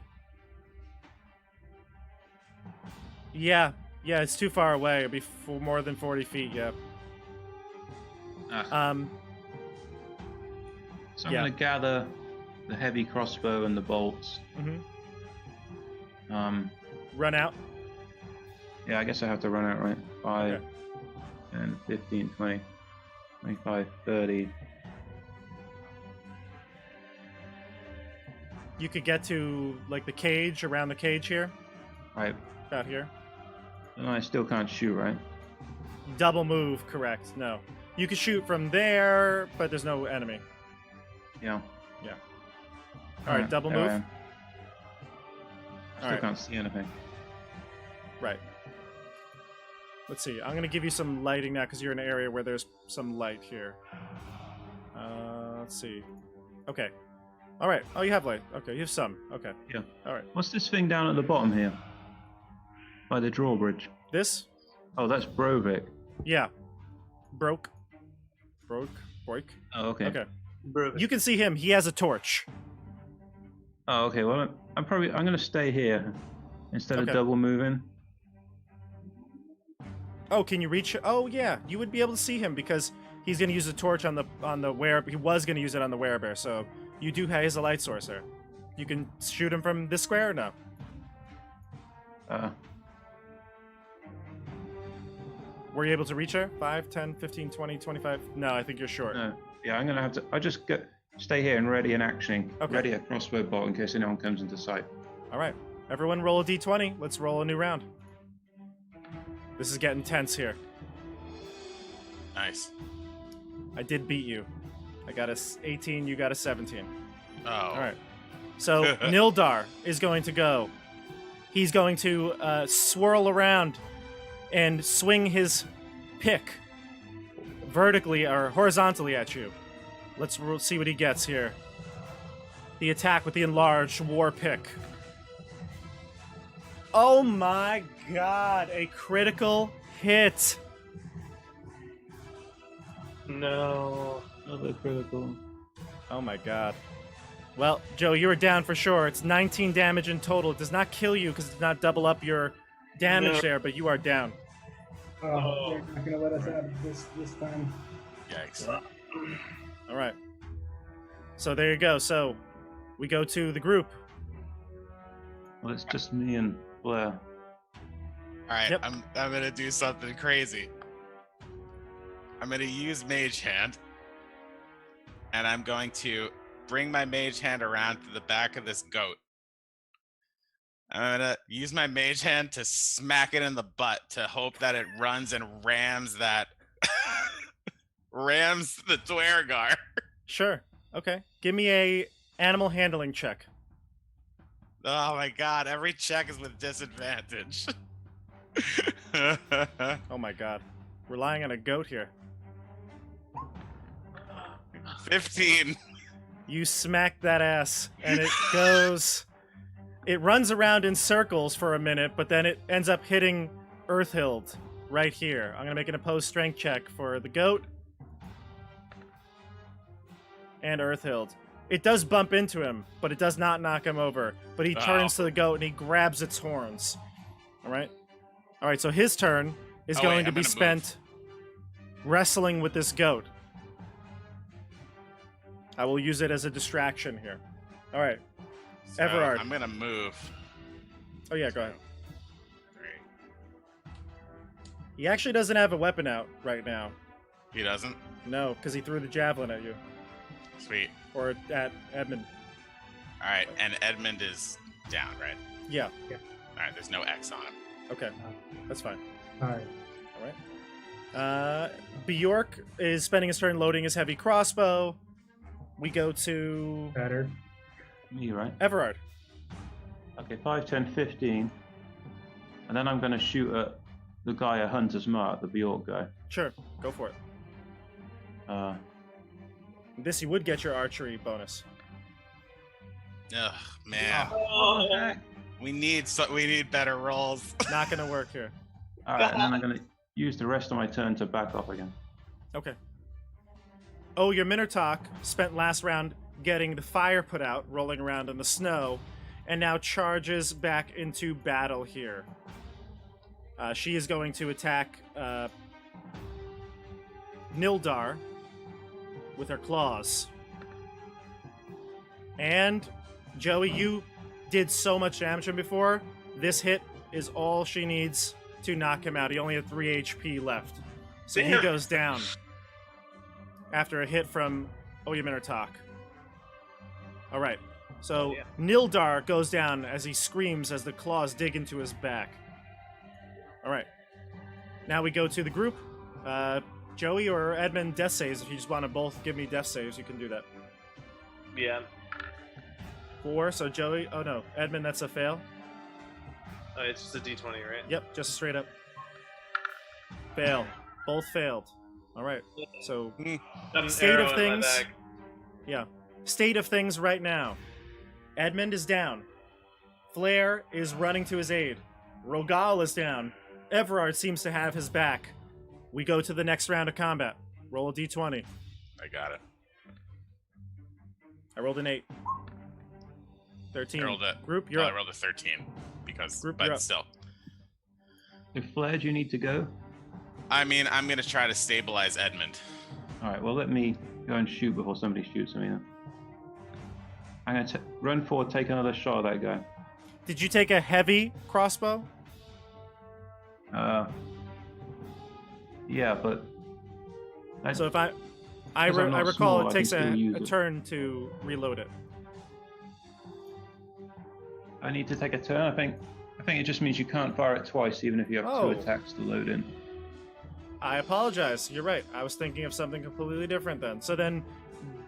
Yeah, it's too far away. It'd be more than 40 feet, yeah. So I'm yeah. going to gather the heavy crossbow and the bolts. Run out. Yeah, I guess I have to run out, right? 5, Okay. 10, 15, 20, 25, 30. You could get to, like, the cage, around the cage here. Right. About here. And I still can't shoot, right? Double move, correct. No. You could shoot from there, but there's no enemy. Yeah. Alright, double there I move. am. I still Alright. can't see anything. Right. Let's see. I'm going to give you some lighting now because you're in an area where there's some light here. Let's see. Okay. All right. Oh, you have light. Okay, you have some. Okay. Yeah. All right. What's this thing down at the bottom here? By the drawbridge. This? Oh, that's Brovik. Yeah. Broke. Oh, Oh, okay. Okay. Bro, You can see him. He has a torch. Oh, okay. Well, I'm going to stay here instead Okay. of double moving. Oh, can you reach? Oh, yeah. You would be able to see him because he's going to use the torch on the were. He was going to use it on the werebear. So you do have a light source there. You can shoot him from this square or no? Were you able to reach her? 5, 10, 15, 20, 25? No, I think you're short. No. Yeah, I'm going to have to. I'll just stay here and ready an action. Okay. Ready a crossbow bolt in case anyone comes into sight. All right. Everyone roll a d20. Let's roll a new round. This is getting tense here. Nice. I did beat you. I got a 18, you got a 17. Oh. All right. So Nildar is going to go. He's going to swirl around and swing his pick vertically or horizontally at you. Let's see what he gets here. The attack with the enlarged war pick. Oh my god, a critical hit. no. Another critical. Oh my god. Well, Joe, you were down for sure. It's 19 damage in total. It does not kill you because it does not double up your damage No. there, but you are down. Oh, they're not gonna let us out this time. Yikes. All right. So there you go. So we go to the group. Well, it's just me and Blair. All right. Yep. I'm gonna do something crazy. I'm gonna use Mage Hand, and I'm going to bring my Mage Hand around to the back of this goat. I'm gonna use my Mage Hand to smack it in the butt to hope that it runs and rams that rams the Duergar. Sure. Okay. Give me a animal handling check. Oh my god, every check is with disadvantage. Oh my god. Relying on a goat here. 15. You smack that ass, and it goes. It runs around in circles for a minute, but then it ends up hitting Earthhild right here. I'm gonna make an opposed strength check for the goat and Earthhild. It does bump into him, but it does not knock him over. But he turns to the goat and he grabs its horns. All right. So his turn is going to be spent wrestling with this goat. I will use it as a distraction here. All right. So Everard. I'm gonna move. Oh yeah, go ahead. 3. He actually doesn't have a weapon out right now. He doesn't? No, because he threw the javelin at you. Sweet. Or at Edmund. Alright, and Edmund is down, right? Yeah. Alright, there's no X on him. Okay. That's fine. All right. All right. Bjork is spending his turn loading his heavy crossbow. We go to Better. Me, right? Everard. Okay, 5, 10, 15. And then I'm going to shoot at the guy at Hunter's Mark, the Bjork guy. Sure. Go for it. Uh, This you would get your archery bonus. Ugh, man. oh, We need better rolls. Not gonna work here. all right, and then I'm going to use the rest of my turn to back off again. Okay. Oh, your Minotaur spent last round getting the fire put out, rolling around in the snow, and now charges back into battle here. She is going to attack Nildar with her claws. And, Joey, you did so much damage to him before. This hit is all she needs to knock him out. He only had 3 HP left. So he goes down after a hit from Oyaminotak. All right. So Nildar goes down as he screams as the claws dig into his back. All right. Now we go to the group. Joey or Edmund, death saves. If you just want to both give me death saves, you can do that. Yeah. 4. So Joey. Oh no, Edmund. That's a fail. Oh, it's just a D20, right? Yep, just a straight up fail. Both failed. All right. So Got an state arrow of in my things. bag. Yeah. State of things right now. Edmund is down. Flair is running to his aid. Rogal is down. Everard seems to have his back. We go to the next round of combat. Roll a d20. I got it. I rolled an 8. 13. I rolled it. Group, you're I up. rolled a 13 because, Group, you're but up. still. So, Flair, do you need to go? I mean, I'm gonna try to stabilize Edmund. All right, well, let me go and shoot before somebody shoots me then. I'm going to run forward, take another shot at that guy. Did you take a heavy crossbow? Yeah, but... So if I Because I'm not recall small, I it can takes still use a it. turn to reload it. I need to take a turn. I think it just means you can't fire it twice, even if you have Oh. 2 attacks to load in. I apologize. You're right. I was thinking of something completely different then. So then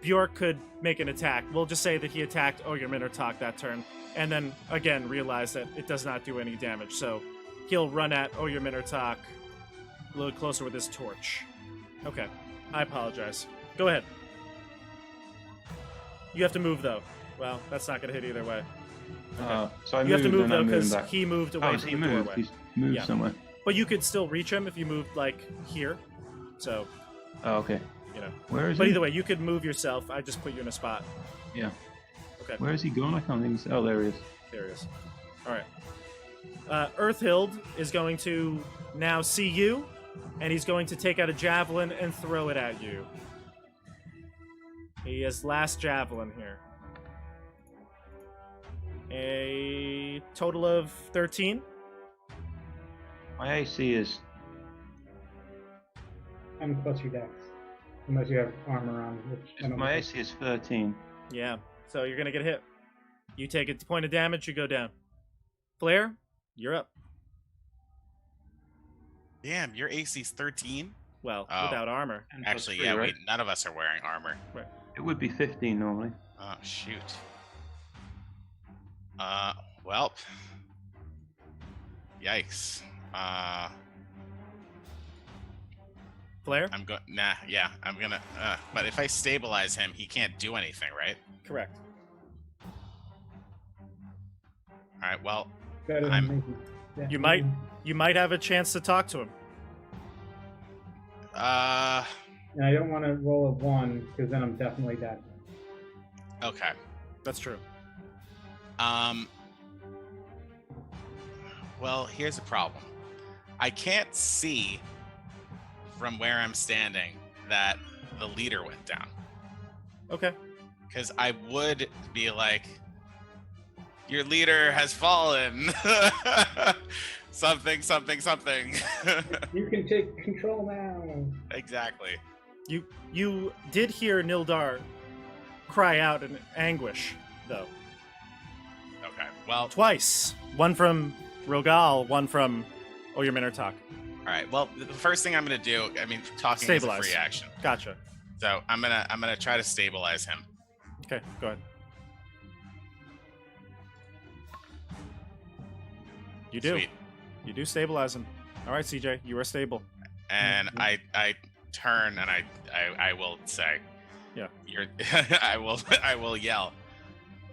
Bjork could make an attack. We'll just say that he attacked Oyaminotak that turn, and then again realize that it does not do any damage. So he'll run at Oyaminotak a little closer with his torch. Okay. I apologize. Go ahead. You have to move though. Well, that's not going to hit either way. So I You have to moved move and though I'm moving because back. he moved away Oh, from he the moved. doorway. He's moved Yeah. somewhere. But you could still reach him if you moved like here. So, Oh, okay. you know. Where is But he? either way, you could move yourself. I just put you in a spot. Yeah. Okay. Where is he gone? I can't think. Oh, there he is. There he is. All right. Earthhild is going to now see you, and he's going to take out a javelin and throw it at you. He has last javelin here. A total of 13. My AC is... And plus your dex. Unless you have armor on, which I don't My think- AC is 13. Yeah. So you're going to get hit. You take a point of damage, you go down. Flair, you're up. Damn, your AC's 13? Well, Oh. without armor. 10 plus Actually, 3, yeah, right? none of us are wearing armor. It would be 15 normally. Oh, shoot. Well. Yikes. Flare? I'm going. Nah. Yeah. I'm gonna. But if I stabilize him, he can't do anything, right? Correct. All right. Well. Better I'm- than making. Yeah, You might have a chance to talk to him. And I don't want to roll a 1 because then I'm definitely dead. Okay. That's true. Well, here's the problem. I can't see from where I'm standing that the leader went down. Okay. Because I would be like, your leader has fallen. something. You can take control now. Exactly. You did hear Nildar cry out in anguish, though. Okay. Well, Twice. One from Rogal, one from Oyer Minartok. all right. Well, the first thing I'm gonna do, I mean, talking Stabilize. is a free action, Gotcha. so I'm gonna try to stabilize him. Okay, go ahead. You do. Sweet. You do stabilize him. All right, CJ, you are stable. And I turn and I will say, Yeah. You're I will yell.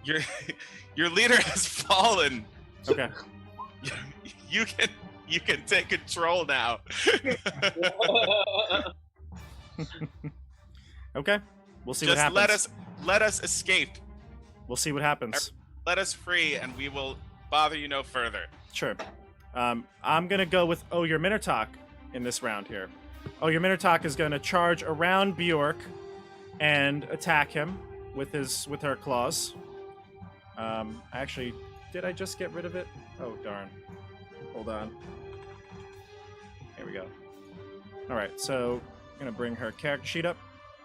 Your leader has fallen. Okay. You can take control now. Okay. We'll see Just what happens. let us escape. We'll see what happens. Let us free, and we will bother you no further. Sure. I'm gonna go with Oyer Minartok in this round here. Oyer Minartok is gonna charge around Bjork and attack him with her claws. Actually, did I just get rid of it? Oh darn. Hold on. Here we go. All right, so I'm gonna bring her character sheet up.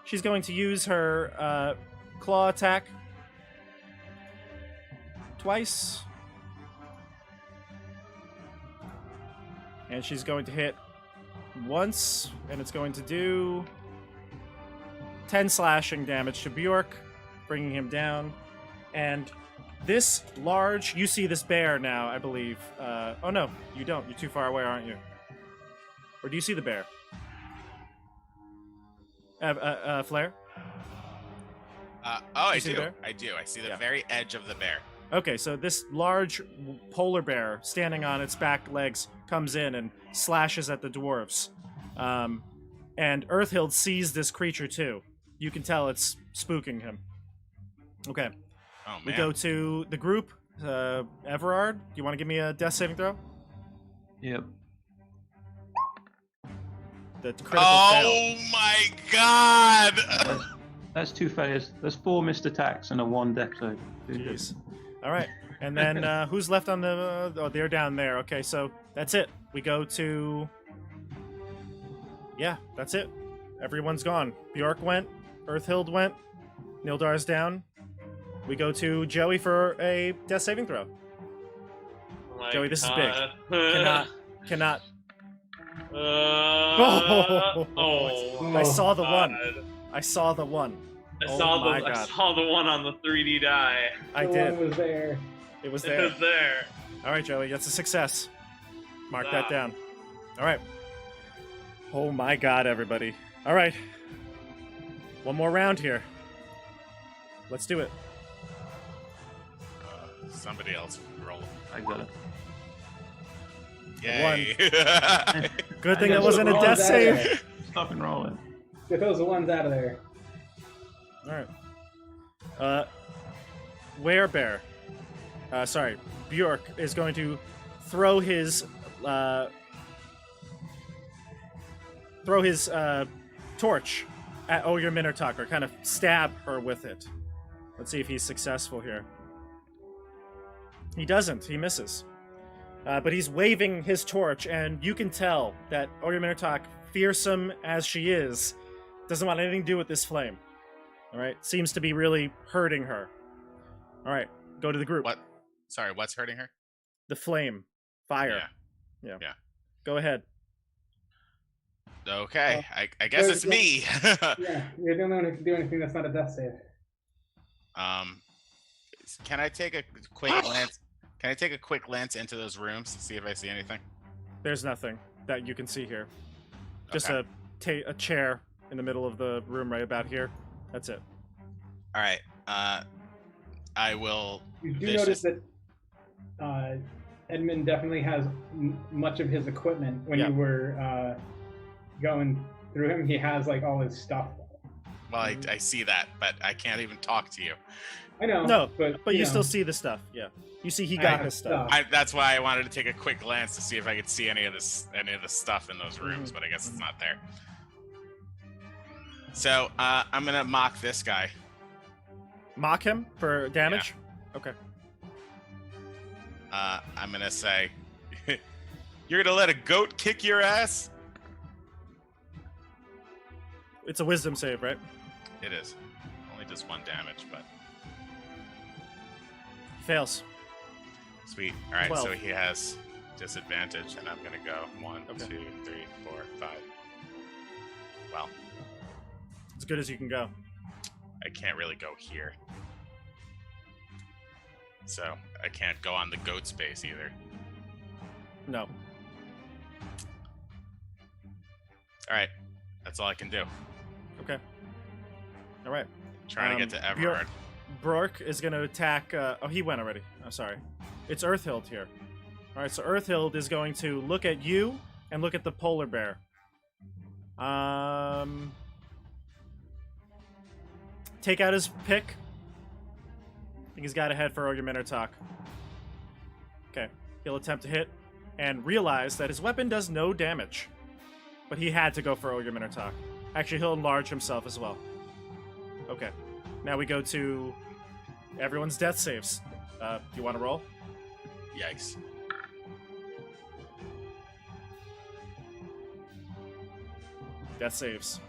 She's going to use her claw attack twice. And she's going to hit once, and it's going to do 10 slashing damage to Bjork, bringing him down. And this large, you see this bear now, I believe. Oh no, you don't. You're too far away, aren't you? Or do you see the bear? Flare? I see the do. bear? I do. I see the Yeah. very edge of the bear. Okay, so this large polar bear standing on its back legs comes in and slashes at the dwarves. And Earthhild sees this creature too. You can tell it's spooking him. Okay, Oh man. we go to the group. Everard, do you want to give me a death saving throw? Yep. The critical Oh my god! That's 2 failures. There's 4 missed attacks and a 1 deck save. fail. Jeez. All right, and then who's left on the? Oh, they're down there. Okay, so that's it. We go to. Yeah, that's it. Everyone's gone. Bjork went. Earthhild went. Nildar's down. We go to Joey for a death saving throw. My Joey, this is big. God. Cannot. Oh. I saw the one. God. I saw the one. I Oh saw my the I God. saw the one on the 3D die. I The did. one was there. It was It there. was there. All right, Joey, that's a success. Mark that Wow. down. All right. Oh my God, everybody. All right. One more round here. Let's do it. Somebody else roll. I got it. Yay! Good thing I that got wasn't a the death ones out of save. there. Stop and rolling. Get those ones out of there. All right. Werebear. Sorry, Bjork is going to throw his torch at Oyer Minartok, or kind of stab her with it. Let's see if he's successful here. He doesn't. He misses. But he's waving his torch, and you can tell that Oyer Minartok, fearsome as she is, doesn't want anything to do with this flame. All right? Seems to be really hurting her. All right, go to the group. What? Sorry, what's hurting her? The flame. Fire. Yeah. Go ahead. Okay, I guess it's me. Yeah, you're the only one who can do anything that's not a death save. Can I take a quick glance? Can I take a quick glance into those rooms to see if I see anything? There's nothing that you can see here. Just Okay. a chair in the middle of the room right about here. That's it. All right. I will. You do vicious- notice that Edmund definitely has much of his equipment. When Yeah. you were going through him, he has like all his stuff. Well, I see that, but I can't even talk to you. I know. No, but you know, still see the stuff. Yeah, you see he I got have his stuff. That's why I wanted to take a quick glance to see if I could see any of the stuff in those rooms, but I guess it's not there. So I'm gonna mock this guy. Mock him for damage. Okay. I'm gonna say, "You're gonna let a goat kick your ass?" It's a wisdom save, right? It is. Only does 1 damage, but Fails. sweet. All right, 12. so he has disadvantage, and I'm gonna go 1, Okay. 2, 3, 4, 5. Well, As good as you can go. I can't really go here, so I can't go on the goat space either. No. All right, that's all I can do. Okay. All right. Trying to get to Bjork- Everard. Brork is going to attack. Oh, he went already. I'm sorry. It's Earthhild here. All right, so Earthhild is going to look at you and look at the polar bear. Take out his pick. I think he's got a head for Argumentor. Okay, he'll attempt to hit and realize that his weapon does no damage. But he had to go for Argumentor. Actually, he'll enlarge himself as well. Okay, now we go to everyone's death saves. Do you want to roll? Yikes. Death saves.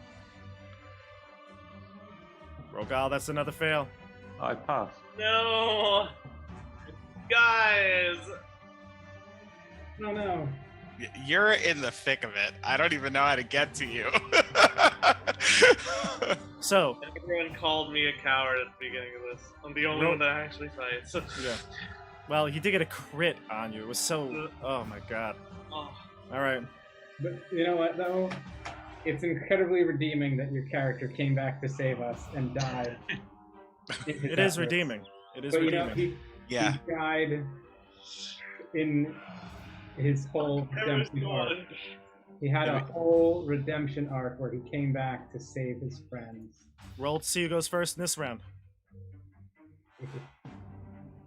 Rogal, that's another fail. I pass. No, guys. No. You're in the thick of it. I don't even know how to get to you. So, Everyone called me a coward at the beginning of this. I'm the only one that actually fights. yeah. Well, he did get a crit on you. It was so. Oh my god. Oh. All right. But you know what, though? It's incredibly redeeming that your character came back to save us and died. It is redeeming. It is But you redeeming. know, Yeah. he died in his whole redemption arc. He had a whole redemption arc where he came back to save his friends. Roll to see who goes first in this round.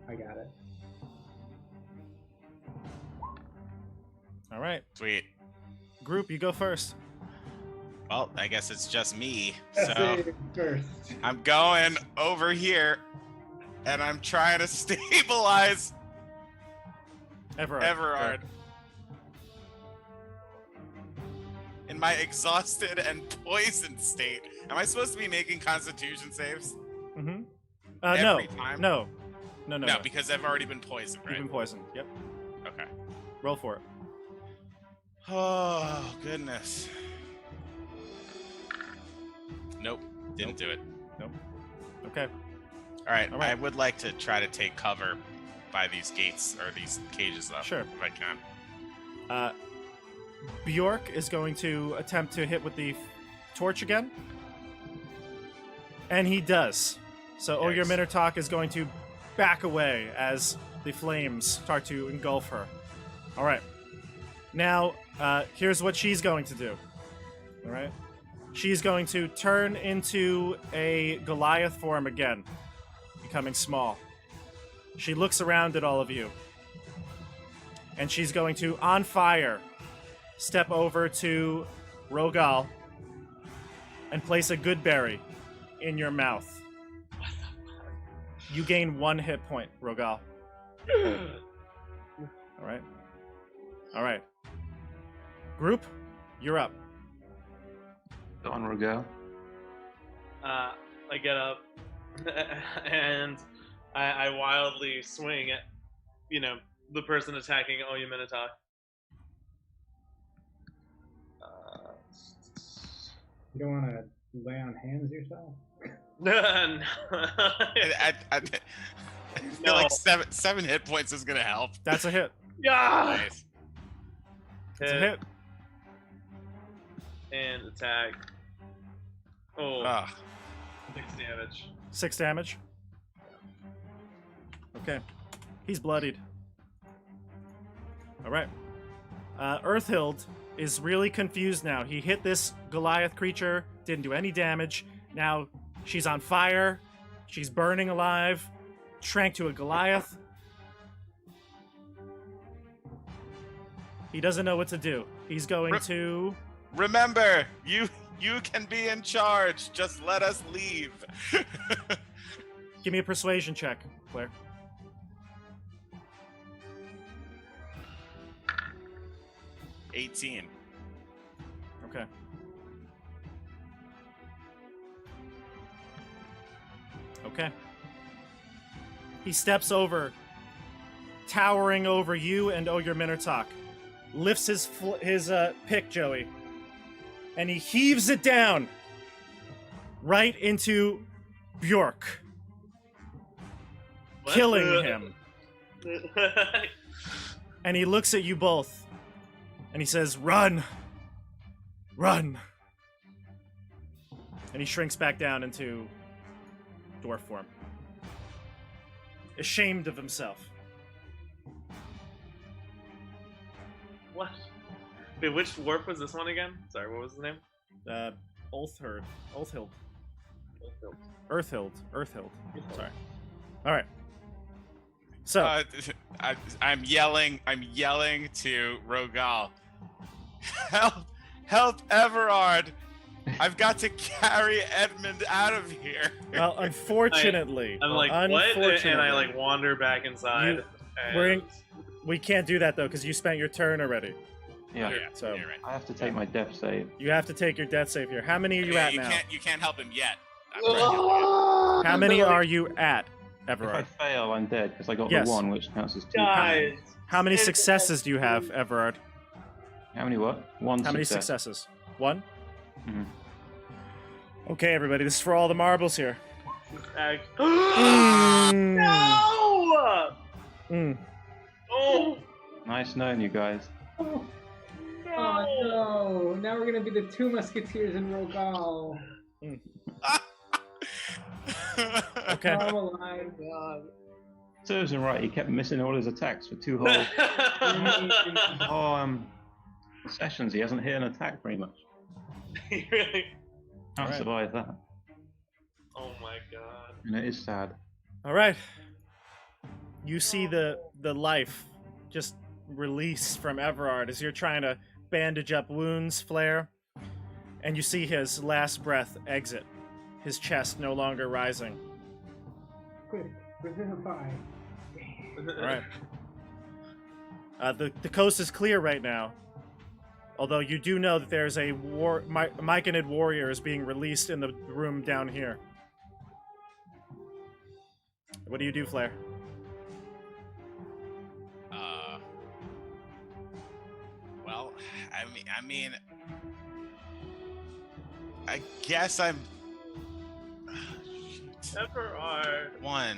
I got it. All right. Sweet. Group, you go first. Well, I guess it's just me. That's So it first. I'm going over here, and I'm trying to stabilize Everard. In my exhausted and poisoned state. Am I supposed to be making constitution saves? Mm-hmm. Every time? No, No, because I've already been poisoned, You've right? been poisoned. Yep. Okay. Roll for it. Oh, goodness. Nope. Didn't do it. Okay. All right. All right. I would like to try to take cover by these gates, or these cages, though. Sure. If I can. Bjork is going to attempt to hit with the torch again. And he does. So Yikes. Ogier Minotaur is going to back away as the flames start to engulf her. All right. Now, here's what she's going to do. All right. She's going to turn into a Goliath form again, becoming small. She looks around at all of you. And she's going to, on fire, step over to Rogal and place a good berry in your mouth. You gain 1 hit point, Rogal. All right. All right. Group, you're up. Go on, Rogal. I get up and I wildly swing at, the person attacking Oya Minotaur. You don't want to lay on hands yourself? No. feel like seven hit points is gonna help. That's a hit. Yeah. Nice. That's a hit. And attack. Oh, Ah, 6 damage. 6 damage. Okay. He's bloodied. All right. Earthhild is really confused now. He hit this Goliath creature, didn't do any damage. Now she's on fire. She's burning alive. Shrank to a Goliath. He doesn't know what to do. He's going to... remember, you can be in charge. Just let us leave. Give me a persuasion check, Claire. $18. Okay. Okay. He steps over, towering over you and Ogre Minotaur. Lifts his pick, Joey, and he heaves it down right into Bjork, What? killing him. And he looks at you both, and he says, "Run! Run!" And he shrinks back down into dwarf form, ashamed of himself. What? Wait, which dwarf was this one again? Sorry, what was the name? Earthhild. Sorry. All right. So I'm yelling to Rogal. Help Everard! I've got to carry Edmund out of here. well, unfortunately, I'm like, what? unfortunately, And I like wander back inside. and- we can't do that though because you spent your turn already. Yeah. Yeah, So- you're right. I have to take my death save. You have to take your death save here. How many are you at now? You can't help him yet. How many are you at, If I Everard? fail, I'm dead because I got Yes. the 1, which counts as 2. Guys. How many successes do you have, Everard? How many what? 1 How many success. successes? 1? Mhm. Okay, everybody, this is for all the marbles here. No! Mm. Oh Nice knowing you guys. Oh no! no! Now we're gonna be the 2 musketeers in Rogal. Okay. Oh my god. Serves him right. He kept missing all his attacks for 2 whole sessions. He hasn't hit an attack very much. Really? Can't Alright. survive that. Oh my god. And it is sad. All right. You see the life just release from Everard as you're trying to bandage up wounds, Flare, and you see his last breath exit, his chest no longer rising. Quick, revivify. All right. The coast is clear right now, although you do know that there's a Myconid warrior is being released in the room down here. What do you do, Flare? Well, I mean, I guess I'm. Everard. 1.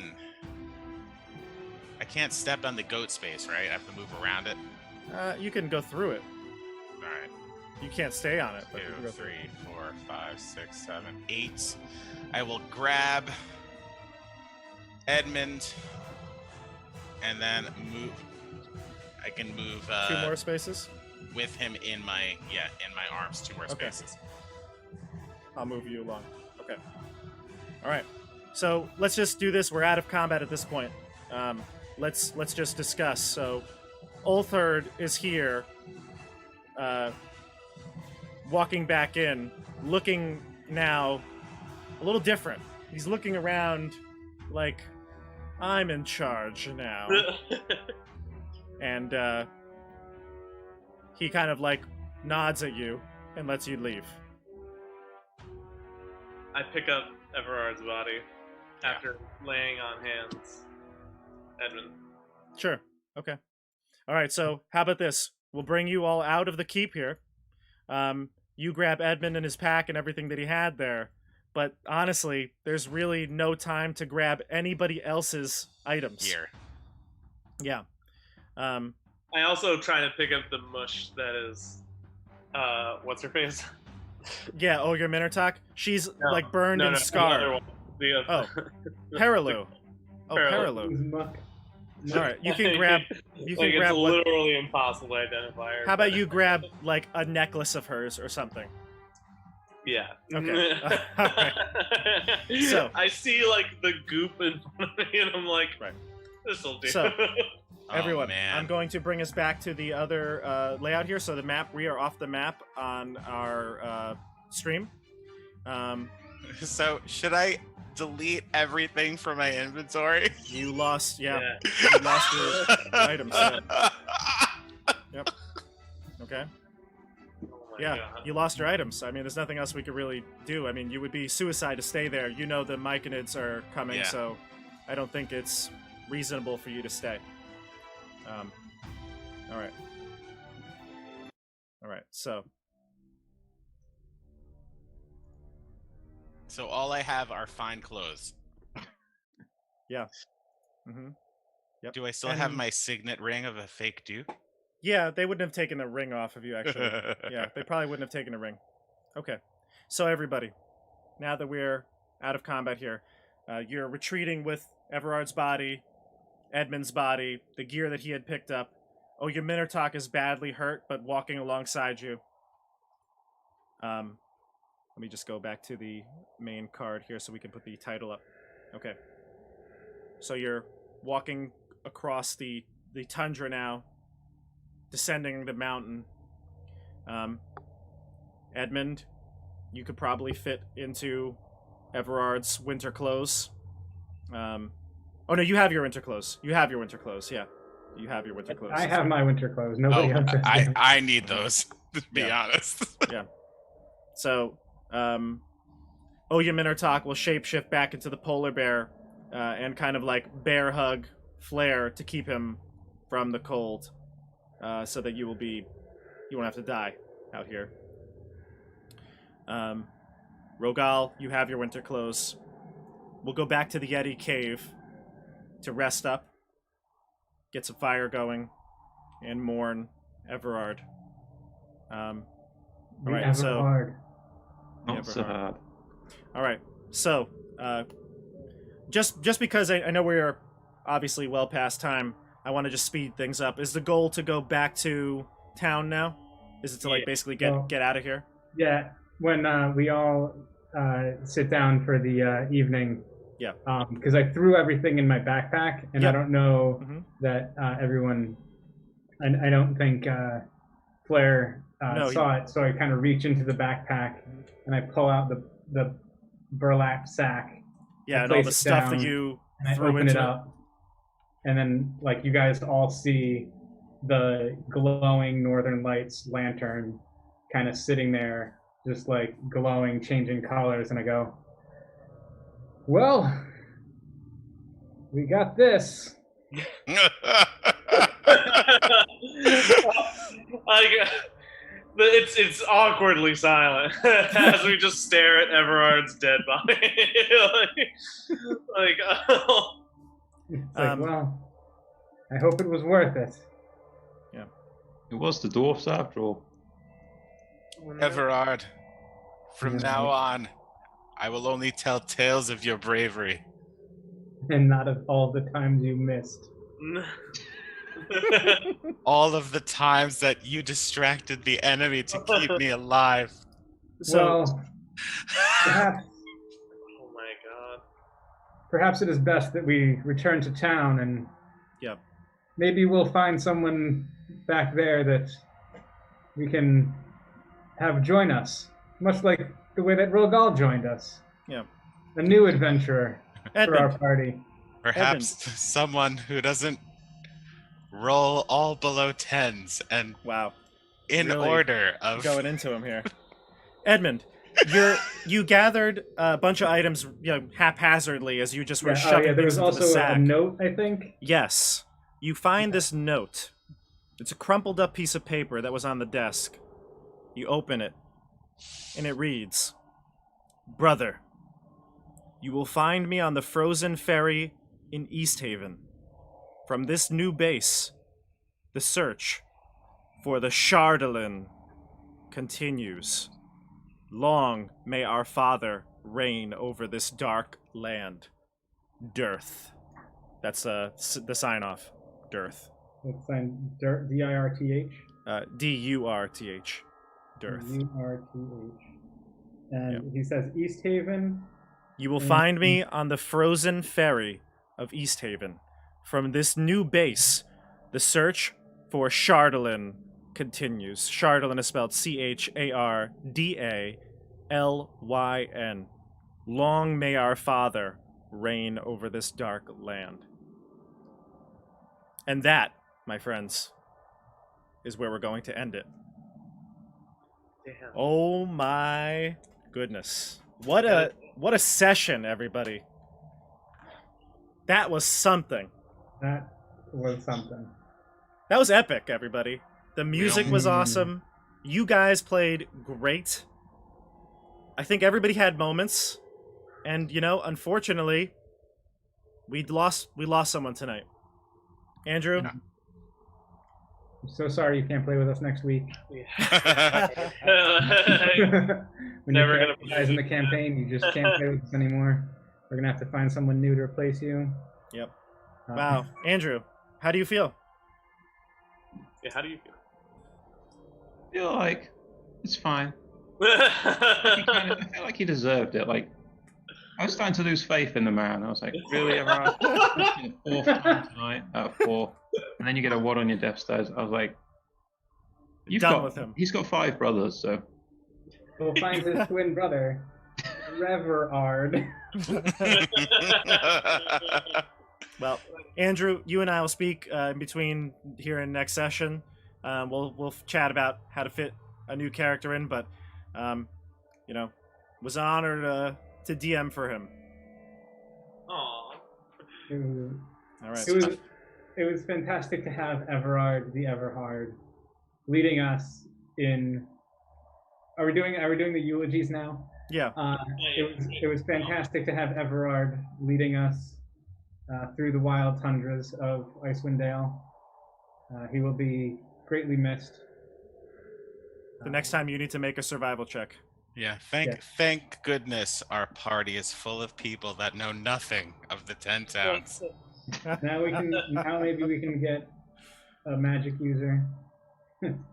I can't step on the goat space, right? I have to move around it. You can go through it. All right. You can't stay on it. But you can 2, go through 3, it. 4, 5, 6, 7, 8. I will grab Edmund and then move. I can move 2 more spaces. with him in my arms. 2 more Okay. spaces. I'll move you along. Okay. All right. So let's just do this. We're out of combat at this point. Let's just discuss. So, Ulthard is here, walking back in, looking now a little different. He's looking around like, I'm in charge now. And he kind of like nods at you and lets you leave. I pick up Everard's body after laying on hands. Edmund. Sure. Okay. All right. So how about this? We'll bring you all out of the keep here. You grab Edmund and his pack and everything that he had there. but honestly, there's really no time to grab anybody else's items. Here. Yeah. I also try to pick up the mush that is, what's her face? Yeah, oh, your Minotaur? She's No, like burned and The other scarred. one. The other. Perilu. Oh, Perilu. Perilu. Muck. All right, you can grab. You can Like, grab. it's What, literally impossible to identify her. how about you grab like a necklace of hers or something? Yeah. Okay. All right. So- I see like the goop in front of me, and I'm like, Right. this'll do. So- Oh, Everyone, man. I'm going to bring us back to the other layout here. So the map, we are off the map on our stream. So should I delete everything from my inventory? You lost, yeah. Yeah. You lost your items. Yeah. Okay. Oh my Yeah, God. you lost your items. I mean, there's nothing else we could really do. I mean, you would be suicide to stay there. You know the Myconids are coming, Yeah. so I don't think it's reasonable for you to stay. All right. All right. So So all I have are fine clothes. hmm Yep. Do I still have And- my signet ring of a fake duke? yeah, they wouldn't have taken the ring off of you, actually. Yeah, they probably wouldn't have taken a ring. Okay. So everybody, now that we're out of combat here, you're retreating with Everard's body, Edmund's body, the gear that he had picked up. Oh, your Minotaur is badly hurt, but walking alongside you. Let me just go back to the main card here so we can put the title up. Okay. So you're walking across the tundra now, descending the mountain. Edmund, you could probably fit into Everard's winter clothes. Oh no, you have your winter clothes. You have your winter clothes. Yeah, you have your winter clothes. I have my winter clothes. Nobody Oh, else has I, them. I need those, to be Yeah. honest. So, Oya Minotaur will shapeshift back into the polar bear and kind of like bear hug Flare to keep him from the cold, so that you won't have to die out here. Rogal, you have your winter clothes. We'll go back to the Yeti cave to rest up, get some fire going, and mourn Everard. The Alright, so- Everhard. Not so Everhard. hard. All right. So, just because I know we're obviously well past time, I want to just speed things up. Is the goal to go back to town now? Is it to like Yeah. basically Well- get out of here? Yeah, when we all sit down for the evening. Yeah. Because I threw everything in my backpack, and I Yep. don't know Mhm. that everyone. I don't think Flair No, saw it, so I kind of reach into the backpack and I pull out the burlap sack Yeah, and place all the it stuff that down, you and I threw open into it up, and then like you guys all see the glowing Northern Lights lantern kind of sitting there, just like glowing, changing colors, and I go, "Well, we got this." It's awkwardly silent as we just stare at Everard's dead body. like, oh. It's like, Um, well, I hope it was worth it. It was the dwarfs after all. Everard, from Yeah. now on, I will only tell tales of your bravery. And not of all the times you missed. All of the times that you distracted the enemy to keep me alive. So Well, perhaps, Oh my god. perhaps it is best that we return to town, and Yep. maybe we'll find someone back there that we can have join us, much like the way that Rogal joined us. Yeah. A new adventurer for our Edmund, party. Perhaps someone who doesn't roll all below tens and wow, in Really order of going into him here. Edmund, you gathered a bunch of items, haphazardly as you just were Yeah, shoving there things was into the also sack. a note, I think. Yes. You find this note. It's a crumpled up piece of paper that was on the desk. You open it, and it reads, "Brother, You will find me on the frozen ferry in East Haven. From this new base, the search for the Chardalin continues. Long may our father reign over this dark land. Dearth. That's the sign-off. Dearth. Let's sign Dirth. Durth. Dearth. Urth. And Yep. he says East Haven. You will find me on the frozen ferry of East Haven. From this new base, the search for Chardalin continues. Chardalin is spelled Chardalyn. Long may our father reign over this dark land. And that, my friends, is where we're going to end it. Damn. Oh my goodness. What a session, everybody. That was something. That was something. That was epic, everybody. The music was awesome. You guys played great. I think everybody had moments. And, unfortunately, we lost someone tonight. Andrew? I'm so sorry you can't play with us next week. When Never you're gonna guys in the campaign, you just can't play with us anymore. We're gonna have to find someone new to replace you. Yep. Wow. Andrew, how do you feel? Yeah, how do you feel? I feel like it's fine. I feel like he deserved it. Like, I was starting to lose faith in the man. I was like, really, everyone? Fourth time tonight out of 4. And then you get a 1 on your death stars. I was like, With him. He's got 5 brothers, so. We'll find his twin brother, Reverard. Well, Andrew, you and I will speak in between here and next session. We'll chat about how to fit a new character in, but was an honor to DM for him. Aw. All right. It was fantastic to have Everard the Everhard leading us in. Are we doing the eulogies now? Yeah. It was fantastic to have Everard leading us through the wild tundras of Icewind Dale. He will be greatly missed. The next time you need to make a survival check. Yeah, thank goodness our party is full of people that know nothing of the 10 towns. Now maybe we can get a magic user,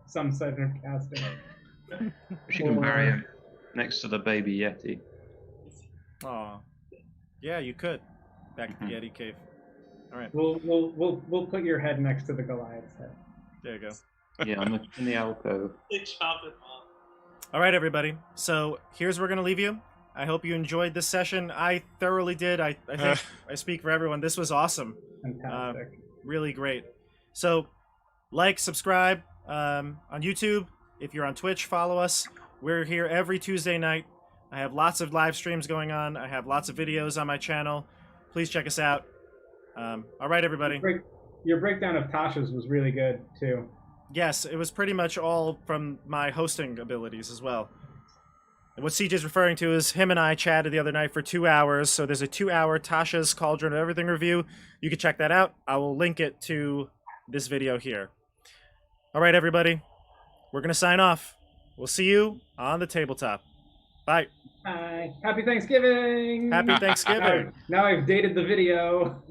some sort of caster. She can marry him next to the baby Yeti. Aw. Yeah, you could. Back to the Yeti cave. All right. We'll put your head next to the Goliath's head. There you go. Yeah, in the alcove. They chop it off. All right, everybody. So here's where we're going to leave you. I hope you enjoyed this session. I thoroughly did. I think I speak for everyone. This was awesome. Fantastic. Really great. So subscribe on YouTube. If you're on Twitch, follow us. We're here every Tuesday night. I have lots of live streams going on. I have lots of videos on my channel. Please check us out. All right, everybody. Your breakdown of Tasha's was really good, too. Yes, it was pretty much all from my hosting abilities as well. And what CJ's referring to is him and I chatted the other night for 2 hours, so there's a 2-hour Tasha's Cauldron of Everything review. You can check that out. I will link it to this video here. All right, everybody. We're going to sign off. We'll see you on the tabletop. Bye. Bye. Happy Thanksgiving! Happy Thanksgiving. Now I've dated the video.